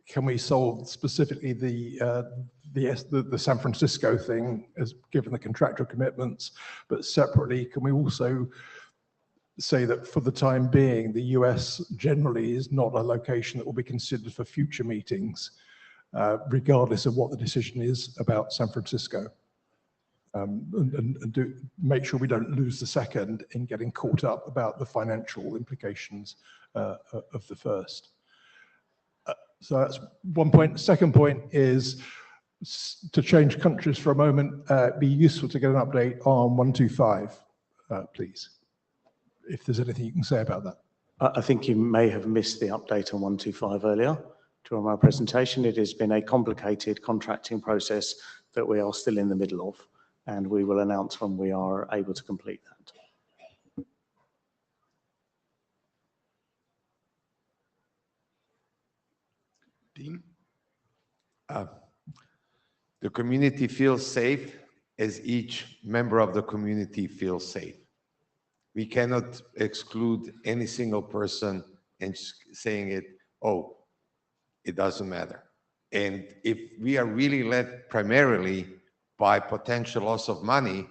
Can we solve specifically the San Francisco thing, as given the contractual commitments, but separately, can we also say that for the time being, the US generally is not a location that will be considered for future meetings, regardless of what the decision is about San Francisco? And make sure we don't lose the second in getting caught up about the financial implications of the first. So that's one point. Second point is to change countries for a moment. It'd be useful to get an update on 125, please, if there's anything you can say about that. I think you may have missed the update on 125 earlier during my presentation. It has been a complicated contracting process that we are still in the middle of, and we will announce when we are able to complete that. Dean? The community feels safe as each member of the community feels safe. We cannot exclude any single person and saying it, oh, it doesn't matter. And if we are really led primarily by potential loss of money,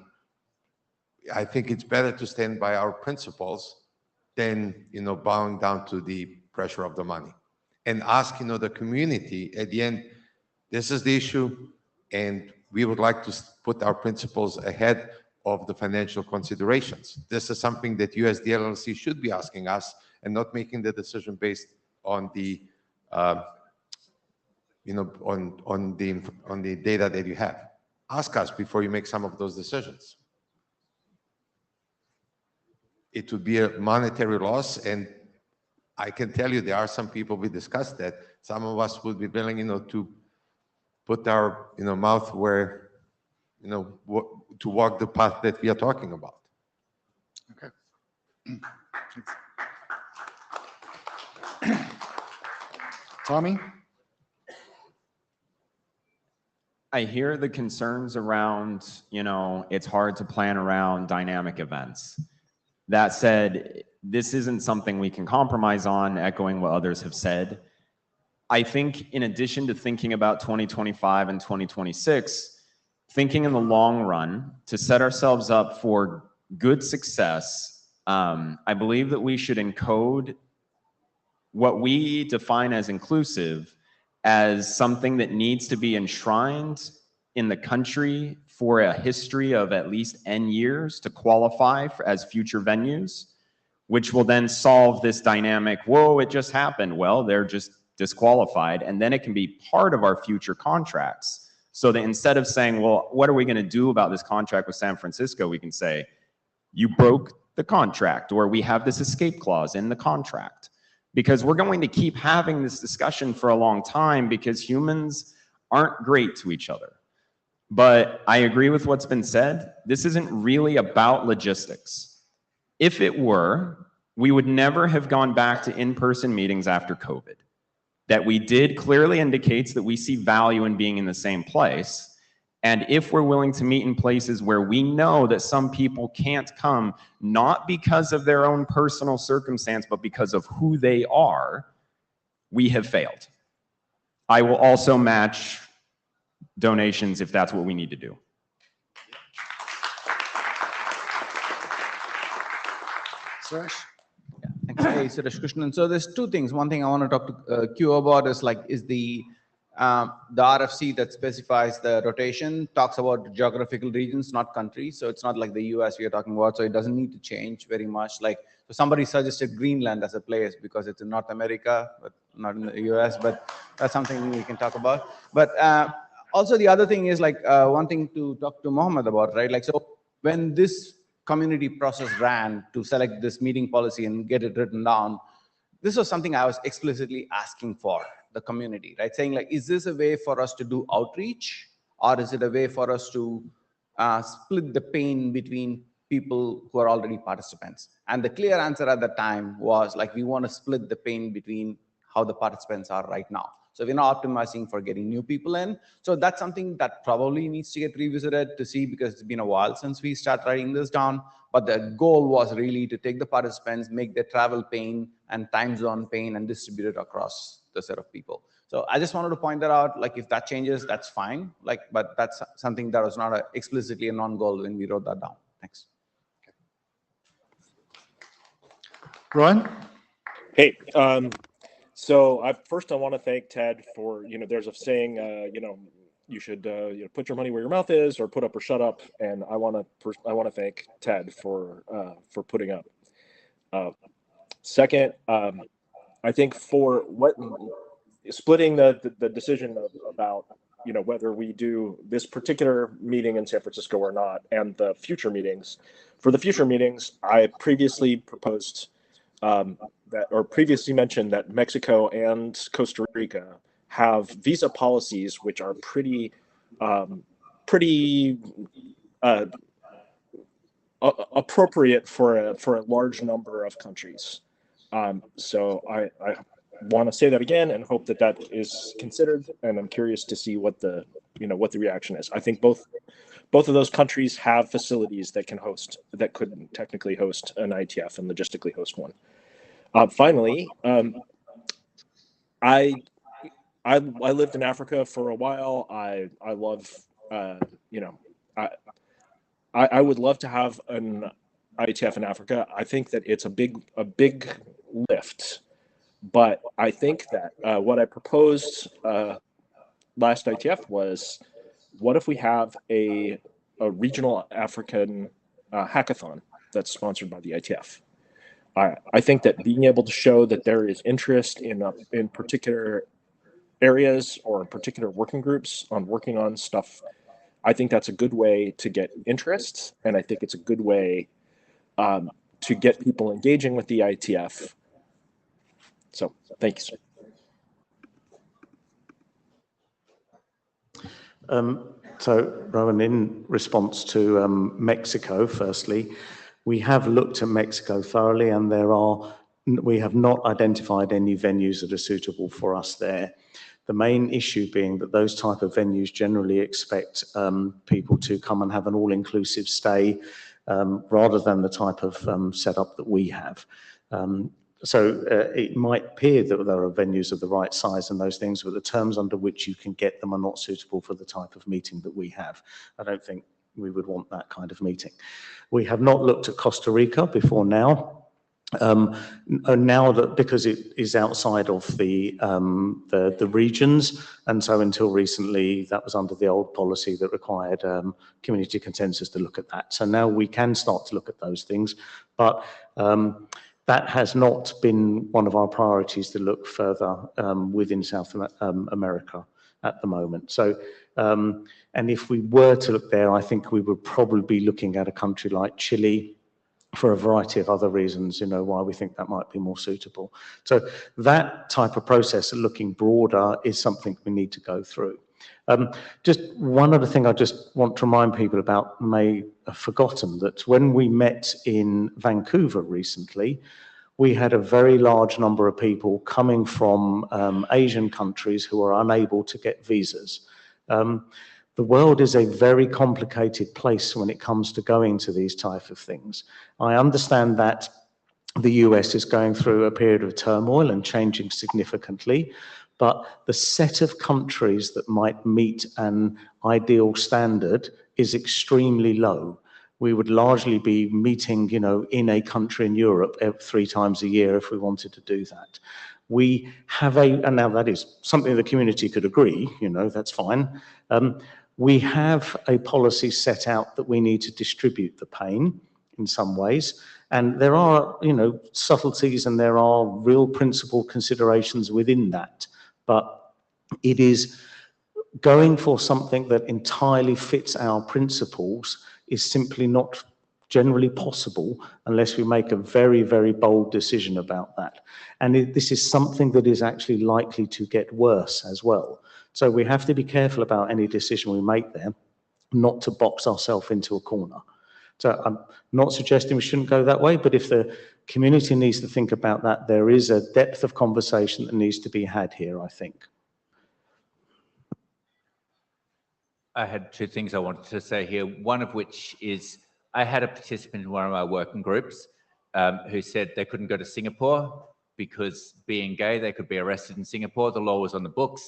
I think it's better to stand by our principles than, bowing down to the pressure of the money. And ask, the community at the end, this is the issue, and we would like to put our principles ahead of the financial considerations. This is something that you as the LLC should be asking us and not making the decision based on the, on the data that you have. Ask us before you make some of those decisions. It would be a monetary loss, and I can tell you there are some people, we discussed that, some of us would be willing, to put our, mouth where, to walk the path that we are talking about. Okay. Tommy? I hear the concerns around, it's hard to plan around dynamic events. That said, this isn't something we can compromise on, echoing what others have said. I think in addition to thinking about 2025 and 2026, thinking in the long run to set ourselves up for good success, I believe that we should encode what we define as inclusive as something that needs to be enshrined in the country for a history of at least N years to qualify as future venues, which will then solve this dynamic, whoa, it just happened. Well, they're just disqualified. And then it can be part of our future contracts. So that instead of saying, well, what are we going to do about this contract with San Francisco? We can say, you broke the contract, or we have this escape clause in the contract. Because we're going to keep having this discussion for a long time because humans aren't great to each other. But I agree with what's been said. This isn't really about logistics. If it were, we would never have gone back to in-person meetings after COVID. That we did clearly indicates that we see value in being in the same place. And if we're willing to meet in places where we know that some people can't come, not because of their own personal circumstance, but because of who they are, we have failed. I will also match donations if that's what we need to do. Suresh? Thanks. Hey, Suresh Krishnan. So there's two things. One thing I want to talk to Q about is the The RFC that specifies the rotation talks about geographical regions, not countries. So it's not like the US we are talking about. So it doesn't need to change very much. Like, so somebody suggested Greenland as a place because it's in North America, but not in the US. But that's something we can talk about. But also the other thing is like one thing to talk to Mohammed about, right? Like, so when this community process ran to select this meeting policy and get it written down, this was something I was explicitly asking for the community, right? Saying like, is this a way for us to do outreach, or is it a way for us to split the pain between people who are already participants? And the clear answer at the time was like, we want to split the pain between how the participants are right now. So we're not optimizing for getting new people in. So that's something that probably needs to get revisited to see, because it's been a while since we started writing this down. But the goal was really to take the participants, make their travel pain and time zone pain, and distribute it across the set of people. So I just wanted to point that out. Like, if that changes, that's fine. Like, but that's something that was not explicitly a non-goal when we wrote that down. Thanks. Ryan? Hey, so first I want to thank Ted for, there's a saying, you should put your money where your mouth is, or put up or shut up. And I want to thank Ted for putting up. Second, I think for splitting the decision about whether we do this particular meeting in San Francisco or not, and the future meetings. For the future meetings, I previously proposed previously mentioned that Mexico and Costa Rica have visa policies which are pretty appropriate for a large number of countries. So I want to say that again and hope that is considered. And I'm curious to see what the reaction is. I think both of those countries have facilities that could technically host an IETF and logistically host one. Finally, I lived in Africa for a while. I love, I would love to have an IETF in Africa. I think that it's a big lift, but I think that what I proposed last IETF was, what if we have a regional African hackathon that's sponsored by the IETF? I think that being able to show that there is interest in particular areas or in particular working groups on working on stuff, I think that's a good way to get interest, and I think it's a good way to get people engaging with the IETF. So, thanks. So, Rowan, in response to Mexico, firstly, we have looked at Mexico thoroughly, and we have not identified any venues that are suitable for us there. The main issue being that those type of venues generally expect people to come and have an all-inclusive stay rather than the type of setup that we have. So it might appear that there are venues of the right size and those things, but the terms under which you can get them are not suitable for the type of meeting that we have. I don't think we would want that kind of meeting. We have not looked at Costa Rica before now. Now that, because it is outside of the regions, and so until recently that was under the old policy that required community consensus to look at that. So now we can start to look at those things, but that has not been one of our priorities to look further within South America at the moment. So, and if we were to look there, I think we would probably be looking at a country like Chile for a variety of other reasons, why we think that might be more suitable. So that type of process, looking broader, is something we need to go through. Just one other thing I just want to remind people about, may have forgotten, that when we met in Vancouver recently, we had a very large number of people coming from Asian countries who are unable to get visas. The world is a very complicated place when it comes to going to these type of things. I understand that the US is going through a period of turmoil and changing significantly, but the set of countries that might meet an ideal standard is extremely low. We would largely be meeting, in a country in Europe 3 times a year if we wanted to do that. we have and now that is something the community could agree, that's fine. We have a policy set out that we need to distribute the pain in some ways. And there are, subtleties and there are real principle considerations within that. But it is going for something that entirely fits our principles is simply not generally possible unless we make a very, very bold decision about that. And this is something that is actually likely to get worse as well. So we have to be careful about any decision we make there, not to box ourselves into a corner. So I'm not suggesting we shouldn't go that way, but if the community needs to think about that, there is a depth of conversation that needs to be had here, I think. I had two things I wanted to say here, one of which is I had a participant in one of our working groups who said they couldn't go to Singapore because being gay, they could be arrested in Singapore. The law was on the books.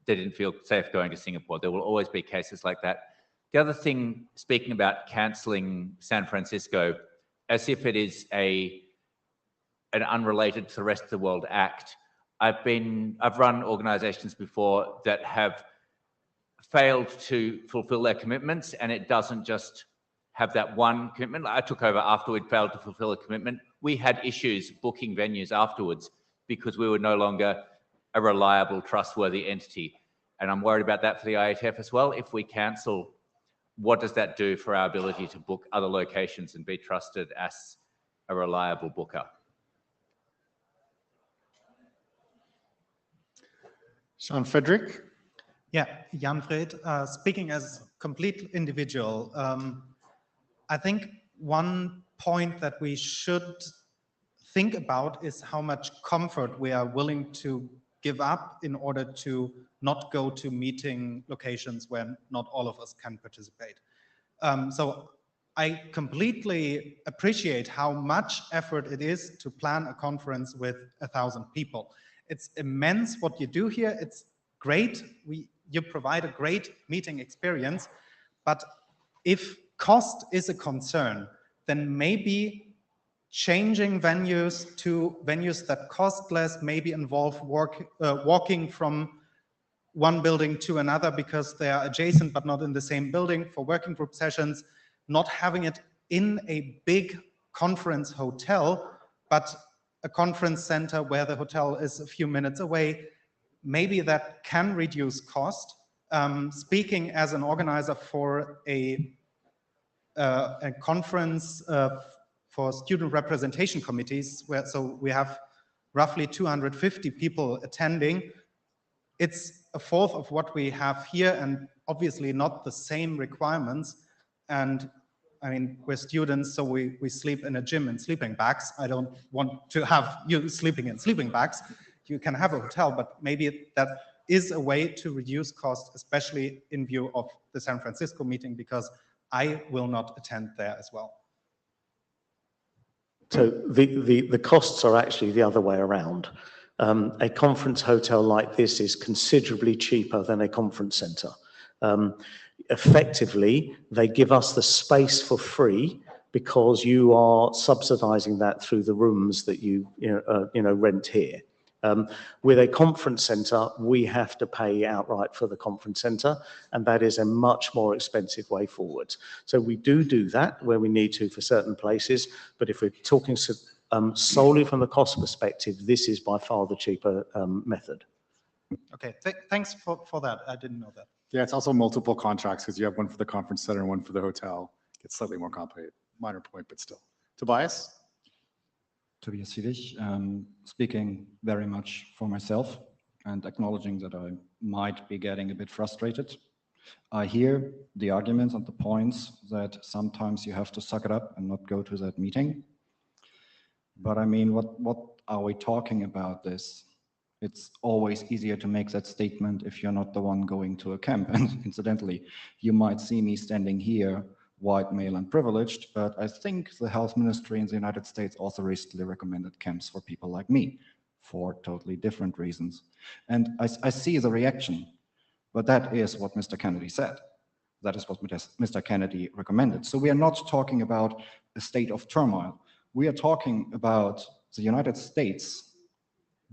They didn't feel safe going to Singapore. There will always be cases like that. The other thing, speaking about cancelling San Francisco, as if it is an unrelated to the rest of the world act, I've run organizations before that have failed to fulfill their commitments, and it doesn't just have that one commitment. I took over after we'd failed to fulfill a commitment. We had issues booking venues afterwards because we were no longer a reliable, trustworthy entity. And I'm worried about that for the IETF as well. If we cancel, what does that do for our ability to book other locations and be trusted as a reliable booker? Jean-Frederic? Yeah, Jan-Fred, speaking as complete individual, I think one point that we should think about is how much comfort we are willing to give up in order to not go to meeting locations where not all of us can participate. So I completely appreciate how much effort it is to plan a conference with 1,000 people. It's immense what you do here. It's great. You provide a great meeting experience, but if cost is a concern, then maybe changing venues to venues that cost less, maybe involve walking from one building to another because they are adjacent but not in the same building for working group sessions, not having it in a big conference hotel, but a conference center where the hotel is a few minutes away. Maybe that can reduce cost. Speaking as an organizer for a conference for student representation committees, so we have roughly 250 people attending. It's a fourth of what we have here, and obviously not the same requirements. And I mean, we're students, so we sleep in a gym in sleeping bags. I don't want to have you sleeping in sleeping bags. You can have a hotel, but maybe that is a way to reduce cost, especially in view of the San Francisco meeting, because I will not attend there as well. So the costs are actually the other way around. A conference hotel like this is considerably cheaper than a conference center. Effectively, they give us the space for free because you are subsidizing that through the rooms that you rent here. With a conference center, we have to pay outright for the conference center, and that is a much more expensive way forward. So we do that where we need to for certain places, but if we're talking solely from the cost perspective, this is by far the cheaper method. Okay, thanks for that. I didn't know that. Yeah, it's also multiple contracts because you have one for the conference center and one for the hotel. It's slightly more complicated. Minor point, but still. Tobias? Tobias Friedrich, speaking very much for myself and acknowledging that I might be getting a bit frustrated. I hear the arguments and the points that sometimes you have to suck it up and not go to that meeting. But I mean, what are we talking about this? It's always easier to make that statement if you're not the one going to a camp. And incidentally, you might see me standing here, white, male, and privileged, but I think the health ministry in the United States also recently recommended camps for people like me for totally different reasons. And I see the reaction, but that is what Mr. Kennedy said. That is what Mr. Kennedy recommended. So we are not talking about a state of turmoil. We are talking about the United States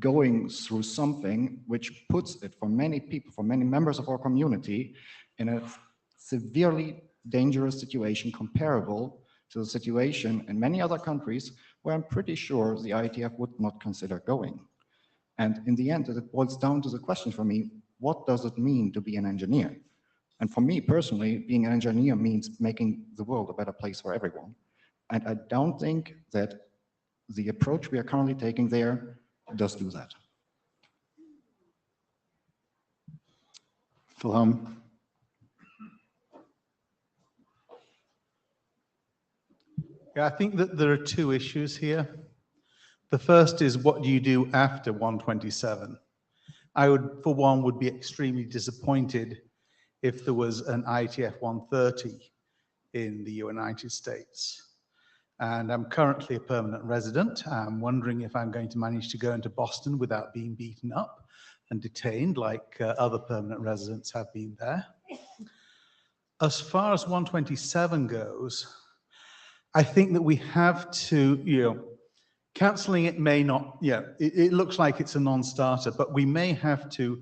going through something which puts it for many people, for many members of our community, in a severely dangerous situation comparable to the situation in many other countries where I'm pretty sure the IETF would not consider going. And in the end, it boils down to the question for me, what does it mean to be an engineer? And for me personally, being an engineer means making the world a better place for everyone. And I don't think that the approach we are currently taking there does do that. Wilhelm. Yeah, I think that there are two issues here. The first is, what do you do after 127? I would, for one, would be extremely disappointed if there was an IETF 130 in the United States. And I'm currently a permanent resident. I'm wondering if I'm going to manage to go into Boston without being beaten up and detained like other permanent residents have been there. As far as 127 goes, I think that we have to, cancelling it may not, it looks like it's a non-starter, but we may have to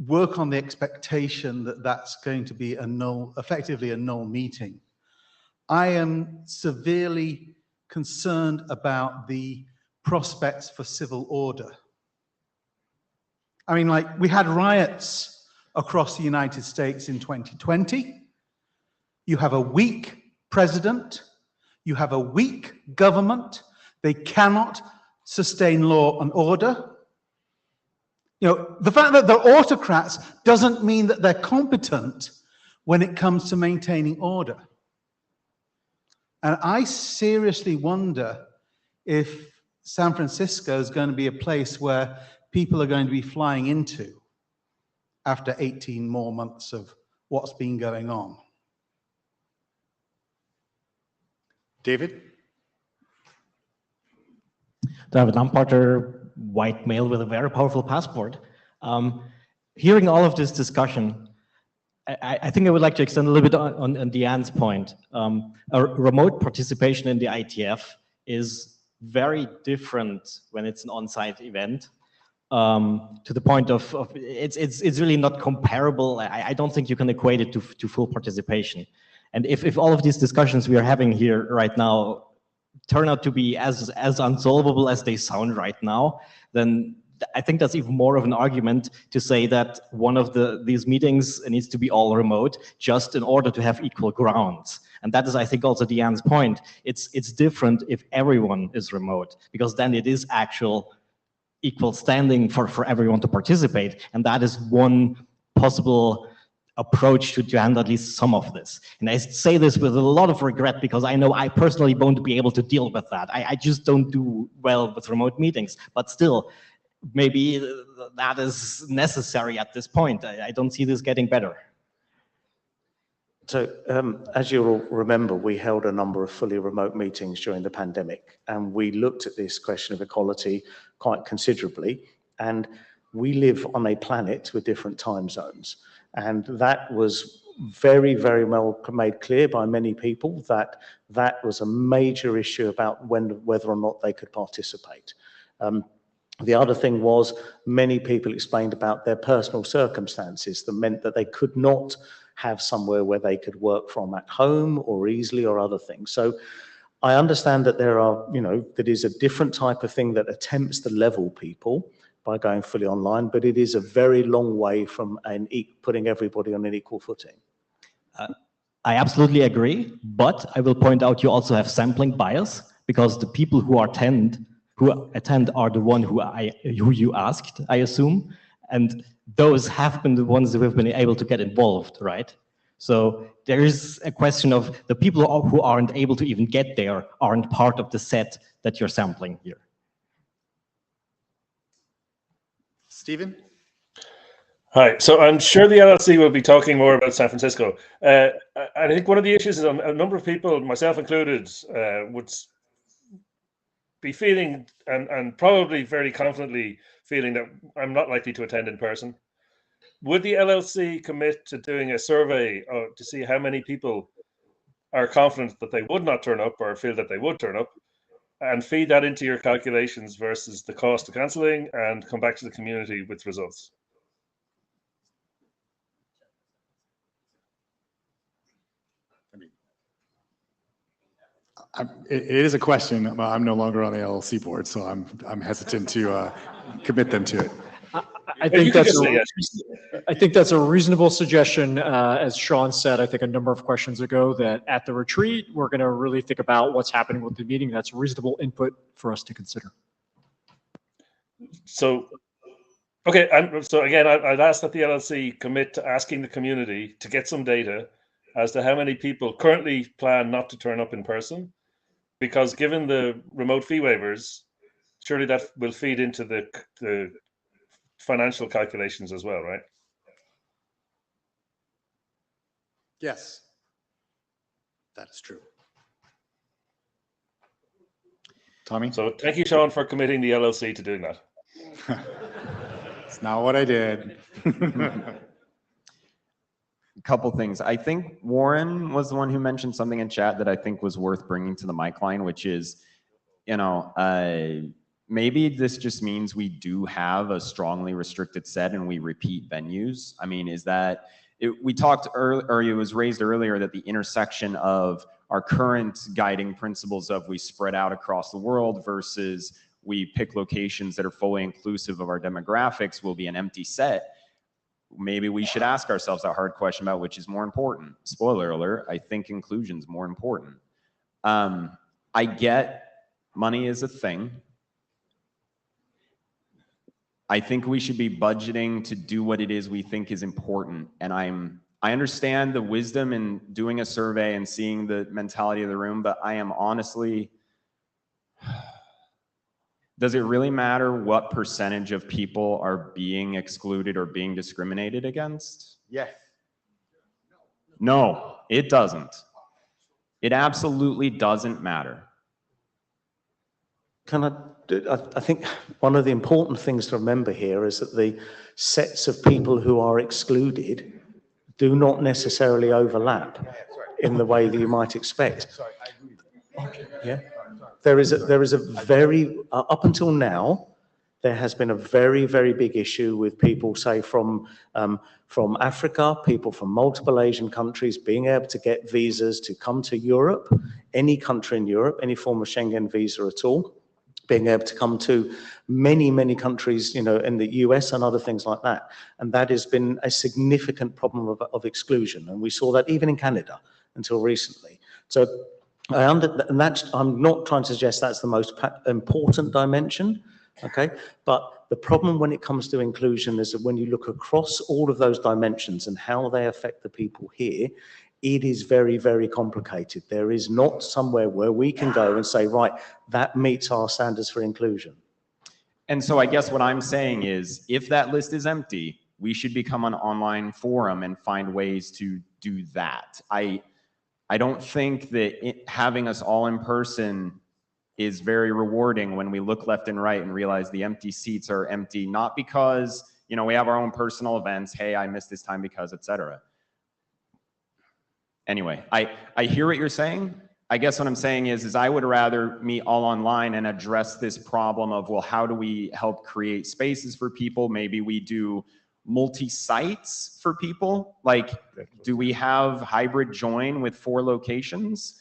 work on the expectation that that's going to be a null, effectively a null meeting. I am severely concerned about the prospects for civil order. I mean, like, we had riots across the United States in 2020. You have a weak president, you have a weak government, they cannot sustain law and order. The fact that they're autocrats doesn't mean that they're competent when it comes to maintaining order. And I seriously wonder if San Francisco is going to be a place where people are going to be flying into after 18 more months of what's been going on. David? David Lamparter, white male with a very powerful passport. Hearing all of this discussion, I think I would like to extend a little bit on Deanne's point. A remote participation in the IETF is very different when it's an on-site event. To the point of it's really not comparable. I don't think you can equate it to full participation. And if all of these discussions we are having here right now turn out to be as unsolvable as they sound right now, then I think that's even more of an argument to say that one of these meetings needs to be all remote just in order to have equal grounds. And that is, I think, also Deanne's point. It's different if everyone is remote, because then it is actual equal standing for everyone to participate. And that is one possible approach to handle at least some of this. And I say this with a lot of regret because I know I personally won't be able to deal with that. I just don't do well with remote meetings, but still, maybe that is necessary at this point. I don't see this getting better. So as you'll remember, we held a number of fully remote meetings during the pandemic, and we looked at this question of equality quite considerably. And we live on a planet with different time zones. And that was very, very well made clear by many people that that was a major issue about whether or not they could participate. The other thing was many people explained about their personal circumstances that meant that they could not have somewhere where they could work from at home or easily or other things. So I understand that there are, that is a different type of thing that attempts to level people by going fully online, but it is a very long way from putting everybody on an equal footing. I absolutely agree, but I will point out you also have sampling bias because the people who attend are the one who you asked, I assume, and those have been the ones who have been able to get involved, right? So there is a question of the people who aren't able to even get there aren't part of the set that you're sampling here. Stephen? Hi, so I'm sure the LLC will be talking more about San Francisco. I think one of the issues is a number of people, myself included, would be feeling and probably very confidently feeling that I'm not likely to attend in person. Would the LLC commit to doing a survey to see how many people are confident that they would not turn up or feel that they would turn up? and feed that into your calculations versus the cost of cancelling, and come back to the community with results. It is a question. I'm no longer on the LLC board, so I'm hesitant to commit them to it. I think that's a reasonable suggestion. As Sean said, I think a number of questions ago, that at the retreat, we're going to really think about what's happening with the meeting. That's reasonable input for us to consider. So, okay, so again, I'd ask that the LLC commit to asking the community to get some data as to how many people currently plan not to turn up in person, because given the remote fee waivers, surely that will feed into the financial calculations as well, right? Yes, that is true. Tommy? So thank you, Sean, for committing the LLC to doing that. It's not what I did. A couple things. I think Warren was the one who mentioned something in chat that I think was worth bringing to the mic line, which is, you know, maybe this just means we do have a strongly restricted set and we repeat venues. I mean, is that, we talked earlier, or it was raised earlier, that the intersection of our current guiding principles of we spread out across the world versus we pick locations that are fully inclusive of our demographics will be an empty set. Maybe we should ask ourselves that hard question about which is more important. Spoiler alert, I think inclusion is more important. I get money is a thing. I think we should be budgeting to do what it is we think is important. And I understand the wisdom in doing a survey and seeing the mentality of the room, but I am honestly, does it really matter what percentage of people are being excluded or being discriminated against? Yes. No, it doesn't. It absolutely doesn't matter. I think one of the important things to remember here is that the sets of people who are excluded do not necessarily overlap in the way that you might expect. Yeah. There is a very, up until now, there has been a very, very big issue with people, say, from Africa, people from multiple Asian countries being able to get visas to come to Europe, any country in Europe, any form of Schengen visa at all, being able to come to many, many countries, you know, in the US and other things like that. And that has been a significant problem of exclusion. And we saw that even in Canada until recently. So I'm not trying to suggest that's the most important dimension, okay? But the problem when it comes to inclusion is that when you look across all of those dimensions and how they affect the people here, it is very, very complicated. There is not somewhere where we can go and say, right, that meets our standards for inclusion. And so I guess what I'm saying is, if that list is empty, we should become an online forum and find ways to do that. I don't think that having us all in person is very rewarding when we look left and right and realize the empty seats are empty, not because, you know, we have our own personal events, hey, I missed this time because, etc. Anyway, I hear what you're saying. I guess what I'm saying is I would rather meet all online and address this problem of, well, how do we help create spaces for people? Maybe we do multi-sites for people. Like, do we have hybrid join with 4 locations?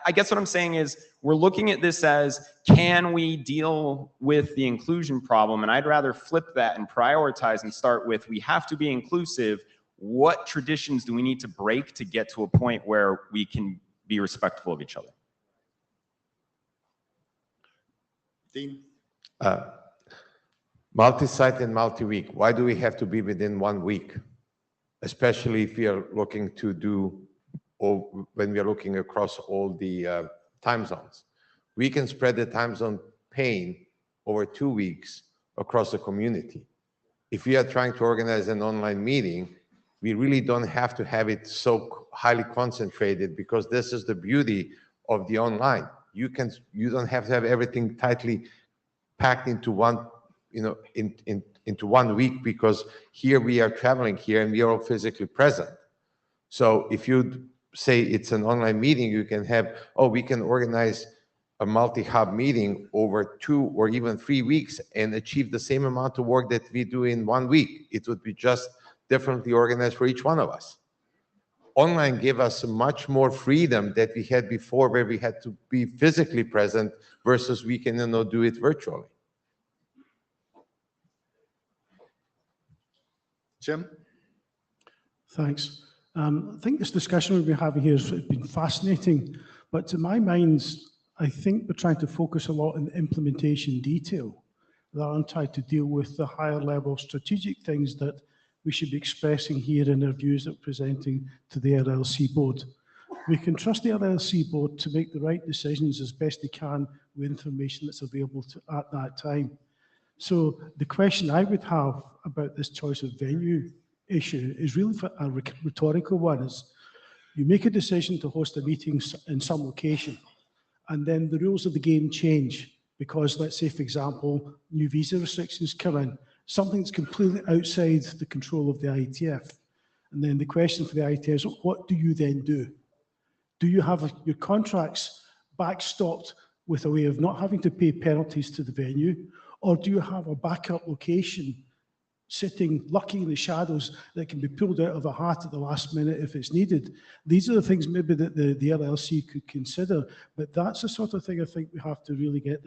I guess what I'm saying is we're looking at this as, can we deal with the inclusion problem? And I'd rather flip that and prioritize and start with, we have to be inclusive. What traditions do we need to break to get to a point where we can be respectful of each other? Dean? Multi-site and multi-week. Why do we have to be within 1 week? Especially if we are looking to do, or when we are looking across all the time zones. We can spread the time zone pain over 2 weeks across the community. If we are trying to organize an online meeting, we really don't have to have it so highly concentrated, because this is the beauty of the online. You don't have to have everything tightly packed into one, you know, into 1 week, because here we are traveling here and we are all physically present. So if you say it's an online meeting, you can have, oh, we can organize a multi-hub meeting over 2 or even 3 weeks and achieve the same amount of work that we do in 1 week. It would be just differently organized for each one of us. Online gave us much more freedom that we had before, where we had to be physically present versus we can do it virtually. Jim? Thanks. I think this discussion we've been having here has been fascinating, but to my mind, I think we're trying to focus a lot on implementation detail rather than trying to deal with the higher level strategic things that we should be expressing here in our views that we're presenting to the LLC board. We can trust the LLC board to make the right decisions as best they can with information that's available at that time. So the question I would have about this choice of venue issue is really a rhetorical one. Is you make a decision to host a meeting in some location, and then the rules of the game change because, let's say, for example, new visa restrictions come in, something that's completely outside the control of the IETF. And then the question for the IETF is, what do you then do? Do you have your contracts backstopped with a way of not having to pay penalties to the venue, or do you have a backup location sitting lucky in the shadows that can be pulled out of a hat at the last minute if it's needed? These are the things maybe that the LLC could consider, but that's the sort of thing I think we have to really get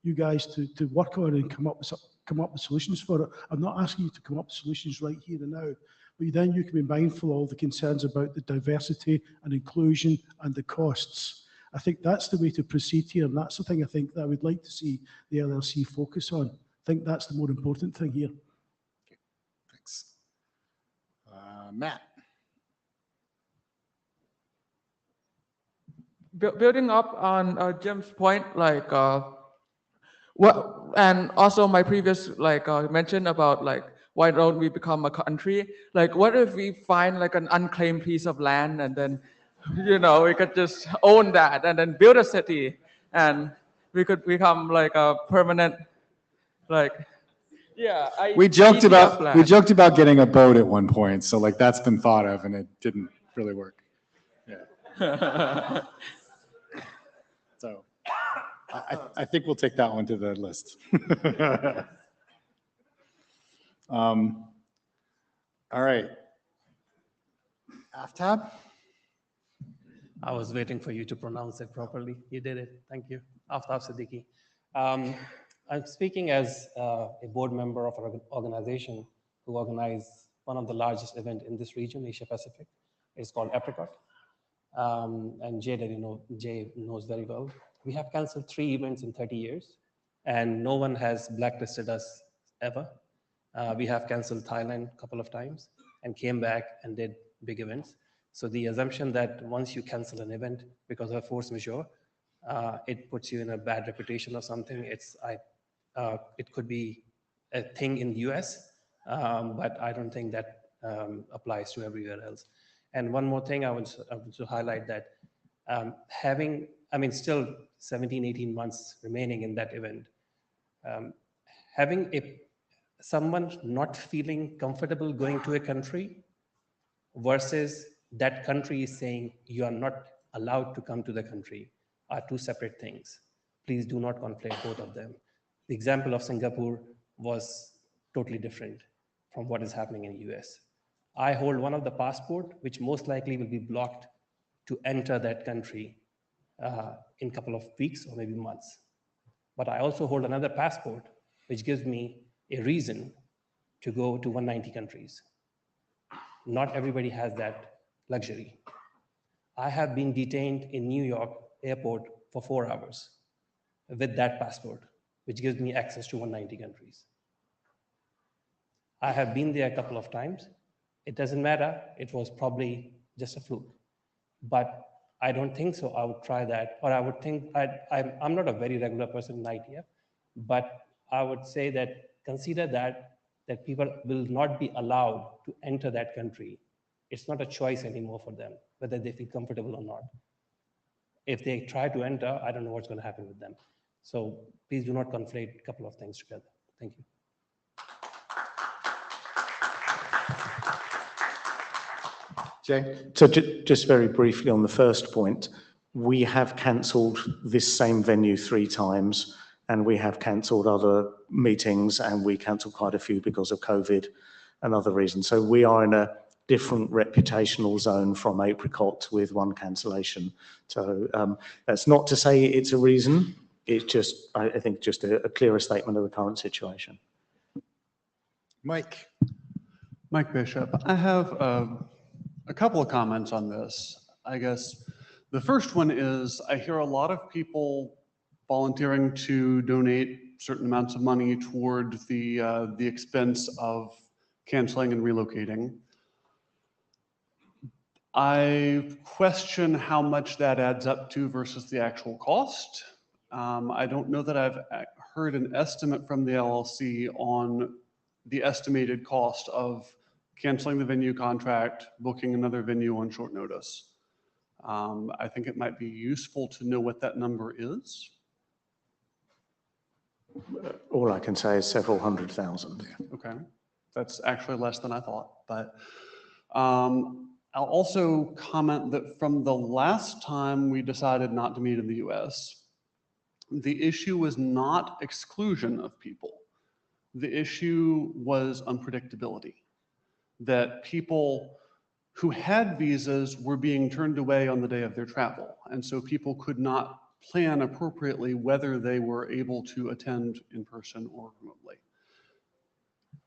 you guys to work on and come up with solutions for it. I'm not asking you to come up with solutions right here and now, but then you can be mindful of all the concerns about the diversity and inclusion and the costs. I think that's the way to proceed here, and that's the thing I think that I would like to see the LLC focus on. I think that's the more important thing here. Thanks. Matt. Building up on Jim's point, and also my previous mention about why don't we become a country? What if we find an unclaimed piece of land and then we could just own that and then build a city, and we could become a permanent we joked about getting a boat at one point, so that's been thought of and it didn't really work. Yeah. So I think we'll take that one to the list. All right. Aftab? I was waiting for you to pronounce it properly. You did it. Thank you. Aftab Siddiqui. I'm speaking as a board member of an organization who organized one of the largest events in this region, Asia Pacific. It's called Apricot. And Jay knows very well. We have canceled 3 events in 30 years, and no one has blacklisted us ever. We have canceled Thailand a couple of times and came back and did big events. So the assumption that once you cancel an event because of force majeure, it puts you in a bad reputation or something. It could be a thing in the US, but I don't think that applies to everywhere else. And one more thing I want to highlight that still 17, 18 months remaining in that event, having someone not feeling comfortable going to a country versus that country is saying you are not allowed to come to the country are 2 separate things. Please do not conflate both of them. The example of Singapore was totally different from what is happening in the US. I hold one of the passport, which most likely will be blocked to enter that country in a couple of weeks or maybe months. But I also hold another passport, which gives me a reason to go to 190 countries. Not everybody has that luxury. I have been detained in New York airport for 4 hours with that passport, which gives me access to 190 countries. I have been there a couple of times. It doesn't matter. It was probably just a fluke. But I don't think so. I would try that. Or I would think, I'm not a very regular person in IETF, but I would say that consider that people will not be allowed to enter that country. It's not a choice anymore for them, whether they feel comfortable or not. If they try to enter, I don't know what's going to happen with them. So please do not conflate a couple of things together. Thank you. Jay? So just very briefly on the first point, we have cancelled this same venue 3 times, and we have cancelled other meetings, and we cancelled quite a few because of COVID and other reasons. So we are in a different reputational zone from Apricot with 1 cancellation. So that's not to say it's a reason. It's just, I think, just a clearer statement of the current situation. Mike. Mike Bishop. I have a couple of comments on this. I guess the first one is I hear a lot of people volunteering to donate certain amounts of money toward the expense of canceling and relocating. I question how much that adds up to versus the actual cost. I don't know that I've heard an estimate from the LLC on the estimated cost of canceling the venue contract, booking another venue on short notice. I think it might be useful to know what that number is. All I can say is several $100,000. Okay, that's actually less than I thought, but I'll also comment that from the last time we decided not to meet in the US, the issue was not exclusion of people. The issue was unpredictability, that people who had visas were being turned away on the day of their travel. And so people could not plan appropriately whether they were able to attend in person or remotely.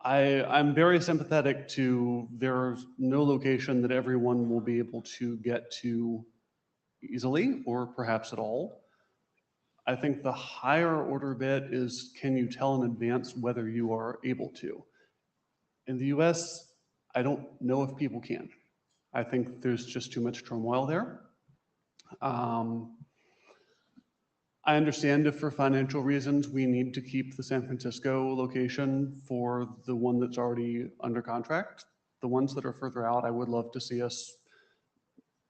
I'm very sympathetic to there's no location that everyone will be able to get to easily or perhaps at all. I think the higher order bit is, can you tell in advance whether you are able to? In the US, I don't know if people can. I think there's just too much turmoil there. I understand if for financial reasons we need to keep the San Francisco location for the one that's already under contract. The ones that are further out, I would love to see us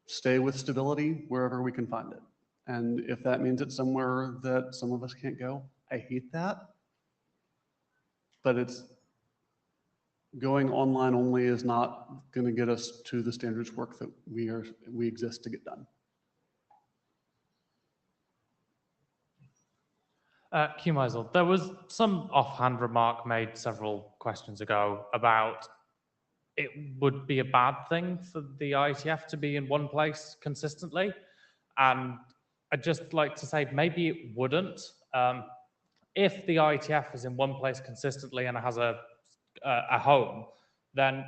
stay with stability wherever we can find it. And if that means it's somewhere that some of us can't go, I hate that. But it's going online only is not going to get us to the standards work that we exist to get done. Q Meisel, there was some offhand remark made several questions ago about it would be a bad thing for the IETF to be in one place consistently. And I'd just like to say maybe it wouldn't. If the IETF is in one place consistently and has a home, then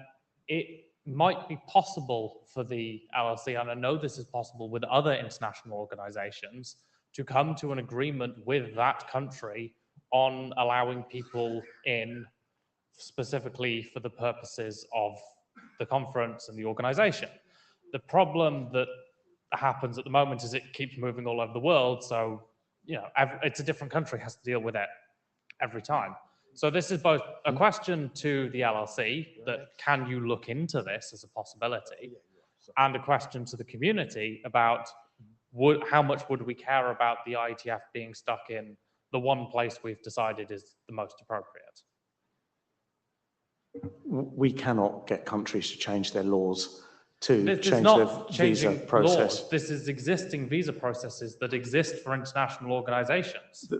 it might be possible for the LLC, and I know this is possible with other international organizations, to come to an agreement with that country on allowing people in specifically for the purposes of the conference and the organization. The problem that happens at the moment is it keeps moving all over the world. So, you know, it's a different country has to deal with it every time. So this is both a question to the LLC that can you look into this as a possibility, and a question to the community about how much would we care about the IETF being stuck in the one place we've decided is the most appropriate? We cannot get countries to change their laws to change their visa process. Laws. This is existing visa processes that exist for international organizations.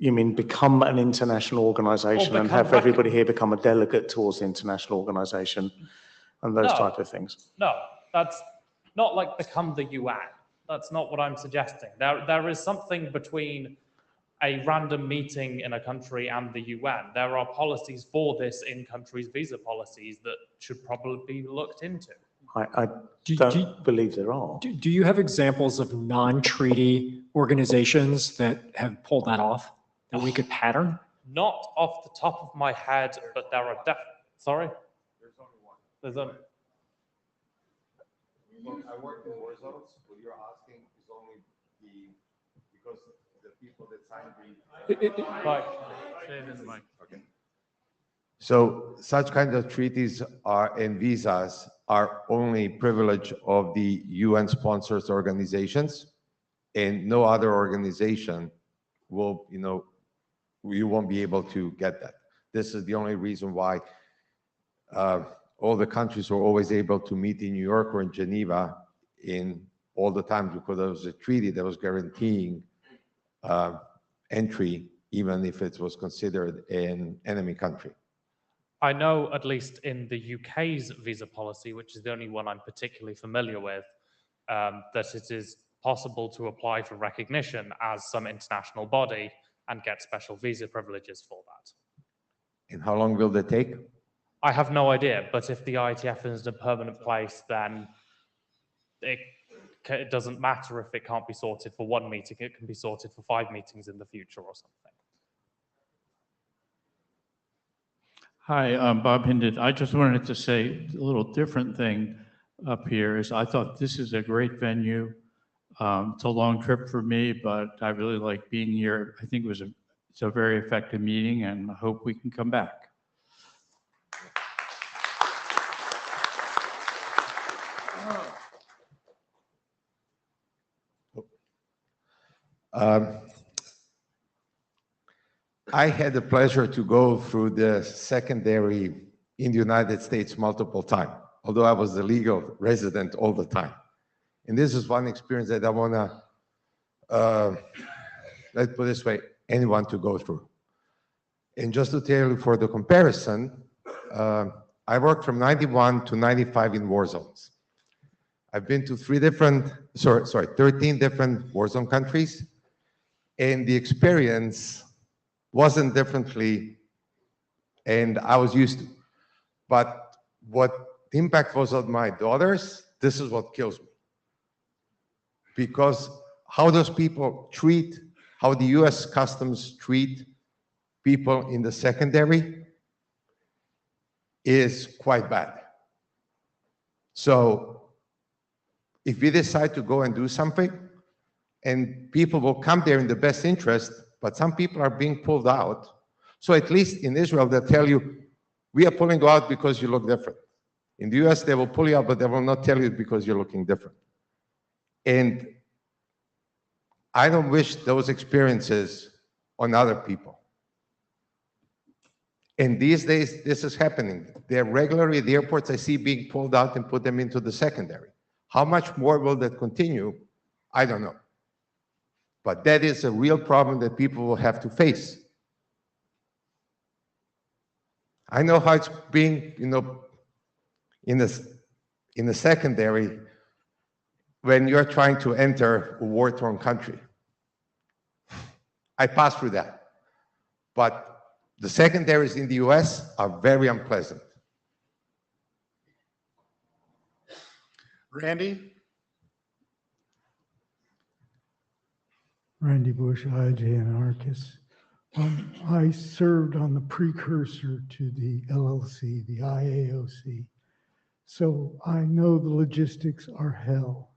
You mean become an international organization and have everybody here become a delegate towards the international organization and those type of things? No, that's not like become the UN. That's not what I'm suggesting. There is something between a random meeting in a country and the UN. There are policies for this in countries' visa policies that should probably be looked into. I don't believe there are. Do you have examples of non-treaty organizations that have pulled that off that we could pattern? Not off the top of my head, but there are sorry? There's only one. There's only... I work in war zones. What you're asking is only because the people that signed Okay. So such kind of treaties and visas are only privilege of the UN sponsors organizations, and no other organization will, you won't be able to get that. This is the only reason why all the countries were always able to meet in New York or in Geneva in all the times because there was a treaty that was guaranteeing entry, even if it was considered an enemy country. I know, at least in the UK's visa policy, which is the only one I'm particularly familiar with, that it is possible to apply for recognition as some international body and get special visa privileges for that. And how long will that take? I have no idea, but if the IETF is in a permanent place, then it doesn't matter if it can't be sorted for one meeting, it can be sorted for 5 meetings in the future or something. Hi, I'm Bob Hinded. I just wanted to say a little different thing up here is I thought this is a great venue. It's a long trip for me, but I really like being here. I think it's a very effective meeting, and I hope we can come back. I had the pleasure to go through the secondary in the United States multiple times, although I was the legal resident all the time. And this is one experience that I want to, let's put it this way, anyone to go through. And just to tell you for the comparison, I worked from 91 to 95 in war zones. I've been to 13 different war zone countries, and the experience wasn't differently, and I was used to. But what the impact was on my daughters, this is what kills me. Because how those people treat, how the US customs treat people in the secondary is quite bad. So if we decide to go and do something, and people will come there in the best interest, but some people are being pulled out. So at least in Israel, they'll tell you, we are pulling you out because you look different. In the US, they will pull you out, but they will not tell you because you're looking different. And I don't wish those experiences on other people. And these days, this is happening. They're regularly at the airports I see being pulled out and put them into the secondary. How much more will that continue? I don't know. But that is a real problem that people will have to face. I know how it's being, in the secondary when you're trying to enter a war-torn country. I passed through that. But the secondaries in the US are very unpleasant. Randy? Randy Bush, IJ Anarchist. I served on the precursor to the LLC, the IAOC. So I know the logistics are hell.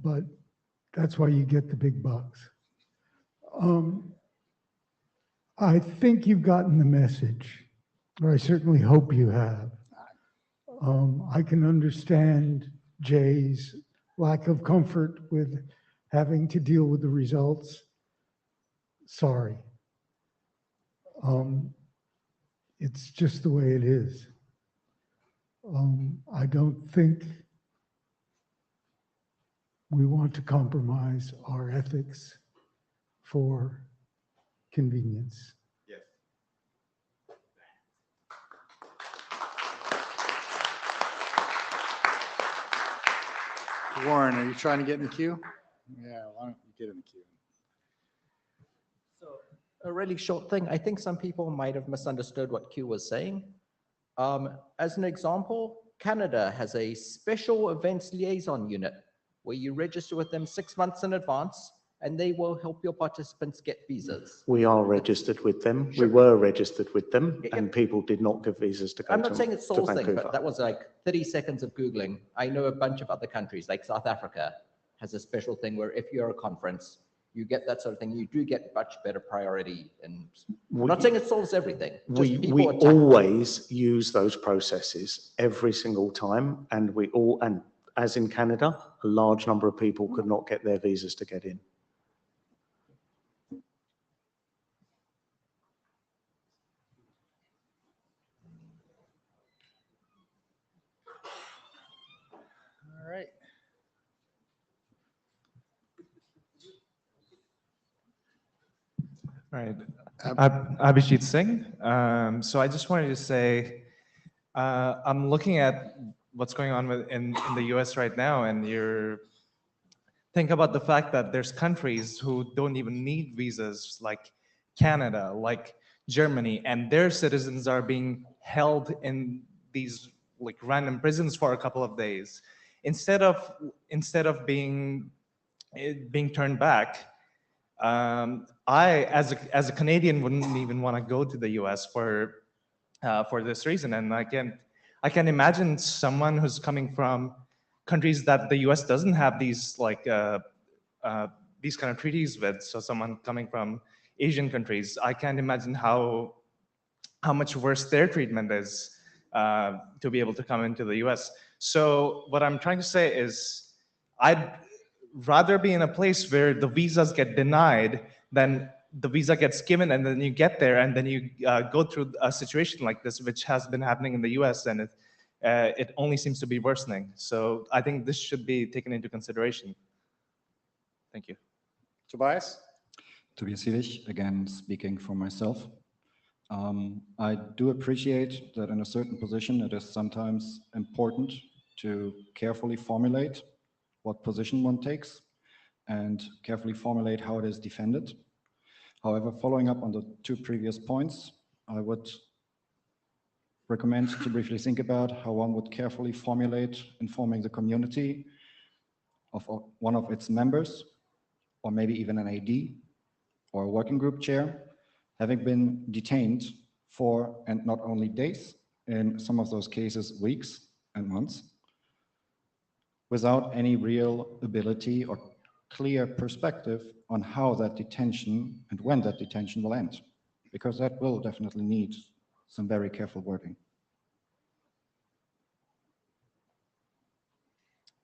But that's why you get the big bucks. I think you've gotten the message, or I certainly hope you have. I can understand Jay's lack of comfort with having to deal with the results. Sorry. It's just the way it is. I don't think we want to compromise our ethics for convenience. Yes. Warren, are you trying to get in the queue? Yeah, why don't you get in the queue? So a really short thing. I think some people might have misunderstood what Q was saying. As an example, Canada has a special events liaison unit where you register with them 6 months in advance, and they will help your participants get visas. We are registered with them. Sure. We were registered with them, and people did not give visas to go I'm not saying it solves things, Vancouver. but that was like 30 seconds of Googling. I know a bunch of other countries, like South Africa has a special thing where if you're a conference, you get that sort of thing. You do get much better priority. And I'm not saying it solves everything. We people are always use those processes every single time, and as in Canada, a large number of people could not get their visas to get in. All right. Right. Abhijit Singh. So I just wanted to say, I'm looking at what's going on in the US right now, and think about the fact that there's countries who don't even need visas, like Canada, like Germany, and their citizens are being held in these like random prisons for a couple of days. Instead of being turned back, I, as a Canadian, wouldn't even want to go to the U.S. for this reason. And I can imagine someone who's coming from countries that the U.S. doesn't have these these kind of treaties with. So someone coming from Asian countries, I can't imagine how much worse their treatment is to be able to come into the U.S. So what I'm trying to say is, I'd rather be in a place where the visas get denied than the visa gets given and then you get there and then you go through a situation like this, which has been happening in the US, and it only seems to be worsening. So I think this should be taken into consideration. Thank you. Tobias? Tobias Siewich, again, speaking for myself. I do appreciate that in a certain position, it is sometimes important to carefully formulate what position one takes and carefully formulate how it is defended. However, following up on the two previous points, I would recommend to briefly think about how one would carefully formulate informing the community of one of its members, or maybe even an AD or a working group chair, having been detained for, and not only days, in some of those cases, weeks and months, without any real ability or clear perspective on how that detention and when that detention will end, because that will definitely need some very careful wording.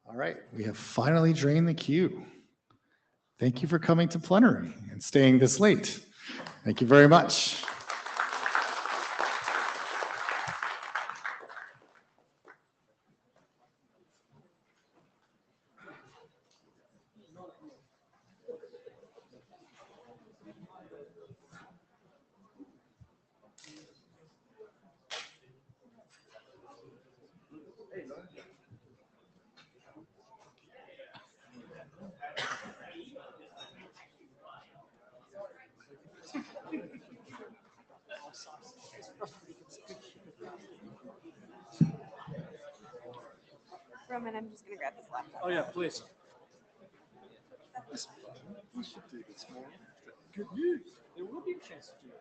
All right, we have finally drained the queue. Thank you for coming to plenary and staying this late. Thank you very much. Roman, I'm just going to grab this laptop. Oh, yeah, please. We should do this more. Good news. There will be a chance to do it.